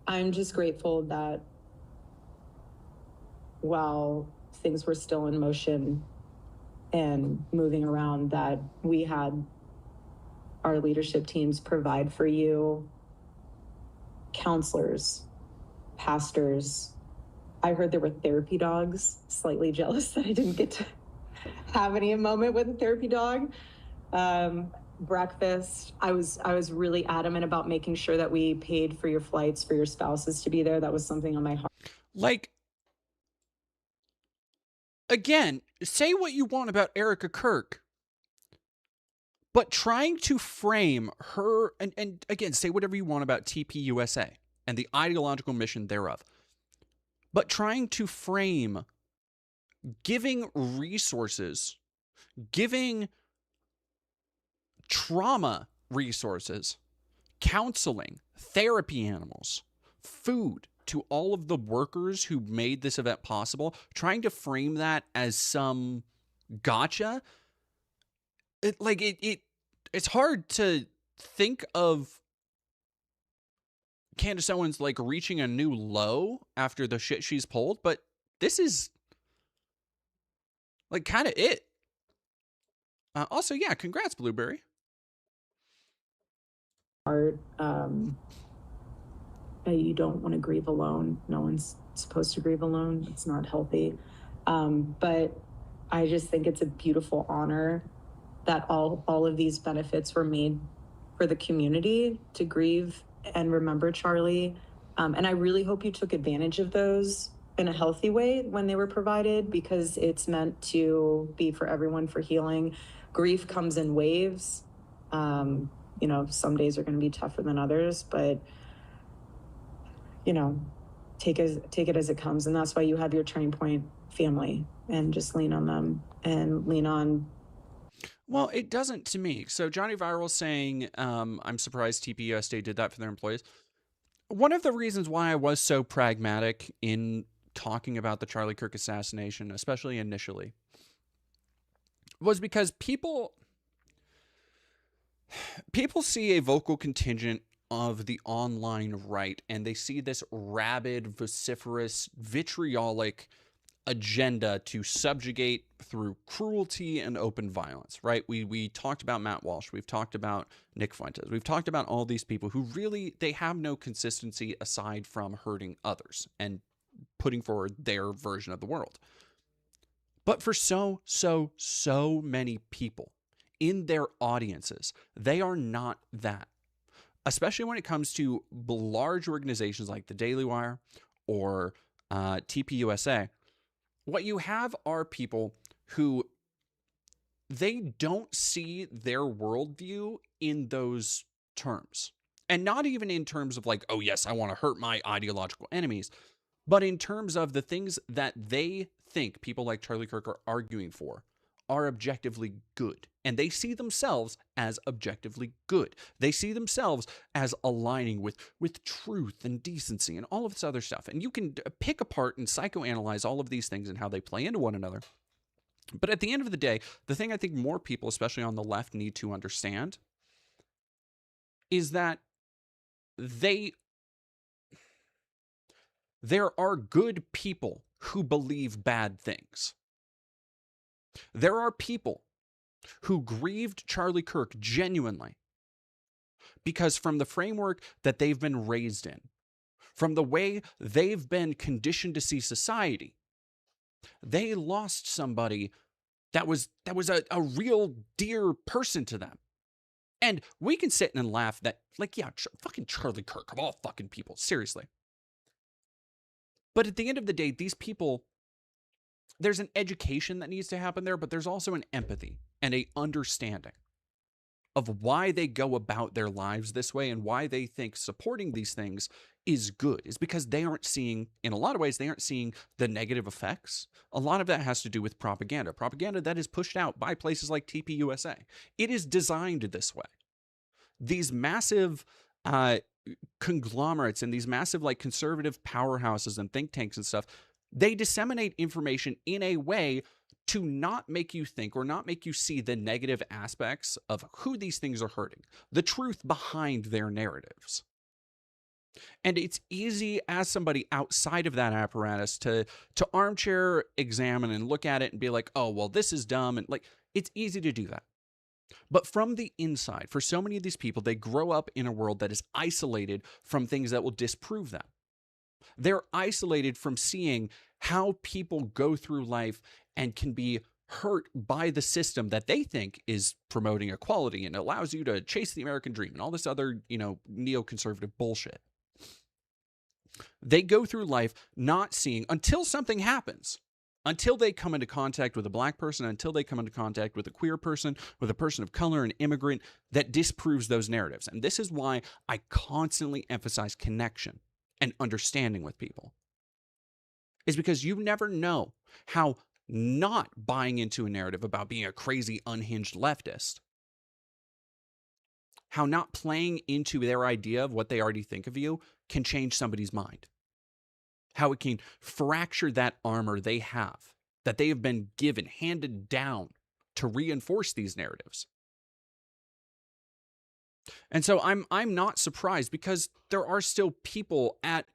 I'm just grateful that while things were still in motion and moving around, that we had our leadership teams provide for you counselors, pastors. I heard there were therapy dogs. Slightly jealous that I didn't get to have any moment with a therapy dog. Breakfast. I was really adamant about making sure that we paid for your flights, for your spouses to be there. That was something on my heart. Like, again, say what you want about Erika Kirk, but trying to frame her, and again, say whatever you want about TPUSA and the ideological mission thereof, but trying to frame giving resources, giving trauma resources, counseling, therapy animals, food to all of the workers who made this event possible, trying to frame that as some gotcha, it's hard to think of Candace Owens like reaching a new low after the shit she's pulled, but this is like kind of it. Also, yeah, congrats, Blueberry. You don't want to grieve alone. No one's supposed to grieve alone. It's not healthy. But I just think it's a beautiful honor that all of these benefits were made for the community to grieve and remember Charlie. And I really hope you took advantage of those in a healthy way when they were provided, because it's meant to be for everyone, for healing. Grief comes in waves. you know, some days are going to be tougher than others, but, you know, take it as it comes. And that's why you have your Turning Point family, and just lean on them and lean on. Well, it doesn't to me. So Johnny Viral saying, I'm surprised TPUSA did that for their employees. One of the reasons why I was so pragmatic in talking about the Charlie Kirk assassination, especially initially, was because people see a vocal contingent of the online right, and they see this rabid, vociferous, vitriolic agenda to subjugate through cruelty and open violence, right? We talked about Matt Walsh. We've talked about Nick Fuentes. We've talked about all these people who really, they have no consistency aside from hurting others and putting forward their version of the world. But for so many people in their audiences, they are not that. Especially when it comes to large organizations like the Daily Wire or TPUSA, what you have are people who they don't see their worldview in those terms. And not even in terms of like, oh, yes, I want to hurt my ideological enemies, but in terms of the things that they think people like Charlie Kirk are arguing for are objectively good. And they see themselves as objectively good. They see themselves as aligning with truth and decency and all of this other stuff. And you can pick apart and psychoanalyze all of these things and how they play into one another. But at the end of the day, the thing I think more people, especially on the left, need to understand is that there are good people who believe bad things. There are people who grieved Charlie Kirk genuinely because from the framework that they've been raised in, from the way they've been conditioned to see society, they lost somebody that was a real dear person to them. And we can sit and laugh that, like, yeah, fucking Charlie Kirk of all fucking people, seriously. But at the end of the day, these people, there's an education that needs to happen there, but there's also an empathy and a understanding of why they go about their lives this way and why they think supporting these things is good, is because they aren't seeing, in a lot of ways, they aren't seeing the negative effects. A lot of that has to do with propaganda that is pushed out by places like TPUSA. It is designed this way. These massive conglomerates and these massive like conservative powerhouses and think tanks and stuff, they disseminate information in a way to not make you think or not make you see the negative aspects of who these things are hurting, the truth behind their narratives. And it's easy as somebody outside of that apparatus to armchair examine and look at it and be like, oh, well, this is dumb. And like, it's easy to do that. But from the inside, for so many of these people, they grow up in a world that is isolated from things that will disprove them. They're isolated from seeing how people go through life and can be hurt by the system that they think is promoting equality and allows you to chase the American dream and all this other, neoconservative bullshit. They go through life not seeing until something happens, until they come into contact with a black person, until they come into contact with a queer person, with a person of color, an immigrant, that disproves those narratives. And this is why I constantly emphasize connection and understanding with people, is because you never know how not buying into a narrative about being a crazy, unhinged leftist, how not playing into their idea of what they already think of you can change somebody's mind, how it can fracture that armor they have been given, handed down to reinforce these narratives. And so I'm not surprised, because there are still people at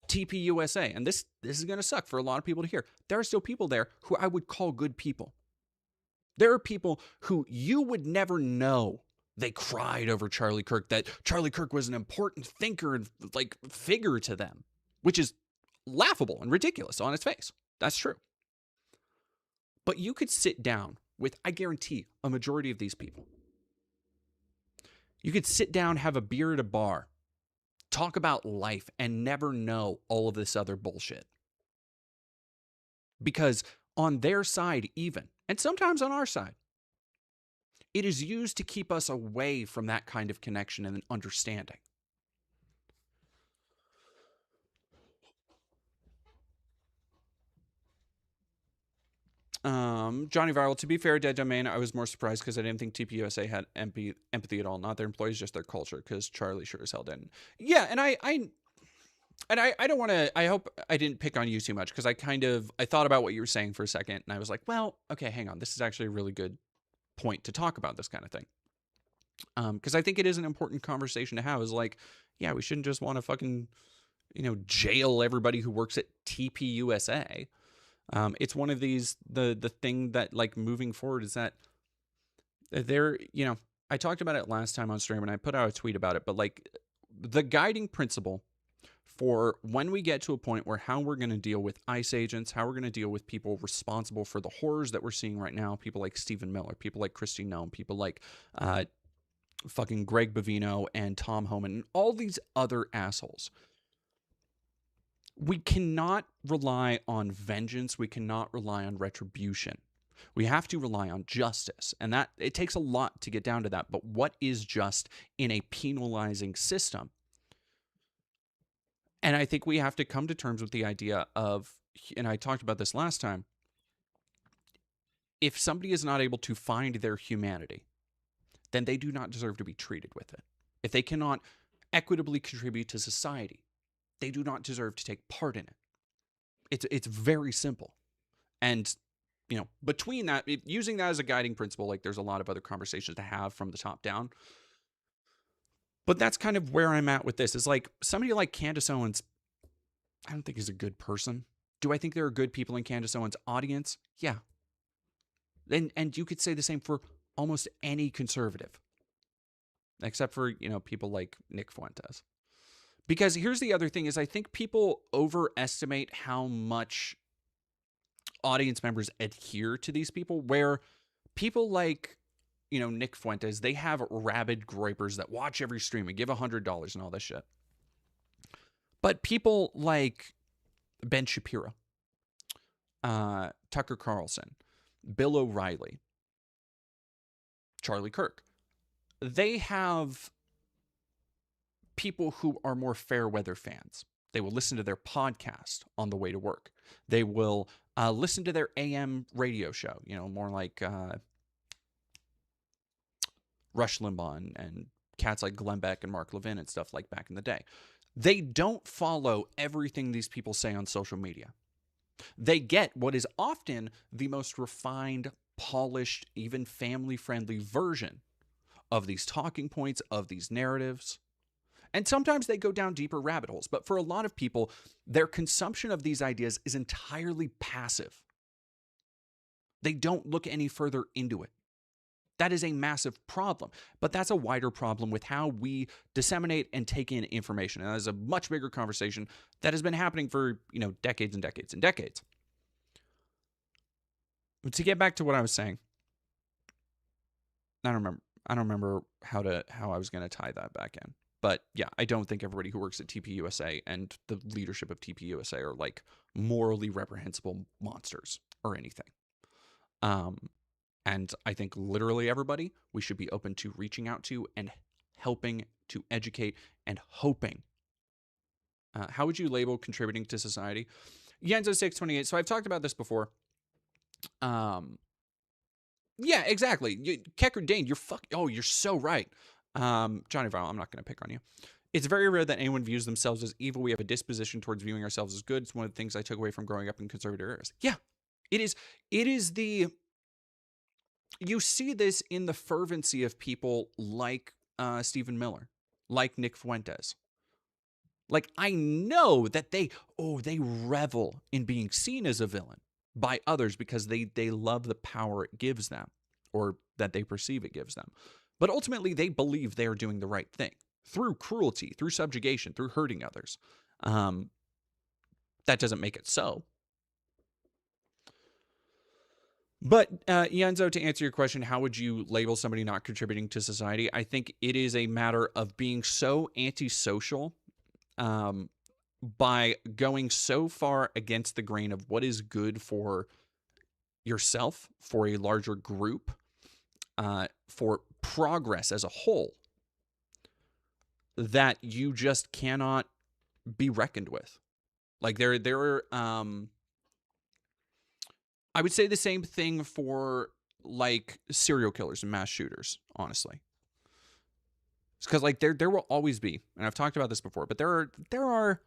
TPUSA, and this is going to suck for a lot of people to hear. There are still people there who I would call good people. There are people who you would never know they cried over Charlie Kirk, that Charlie Kirk was an important thinker and like figure to them, which is laughable and ridiculous on its face. That's true. But you could sit down with, I guarantee, a majority of these people. You could sit down, have a beer at a bar, talk about life, and never know all of this other bullshit. Because on their side even, and sometimes on our side, It is used to keep us away from that kind of connection and understanding. Johnny Viral, to be fair, Dead Domain, I was more surprised because I didn't think TPUSA had empathy at all. Not their employees, just their culture, because Charlie sure as hell didn't. Yeah, and I don't want to, I hope I didn't pick on you too much, because I thought about what you were saying for a second, and I was like, well, okay, hang on. This is actually a really good point to talk about this kind of thing. Because I think it is an important conversation to have, is like, yeah, we shouldn't just want to fucking, jail everybody who works at TPUSA. It's one of these, the thing that, like, moving forward is that there, I talked about it last time on stream and I put out a tweet about it, but like the guiding principle for when we get to a point where how we're going to deal with ICE agents, how we're going to deal with people responsible for the horrors that we're seeing right now, people like Stephen Miller, people like Christy Nome, people like fucking Greg Bovino and Tom Homan, and all these other assholes. We cannot rely on vengeance. We cannot rely on retribution. We have to rely on justice. And that it takes a lot to get down to that. But what is just in a penalizing system? And I think we have to come to terms with the idea of, and I talked about this last time, if somebody is not able to find their humanity, then they do not deserve to be treated with it. If they cannot equitably contribute to society, they do not deserve to take part in it. It's very simple. And, between that, using that as a guiding principle, like there's a lot of other conversations to have from the top down. But that's kind of where I'm at with this. Is like somebody like Candace Owens, I don't think he's a good person. Do I think there are good people in Candace Owens' audience? Yeah. And you could say the same for almost any conservative. Except for, people like Nick Fuentes. Because here's the other thing is I think people overestimate how much audience members adhere to these people, where people like, Nick Fuentes, they have rabid gripers that watch every stream and give $100 and all this shit. But people like Ben Shapiro, Tucker Carlson, Bill O'Reilly, Charlie Kirk, they have people who are more fair weather fans. They will listen to their podcast on the way to work. They will listen to their AM radio show, more like Rush Limbaugh and cats like Glenn Beck and Mark Levin and stuff like back in the day. They don't follow everything these people say on social media. They get what is often the most refined, polished, even family-friendly version of these talking points, of these narratives. And sometimes they go down deeper rabbit holes. But for a lot of people, their consumption of these ideas is entirely passive. They don't look any further into it. That is a massive problem. But that's a wider problem with how we disseminate and take in information. And that is a much bigger conversation that has been happening for, decades and decades and decades. But to get back to what I was saying, I don't remember how I was going to tie that back in. But yeah, I don't think everybody who works at TPUSA and the leadership of TPUSA are like morally reprehensible monsters or anything. And I think literally everybody we should be open to reaching out to and helping to educate and hoping. How would you label contributing to society? Yenzo628. So I've talked about this before. Yeah, exactly. Kecker Dane, you're so right. Johnny Viral, I'm not going to pick on you. It's very rare that anyone views themselves as evil. We have a disposition towards viewing ourselves as good. It's one of the things I took away from growing up in conservative areas. Yeah, it is. You see this in the fervency of people like Stephen Miller, like Nick Fuentes. Like, I know that they revel in being seen as a villain by others because they love the power it gives them, or that they perceive it gives them. But ultimately, they believe they are doing the right thing through cruelty, through subjugation, through hurting others. That doesn't make it so. But, Yenzo, to answer your question, how would you label somebody not contributing to society? I think it is a matter of being so antisocial by going so far against the grain of what is good for yourself, for a larger group, for progress as a whole that you just cannot be reckoned with. Like there are I would say the same thing for like serial killers and mass shooters, honestly. It's because like there will always be, and I've talked about this before, but there are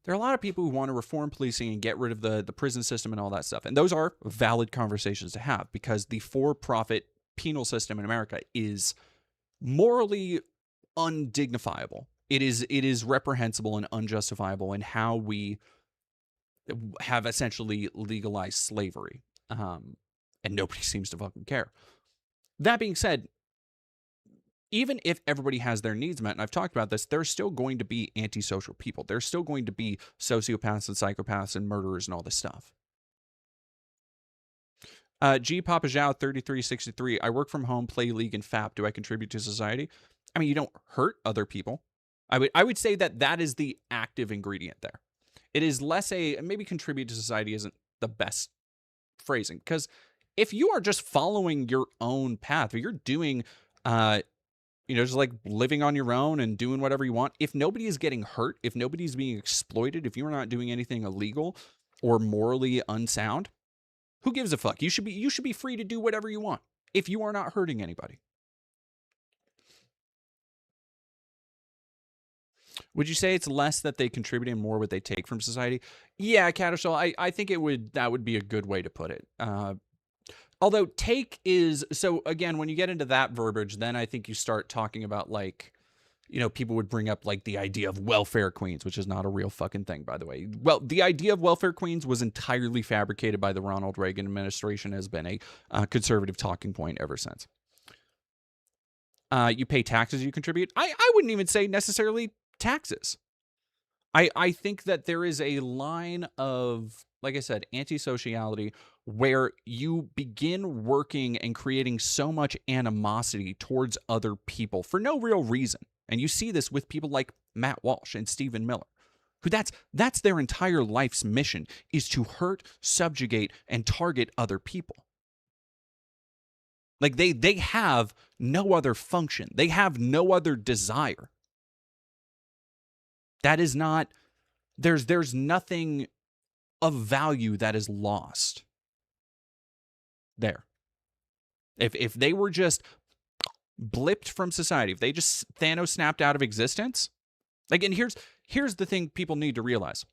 a lot of people who want to reform policing and get rid of the prison system and all that stuff. And those are valid conversations to have, because the for-profit penal system in America is morally undignifiable. It is reprehensible and unjustifiable in how we have essentially legalized slavery. And nobody seems to fucking care. That being said, even if everybody has their needs met, and I've talked about this, there's still going to be antisocial people. There's still going to be sociopaths and psychopaths and murderers and all this stuff. G Papa Zhao 3363. I work from home, play League and FAP. Do I contribute to society? I mean, you don't hurt other people. I would say that is the active ingredient there. It is less maybe contribute to society isn't the best phrasing, because if you are just following your own path, or you're doing just like living on your own and doing whatever you want, if nobody is getting hurt, if nobody's being exploited, if you're not doing anything illegal or morally unsound, who gives a fuck? You should be free to do whatever you want if you are not hurting anybody. Would you say it's less that they contribute and more what they take from society? Yeah, Catashall, I think that would be a good way to put it. Although take is, so again, when you get into that verbiage, then I think you start talking about like, people would bring up like the idea of welfare queens, which is not a real fucking thing, by the way. Well, the idea of welfare queens was entirely fabricated by the Ronald Reagan administration, has been a conservative talking point ever since. You pay taxes, you contribute. I wouldn't even say necessarily taxes. I think that there is a line of, like I said, antisociality where you begin working and creating so much animosity towards other people for no real reason. And you see this with people like Matt Walsh and Stephen Miller, who that's their entire life's mission, is to hurt, subjugate, and target other people. Like they have no other function. They have no other desire. That is not, there's nothing of value that is lost there. If they were just blipped from society, if they just Thanos snapped out of existence, like, and here's the thing people need to realize,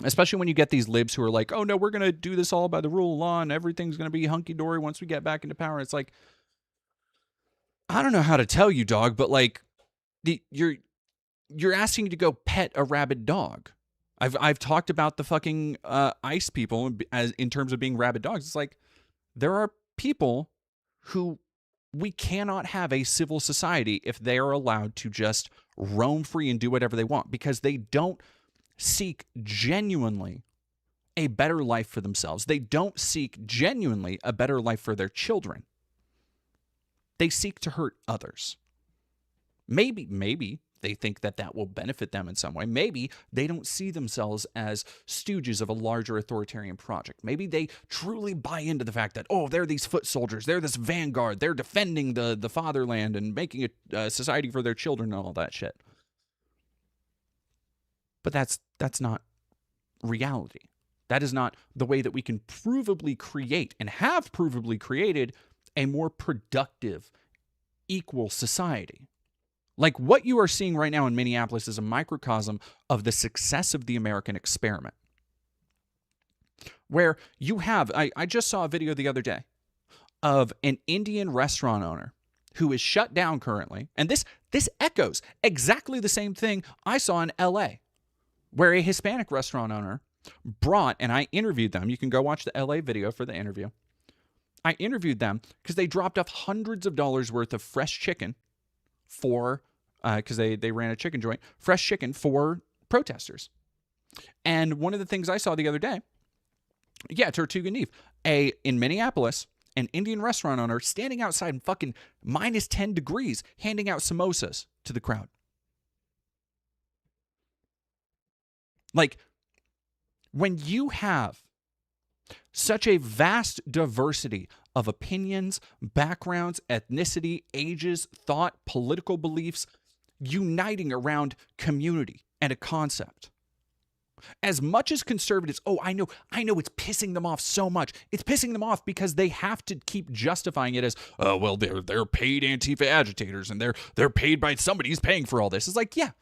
especially when you get these libs who are like, oh no, we're going to do this all by the rule of law and everything's going to be hunky-dory once we get back into power. It's like, I don't know how to tell you, dog, but like, you're asking to go pet a rabid dog. I've talked about the fucking ICE people as in terms of being rabid dogs. It's like, there are people who we cannot have a civil society if they are allowed to just roam free and do whatever they want, because they don't seek genuinely a better life for themselves. They don't seek genuinely a better life for their children. They seek to hurt others. Maybe they think that will benefit them in some way. Maybe they don't see themselves as stooges of a larger authoritarian project. Maybe they truly buy into the fact that, oh, they're these foot soldiers, they're this vanguard, they're defending the fatherland and making a society for their children and all that shit. But that's not reality. That is not the way that we can provably create and have provably created a more productive, equal society. Like what you are seeing right now in Minneapolis is a microcosm of the success of the American experiment. Where you have, I just saw a video the other day of an Indian restaurant owner who is shut down currently. And this echoes exactly the same thing I saw in LA, where a Hispanic restaurant owner brought, and I interviewed them. You can go watch the LA video for the interview. I interviewed them because they dropped off hundreds of dollars worth of fresh chicken for, because they ran a chicken joint, fresh chicken for protesters. And one of the things I saw the other day, Tortuga Neve, in Minneapolis, an Indian restaurant owner standing outside in fucking minus 10 degrees, handing out samosas to the crowd. Like, when you have such a vast diversity of opinions, backgrounds, ethnicity, ages, thought, political beliefs, uniting around community and a concept. As much as conservatives, I know it's pissing them off so much. It's pissing them off because they have to keep justifying it as, well, they're paid Antifa agitators and they're paid by somebody who's paying for all this. It's like, yeah,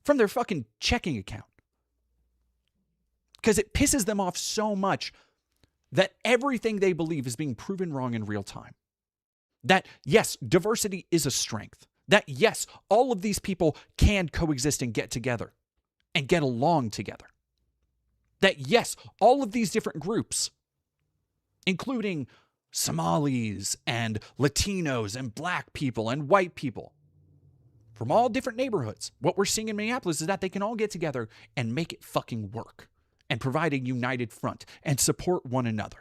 from their fucking checking account. Because it pisses them off so much that everything they believe is being proven wrong in real time. That, yes, diversity is a strength. That, yes, all of these people can coexist and get together and get along together. That, yes, all of these different groups, including Somalis and Latinos and black people and white people from all different neighborhoods, what we're seeing in Minneapolis is that they can all get together and make it fucking work and provide a united front and support one another.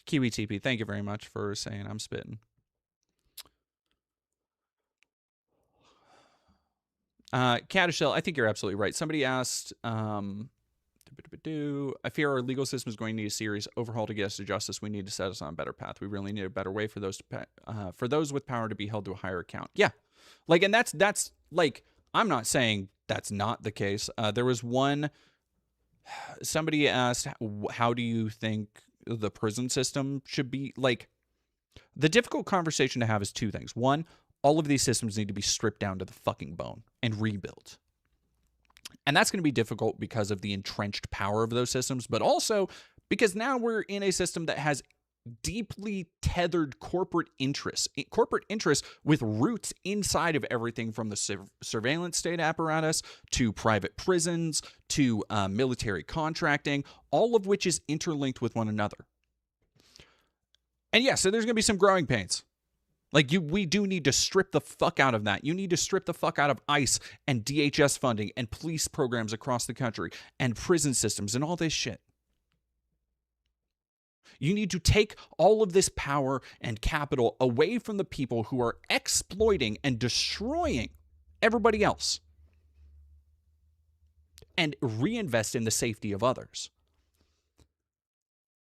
Kiwi TP, thank you very much for saying I'm spitting. Cadishell, I think you're absolutely right. Somebody asked, I fear our legal system is going to need a serious overhaul to get us to justice. We need to set us on a better path. We really need a better way for those with power to be held to a higher account. Yeah, like, and that's like, I'm not saying that's not the case. There was somebody asked, how do you think the prison system should be? Like, the difficult conversation to have is two things. One, all of these systems need to be stripped down to the fucking bone and rebuilt. And that's going to be difficult because of the entrenched power of those systems, but also because now we're in a system that has deeply tethered corporate interests with roots inside of everything from the surveillance state apparatus to private prisons to military contracting, all of which is interlinked with one another. And yeah, so there's going to be some growing pains. Like, we do need to strip the fuck out of that. You need to strip the fuck out of ICE and DHS funding and police programs across the country and prison systems and all this shit. You need to take all of this power and capital away from the people who are exploiting and destroying everybody else and reinvest in the safety of others.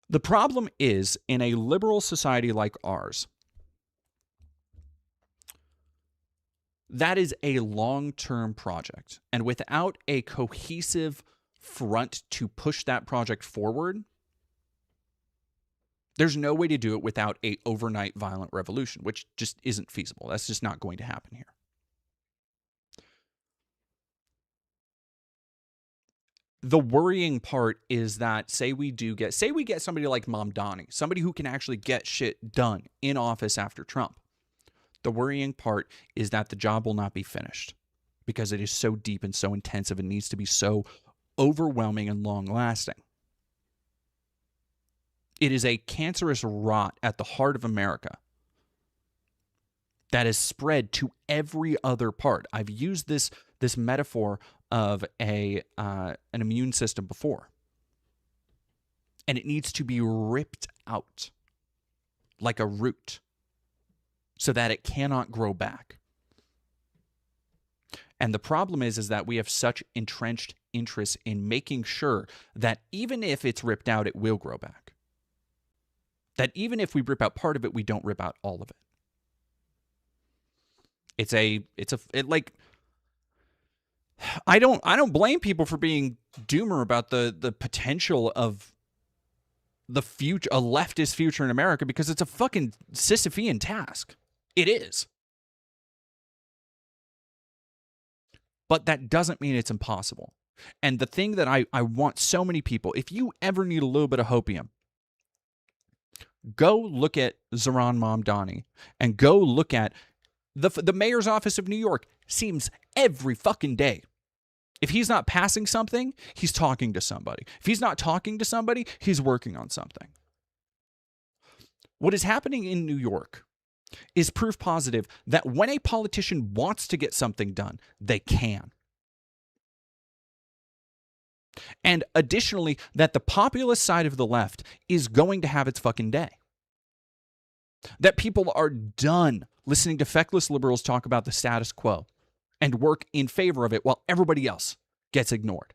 The problem is, in a liberal society like ours, that is a long-term project. And without a cohesive front to push that project forward, there's no way to do it without an overnight violent revolution, which just isn't feasible. That's just not going to happen here. The worrying part is that say we get somebody like Mamdani, somebody who can actually get shit done in office after Trump. The worrying part is that the job will not be finished because it is so deep and so intensive and needs to be so overwhelming and long-lasting. It is a cancerous rot at the heart of America that is spread to every other part. I've used this metaphor of an immune system before. And it needs to be ripped out like a root so that it cannot grow back. And the problem is that we have such entrenched interests in making sure that even if it's ripped out, it will grow back. That even if we rip out part of it, we don't rip out all of it. I don't blame people for being doomer about the potential of the future, a leftist future in America, because it's a fucking Sisyphean task. It is. But that doesn't mean it's impossible. And the thing that I want so many people, if you ever need a little bit of hopium, go look at Zohran Mamdani and go look at the mayor's office of New York. Seems every fucking day. If he's not passing something, he's talking to somebody. If he's not talking to somebody, he's working on something. What is happening in New York is proof positive that when a politician wants to get something done, they can. And additionally, that the populist side of the left is going to have its fucking day. That people are done listening to feckless liberals talk about the status quo and work in favor of it while everybody else gets ignored.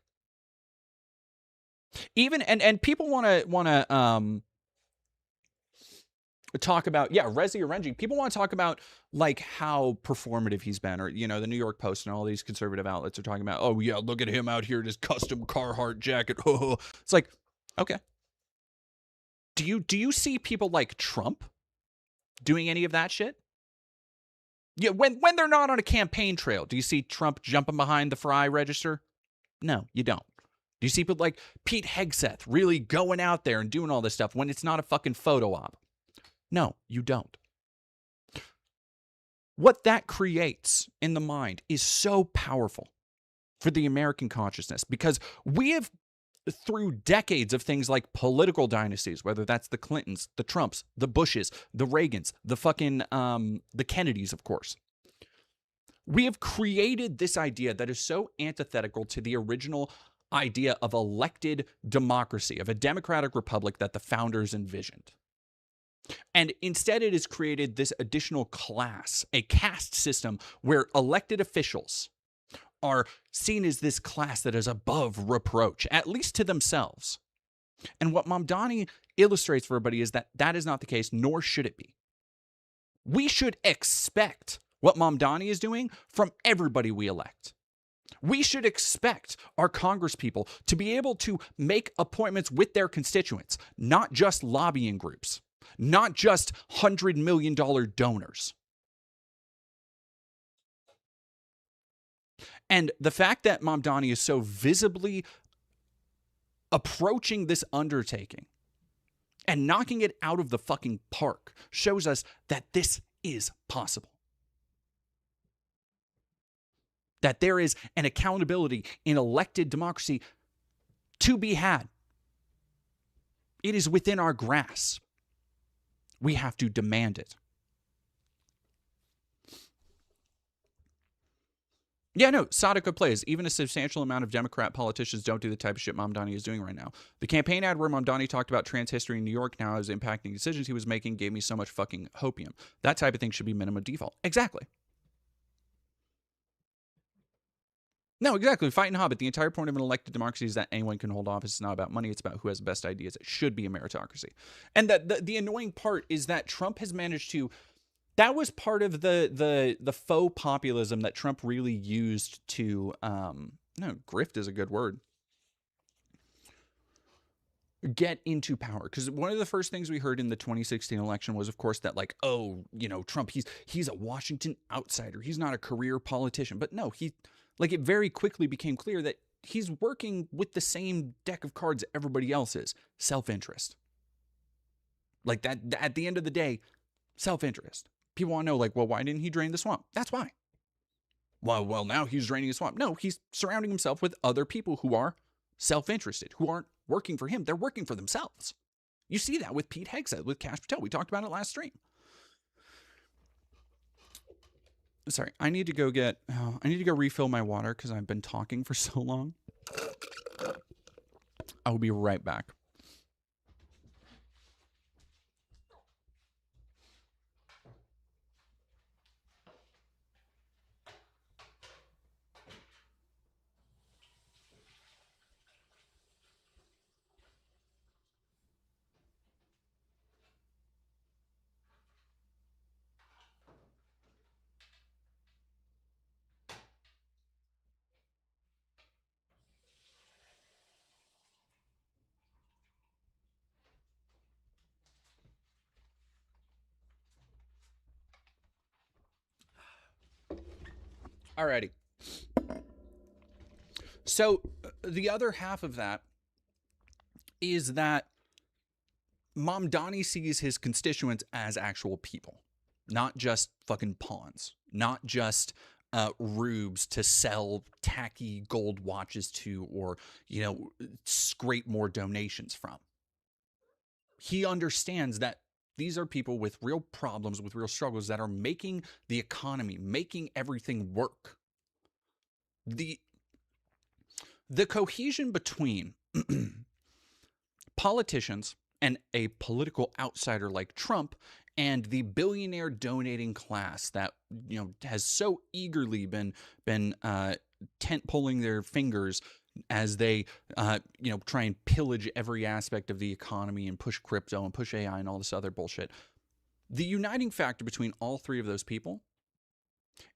Even and people want to talk about, Rezi or Renji. People want to talk about like how performative he's been, or the New York Post and all these conservative outlets are talking about, oh yeah, look at him out here in his custom Carhartt jacket. It's like, okay. Do you see people like Trump doing any of that shit? Yeah, when they're not on a campaign trail, do you see Trump jumping behind the fry register? No, you don't. Do you see people like Pete Hegseth really going out there and doing all this stuff when it's not a fucking photo op? No, you don't. What that creates in the mind is so powerful for the American consciousness, because we have, through decades of things like political dynasties, whether that's the Clintons, the Trumps, the Bushes, the Reagans, the fucking, the Kennedys, of course. We have created this idea that is so antithetical to the original idea of elected democracy, of a democratic republic that the founders envisioned. And instead, it has created this additional class, a caste system where elected officials are seen as this class that is above reproach, at least to themselves. And what Mamdani illustrates for everybody is that that is not the case, nor should it be. We should expect what Mamdani is doing from everybody we elect. We should expect our congresspeople to be able to make appointments with their constituents, not just lobbying groups, not just $100 million donors. And the fact that Mamdani is so visibly approaching this undertaking and knocking it out of the fucking park shows us that this is possible. That there is an accountability in elected democracy to be had. It is within our grasp. We have to demand it. Yeah, no, Sadako plays. Even a substantial amount of Democrat politicians don't do the type of shit Mamdani is doing right now. The campaign ad where Mamdani talked about trans history in New York now as impacting decisions he was making gave me so much fucking hopium. That type of thing should be minimum default. Exactly. No, exactly. Fighting Hobbit. The entire point of an elected democracy is that anyone can hold office. It's not about money. It's about who has the best ideas. It should be a meritocracy. And that the annoying part is that Trump has managed to. That was part of the faux populism that Trump really used to. No, grift is a good word. Get into power, because one of the first things we heard in the 2016 election was, of course, that like, oh, Trump, he's a Washington outsider. He's not a career politician. But no, it very quickly became clear that he's working with the same deck of cards everybody else is. Self-interest. Like that, at the end of the day, self-interest. People want to know, like, well, why didn't he drain the swamp? That's why. Well, now he's draining the swamp. No, he's surrounding himself with other people who are self-interested, who aren't working for him. They're working for themselves. You see that with Pete Hegseth, with Kash Patel. We talked about it last stream. Sorry, I need to go refill my water because I've been talking for so long. I will be right back. Alrighty. So the other half of that is that Mamdani sees his constituents as actual people, not just fucking pawns, not just rubes to sell tacky gold watches to, or, scrape more donations from. He understands that these are people with real problems, with real struggles that are making the economy, making everything work. The cohesion between politicians and a political outsider like Trump and the billionaire donating class that, you know, has so eagerly been tent pulling their fingers as they you know, try and pillage every aspect of the economy and push crypto and push AI and all this other bullshit. The uniting factor between all three of those people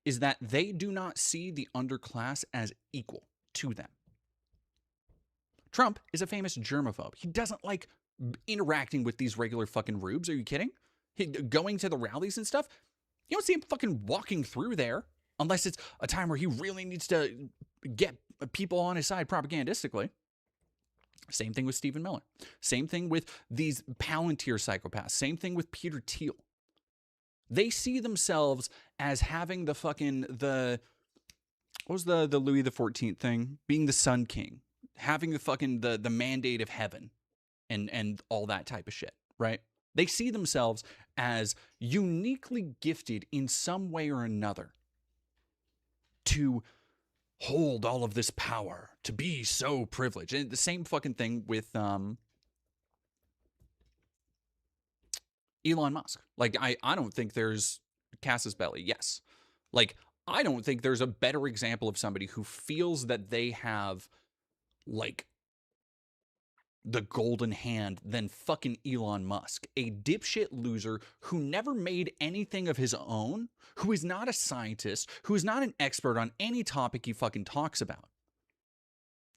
is that they do not see the underclass as equal to them. Trump is a famous germaphobe. He doesn't like interacting with these regular fucking rubes. Are you kidding? Going to the rallies and stuff, you don't see him fucking walking through there unless it's a time where he really needs to get people on his side propagandistically. Same thing with Stephen Miller. Same thing with these Palantir psychopaths. Same thing with Peter Thiel. They see themselves as having the fucking, what was the Louis XIV thing? Being the Sun King. Having the fucking, the mandate of heaven and all that type of shit, right? They see themselves as uniquely gifted in some way or another to hold all of this power, to be so privileged. And the same fucking thing with Elon Musk. Like, I don't think there's Cass's belly. Yes. Like, I don't think there's a better example of somebody who feels that they have, like, the golden hand than fucking Elon Musk, a dipshit loser who never made anything of his own, who is not a scientist, who is not an expert on any topic he fucking talks about,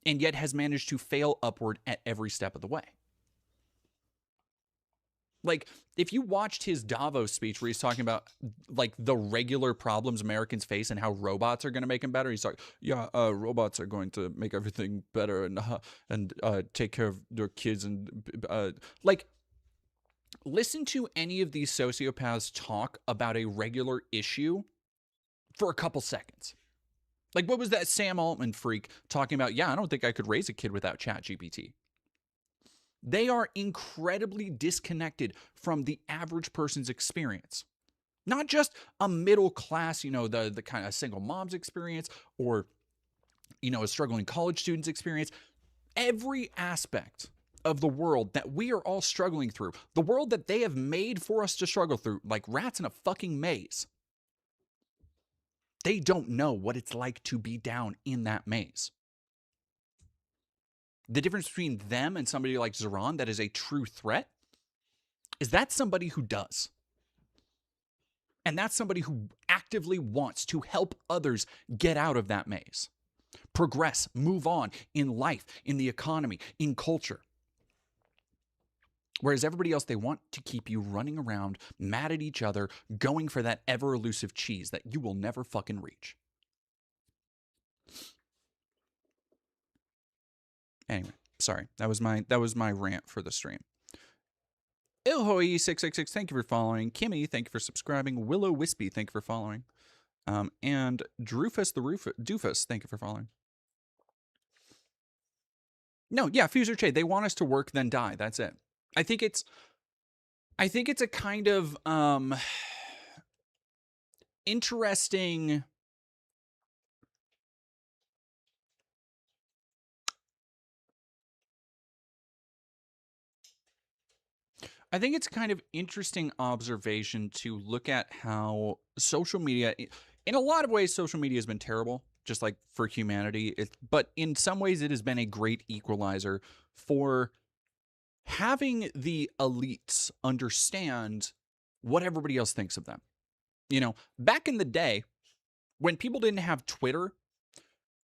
and yet has managed to fail upward at every step of the way. Like, if you watched his Davos speech where he's talking about, like, the regular problems Americans face and how robots are going to make them better, he's like, yeah, robots are going to make everything better and take care of their kids. And, like, listen to any of these sociopaths talk about a regular issue for a couple seconds. Like, what was that Sam Altman freak talking about? Yeah, I don't think I could raise a kid without ChatGPT. They are incredibly disconnected from the average person's experience. Not just a middle class, you know, the kind of single mom's experience or, you know, a struggling college student's experience. Every aspect of the world that we are all struggling through, the world that they have made for us to struggle through, like rats in a fucking maze. They don't know what it's like to be down in that maze. The difference between them and somebody like Zeron that is a true threat is that's somebody who does. And that's somebody who actively wants to help others get out of that maze, progress, move on in life, in the economy, in culture. Whereas everybody else, they want to keep you running around, mad at each other, going for that ever elusive cheese that you will never fucking reach. Anyway, sorry. That was my rant for the stream. Ilhoi666, thank you for following. Kimmy, thank you for subscribing. Willow Wispy, thank you for following. And Drufus the Doofus, thank you for following. No, yeah, Fuser Che, they want us to work then die. That's it. I think it's a kind of interesting. I think it's kind of interesting observation to look at how social media, in a lot of ways, social media has been terrible, just like for humanity. But in some ways, it has been a great equalizer for having the elites understand what everybody else thinks of them. You know, back in the day, when people didn't have Twitter,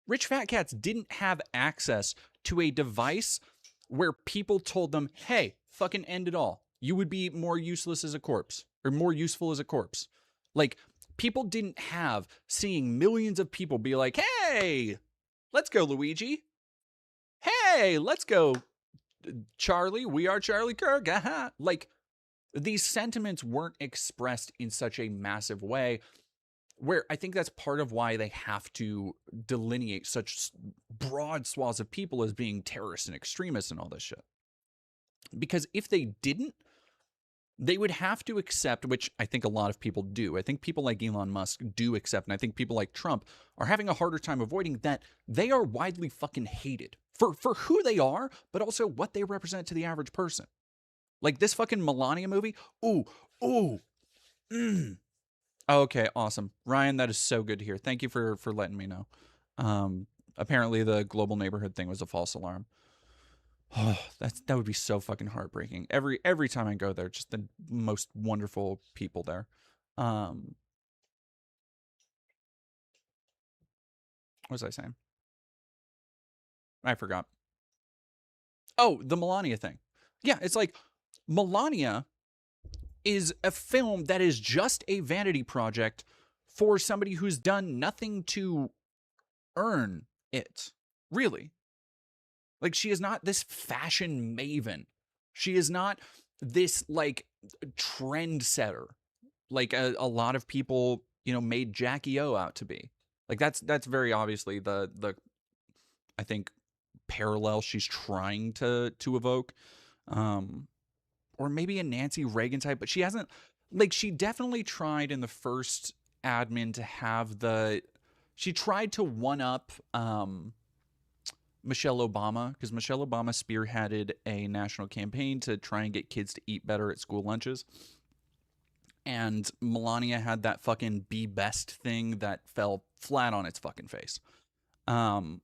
rich fat cats didn't have access to a device where people told them, hey, fucking end it all. You would be more useless as a corpse, or more useful as a corpse. Like, people didn't have seeing millions of people be like, hey, let's go, Luigi. Hey, let's go, Charlie. We are Charlie Kirk. Aha. Like, these sentiments weren't expressed in such a massive way, where I think that's part of why they have to delineate such broad swaths of people as being terrorists and extremists and all this shit. Because if they didn't, they would have to accept, which I think a lot of people do. I think people like Elon Musk do accept, and I think people like Trump are having a harder time avoiding that they are widely fucking hated for who they are, but also what they represent to the average person. Like this fucking Melania movie. Ooh, Mm. Okay, awesome. Ryan, that is so good to hear. Thank you for letting me know. Apparently the global neighborhood thing was a false alarm. Oh, that would be so fucking heartbreaking. Every time I go there, just the most wonderful people there. What was I saying? I forgot. Oh, the Melania thing. Yeah, it's like Melania is a film that is just a vanity project for somebody who's done nothing to earn it. Really. Like, she is not this fashion maven. She is not this, like, trendsetter. Like a lot of people, made Jackie O out to be. Like, that's very obviously the I think parallel she's trying to evoke. Or maybe a Nancy Reagan type, but she hasn't, like, she definitely tried in the first admin to have she tried to one up Michelle Obama, because Michelle Obama spearheaded a national campaign to try and get kids to eat better at school lunches. And Melania had that fucking be best thing that fell flat on its fucking face. And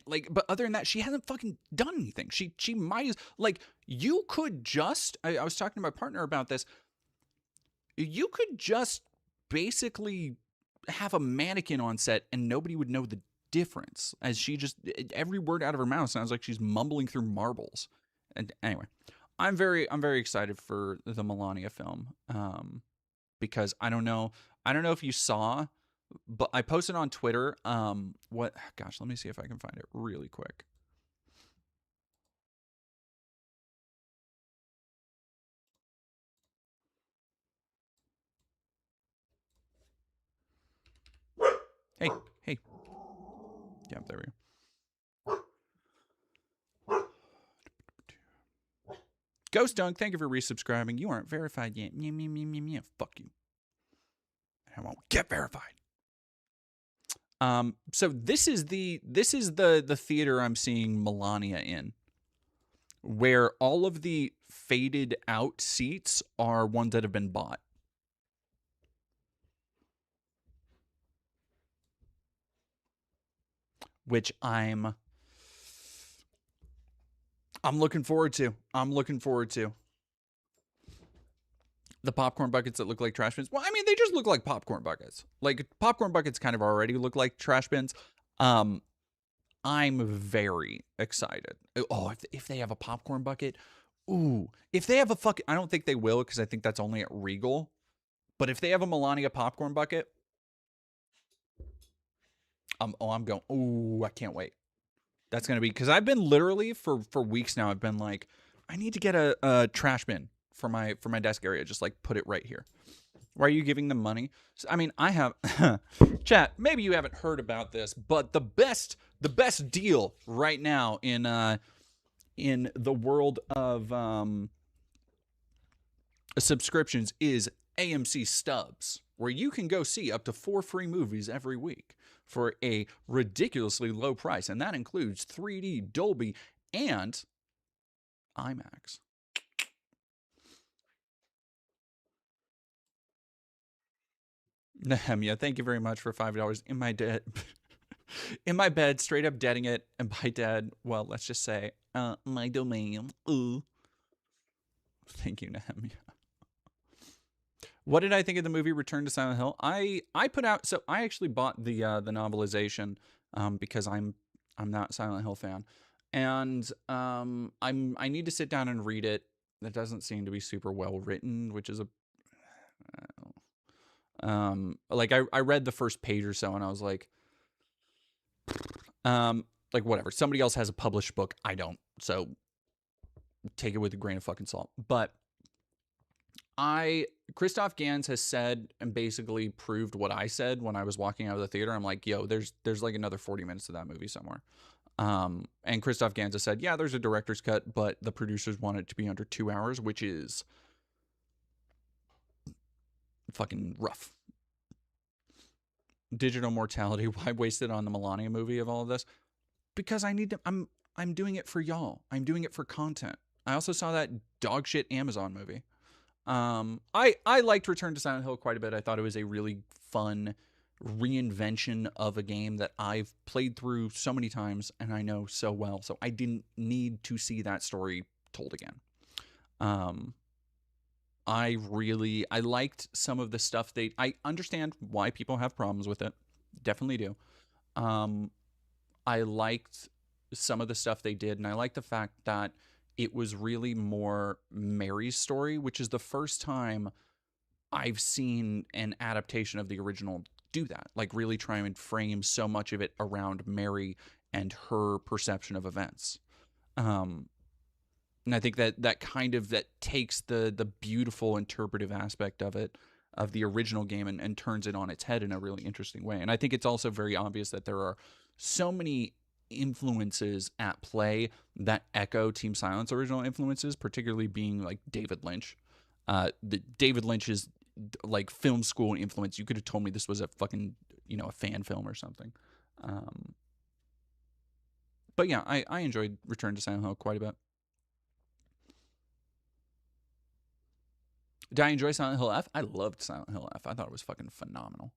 like, but other than that, she hasn't fucking done anything. She might as, like, you could just, I was talking to my partner about this. You could just basically have a mannequin on set and nobody would know the difference, as she just, every word out of her mouth sounds like she's mumbling through marbles. And anyway, I'm very excited for the Melania film, because I don't know if you saw, but I posted on Twitter. Gosh, let me see if I can find it really quick. Hey. Yeah, there we go. Ghost Dunk, thank you for resubscribing. You aren't verified yet. Fuck you. I won't get verified. So this is the theater I'm seeing Melania in, where all of the faded out seats are ones that have been bought. Which I'm looking forward to. The popcorn buckets that look like trash bins. Well, I mean, they just look like popcorn buckets. Like, popcorn buckets kind of already look like trash bins. I'm very excited. Oh, if they have a popcorn bucket. Ooh, if they have I don't think they will, because I think that's only at Regal. But if they have a Melania popcorn bucket, I'm going, ooh, I can't wait. That's going to be, because I've been literally for weeks now, I've been like, I need to get a trash bin for my desk area. Just like put it right here. Why are you giving them money? I mean, I have chat. Maybe you haven't heard about this, but the best deal right now in the world of subscriptions is AMC Stubs, where you can go see up to 4 free movies every week for a ridiculously low price, and that includes 3D, Dolby, and IMAX. Nehemia, thank you very much for $5 in my in my bed, straight up deading it, and by dead, well, let's just say, my domain. Ooh. Thank you, Nehemia. What did I think of the movie Return to Silent Hill? I put out, so I actually bought the novelization because I'm not a Silent Hill fan, and I need to sit down and read it. That doesn't seem to be super well written, which is like I read the first page or so and I was like whatever. Somebody else has a published book, I don't, so take it with a grain of fucking salt. But Christoph Gans has said and basically proved what I said when I was walking out of the theater. I'm like, yo, there's like another 40 minutes of that movie somewhere. And Christoph Gans has said, yeah, there's a director's cut, but the producers want it to be under 2 hours, which is fucking rough. Digital mortality. Why waste it on the Melania movie of all of this? Because I need to. I'm doing it for y'all. I'm doing it for content. I also saw that dog shit Amazon movie. I liked Return to Silent Hill quite a bit. I thought it was a really fun reinvention of a game that I've played through so many times and I know so well. So I didn't need to see that story told again. I liked some of the stuff I understand why people have problems with it. Definitely do. I liked some of the stuff they did, and I like the fact that it was really more Mary's story, which is the first time I've seen an adaptation of the original do that. Like really try and frame so much of it around Mary and her perception of events. And I think that kind of that takes the beautiful interpretive aspect of it, of the original game, and turns it on its head in a really interesting way. And I think it's also very obvious that there are so many influences at play that echo Team Silent's original influences, particularly being like David Lynch. David Lynch's like film school influence. You could have told me this was a fucking, a fan film or something. But yeah, I enjoyed Return to Silent Hill quite a bit. Did I enjoy Silent Hill F? I loved Silent Hill F. I thought it was fucking phenomenal.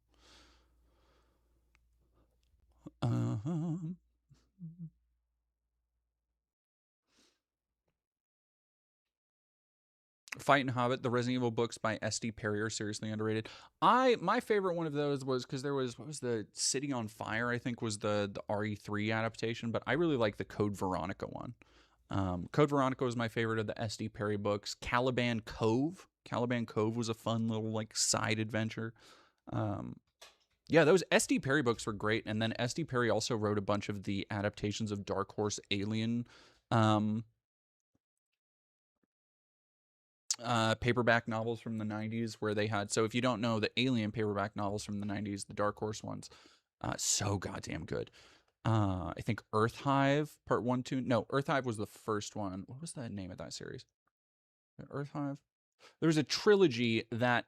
Fight and Hobbit, the Resident Evil books by S.D. Perry are seriously underrated. My favorite one of those was because there was, what was the City on Fire, I think was the RE3 adaptation, but I really like the Code Veronica one. Code Veronica was my favorite of the S.D. Perry books. Caliban Cove was a fun little like side adventure. Yeah, those S.D. Perry books were great, and then S.D. Perry also wrote a bunch of the adaptations of Dark Horse Alien paperback novels from the 90s, where they had, so if you don't know the Alien paperback novels from the 90s, the Dark Horse ones, so goddamn good. I think Earth Hive Part 1, 2. No, Earth Hive was the first one. What was the name of that series? Earth Hive? There was a trilogy that,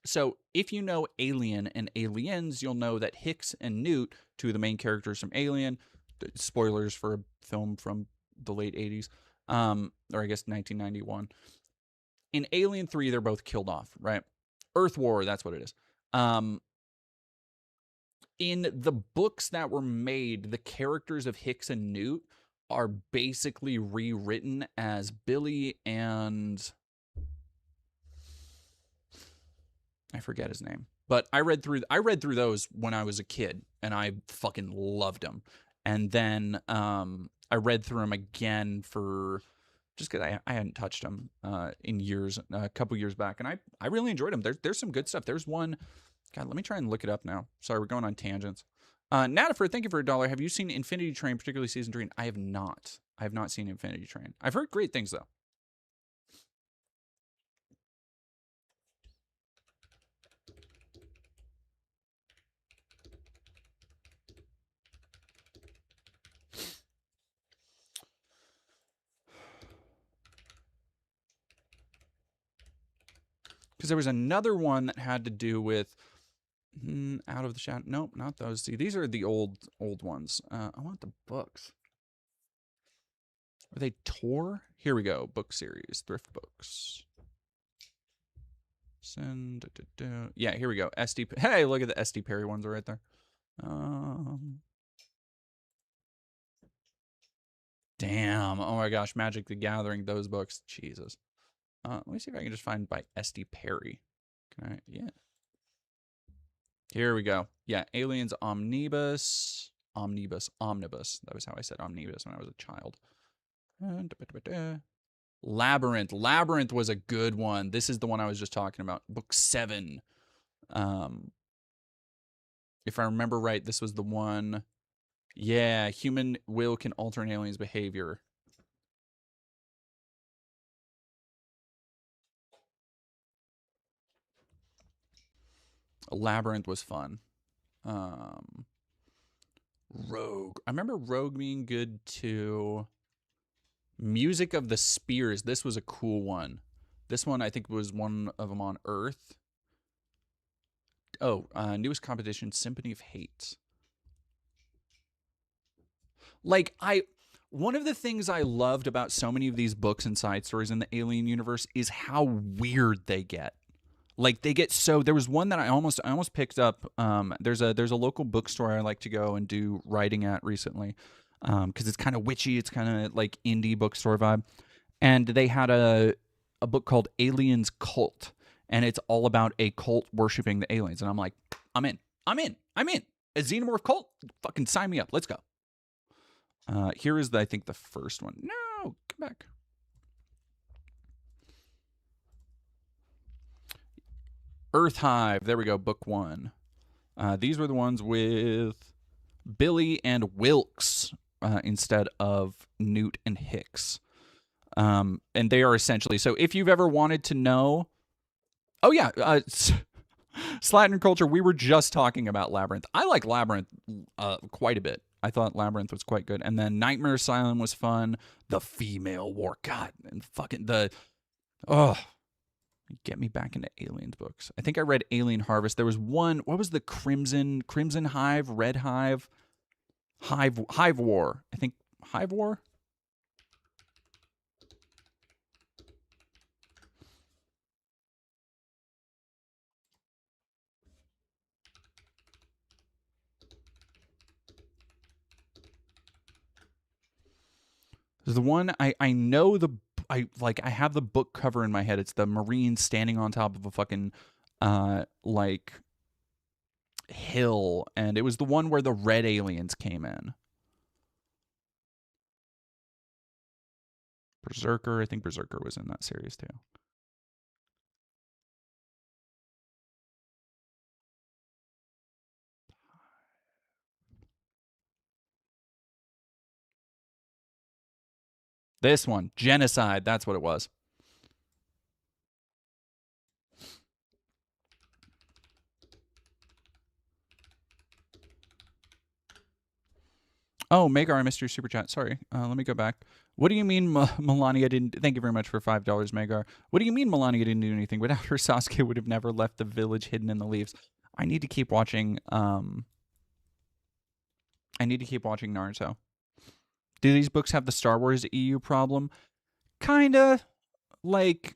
so if you know Alien and Aliens, you'll know that Hicks and Newt, two of the main characters from Alien, spoilers for a film from the late 80s, or I guess 1991. In Alien 3, they're both killed off, right? Earth War, that's what it is. In the books that were made, the characters of Hicks and Newt are basically rewritten as Billy and I forget his name. But I read through those when I was a kid, and I fucking loved them. And then I read through them again for just because I hadn't touched them in years, a couple years back, and I really enjoyed them. There's some good stuff. There's one. God, let me try and look it up now. Sorry, we're going on tangents. Natafer, thank you for $1. Have you seen Infinity Train, particularly season 3? I have not. I have not seen Infinity Train. I've heard great things though. Because there was another one that had to do with Out of the Shadow. Nope, not those. See, these are the old ones. I want the books. Are they Tor? Here we go. Book series. Thrift books. Send. Yeah, here we go. SD. Hey, look at the SD Perry ones right there. Damn. Oh my gosh. Magic the Gathering. Those books. Jesus. Let me see if I can just find by SD Perry. Can I? Yeah. Here we go. Yeah. Aliens Omnibus. Omnibus. That was how I said Omnibus when I was a child. Labyrinth. Labyrinth was a good one. This is the one I was just talking about. Book 7. If I remember right, this was the one. Yeah. Human will can alter an alien's behavior. Labyrinth was fun. Rogue. I remember Rogue being good too. Music of the Spears. This was a cool one. This one I think was one of them on Earth. Oh, newest competition, Symphony of Hate. Like One of the things I loved about so many of these books and side stories in the Alien universe is how weird they get. Like they get so. There was one that I almost picked up. There's a local bookstore I like to go and do writing at recently, because it's kind of witchy. It's kind of like indie bookstore vibe, and they had a book called Aliens Cult, and it's all about a cult worshiping the aliens. And I'm like, I'm in. A xenomorph cult? Fucking sign me up. Let's go. Here is, I think, the first one. No, come back. Earth Hive. There we go. Book 1. These were the ones with Billy and Wilkes instead of Newt and Hicks. And they are essentially, so if you've ever wanted to know, oh yeah, Slattern culture, we were just talking about Labyrinth. I like Labyrinth quite a bit. I thought Labyrinth was quite good. And then Nightmare Asylum was fun. The Female War, God, and fucking get me back into Aliens books. I think I read Alien Harvest. There was one, what was the Crimson Hive, Red Hive, Hive War. I think Hive War. The one I know I have the book cover in my head. It's the Marine standing on top of a fucking like hill, and it was the one where the red aliens came in. Berserker, I think Berserker was in that series too. This one, Genocide, that's what it was. Oh, Magar, I missed your super chat. Sorry. Let me go back. What do you mean Melania didn't... Thank you very much for $5, Magar. What do you mean Melania didn't do anything? Without her, Sasuke would have never left the village hidden in the leaves. I need to keep watching... Naruto. Do these books have the Star Wars EU problem? Kinda. Like...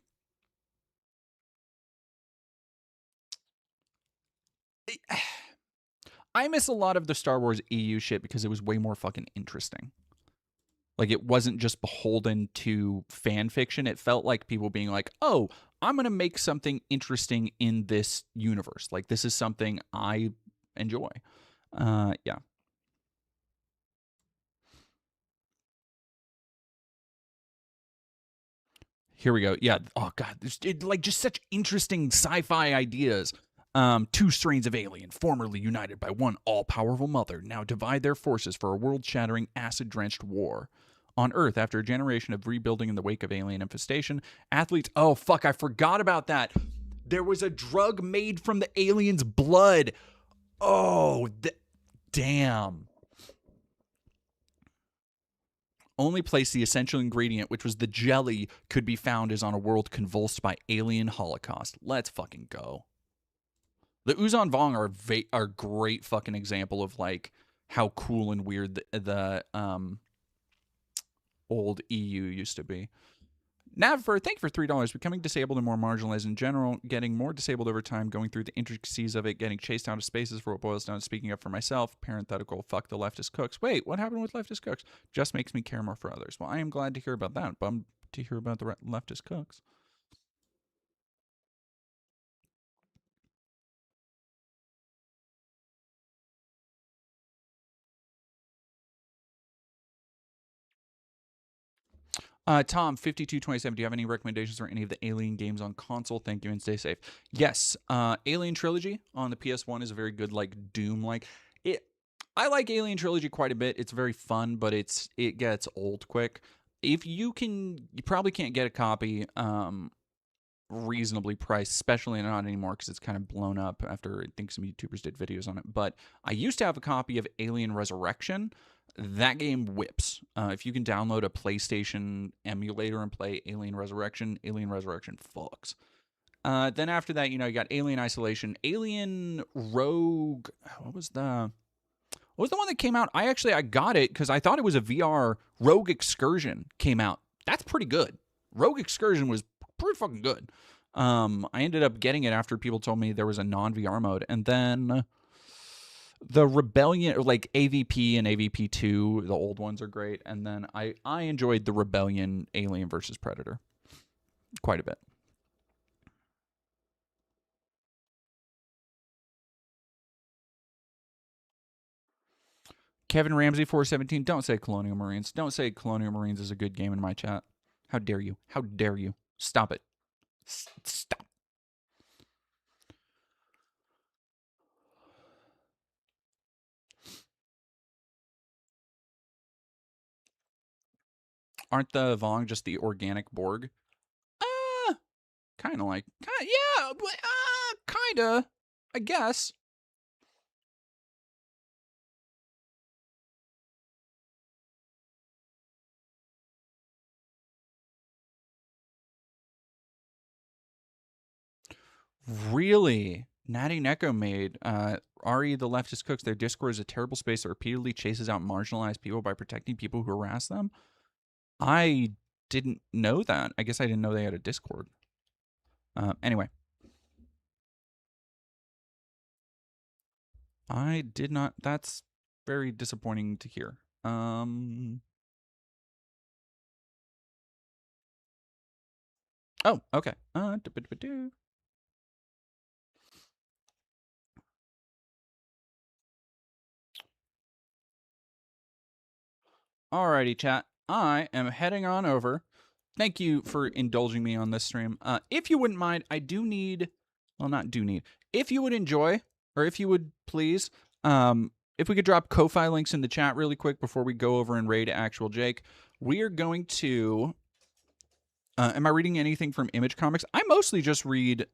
I miss a lot of the Star Wars EU shit because it was way more fucking interesting. Like, it wasn't just beholden to fan fiction. It felt like people being like, oh, I'm going to make something interesting in this universe. Like, this is something I enjoy. Yeah. Here we go. Yeah. Oh, God. Like, just such interesting sci-fi ideas. 2 strains of alien, formerly united by one all-powerful mother, now divide their forces for a world-shattering, acid-drenched war. On Earth, after a generation of rebuilding in the wake of alien infestation, athletes... Oh, fuck, I forgot about that. There was a drug made from the aliens' blood. Oh, damn. Only place the essential ingredient, which was the jelly, could be found is on a world convulsed by alien holocaust. Let's fucking go. The Uzon Vong are a great fucking example of like how cool and weird the old EU used to be. Navfer, thank you for $3. Becoming disabled and more marginalized in general, getting more disabled over time, going through the intricacies of it, getting chased out of spaces for what boils down to speaking up for myself. Parenthetical, fuck the leftist cooks. Wait, what happened with leftist cooks? Just makes me care more for others. Well, I am glad to hear about that. Bummed to hear about the leftist cooks. Tom, 5227, do you have any recommendations for any of the Alien games on console? Thank you and stay safe. Yes, Alien Trilogy on the PS1 is a very good, like, Doom-like. I like Alien Trilogy quite a bit. It's very fun, but it gets old quick. If you probably can't get a copy reasonably priced, especially not anymore because it's kind of blown up after I think some YouTubers did videos on it. But I used to have a copy of Alien Resurrection. That game whips. If you can download a PlayStation emulator and play Alien Resurrection fucks. Then after that, you got Alien Isolation, Alien Rogue. What What was the one that came out? I got it because I thought it was a VR. Rogue Excursion came out. That's pretty good. Rogue Excursion was pretty fucking good. I ended up getting it after people told me there was a non-VR mode. And then the Rebellion, like AVP and AVP2, the old ones are great. And then I enjoyed the Rebellion Alien versus Predator quite a bit. Kevin Ramsey 417, don't say Colonial Marines. Don't say Colonial Marines is a good game in my chat. How dare you? How dare you? Stop it. Stop. Aren't the Vong just the organic Borg? Kind of like, yeah, kinda, I guess. Really? Natty Neko made Ari the Leftist Cooks. Their Discord is a terrible space that repeatedly chases out marginalized people by protecting people who harass them. I didn't know that. I guess I didn't know they had a Discord. Anyway. I did not. That's very disappointing to hear. Oh, okay. Alrighty, chat. I am heading on over. Thank you for indulging me on this stream. If you wouldn't mind, I do need, well, not do need. If you would enjoy, or if you would please, if we could drop Ko-Fi links in the chat really quick before we go over and raid Actual Jake. We are going to, am I reading anything from Image Comics? I mostly just read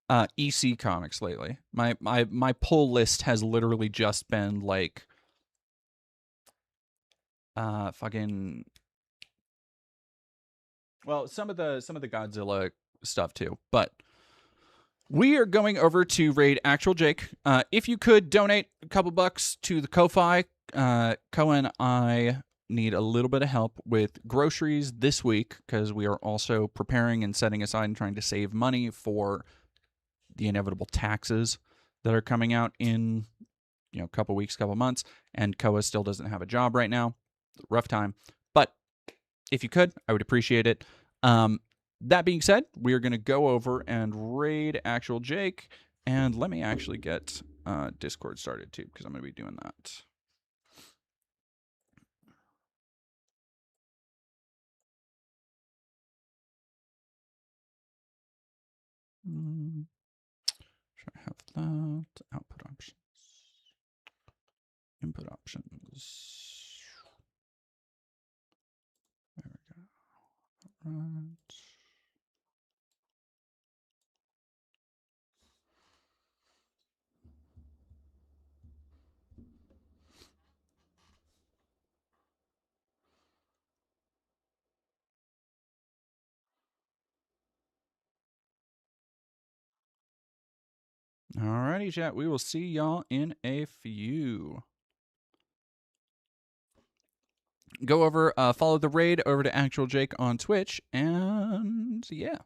EC comics lately. My pull list has literally just been like fucking, well, some of the Godzilla stuff too, but we are going over to raid Actual Jake. If you could donate a couple bucks to the Ko-Fi, Ko and I need a little bit of help with groceries this week because we are also preparing and setting aside and trying to save money for the inevitable taxes that are coming out in, a couple weeks, couple months, and Koa still doesn't have a job right now. Rough time. But if you could, I would appreciate it. That being said, we are going to go over and raid Actual Jake. And let me actually get Discord started too, because I'm going to be doing that. Should I have that? Output options. Input options. There we go. Right. Alrighty, chat. We will see y'all in a few. Go over, follow the raid over to Actual Jake on Twitch, and yeah.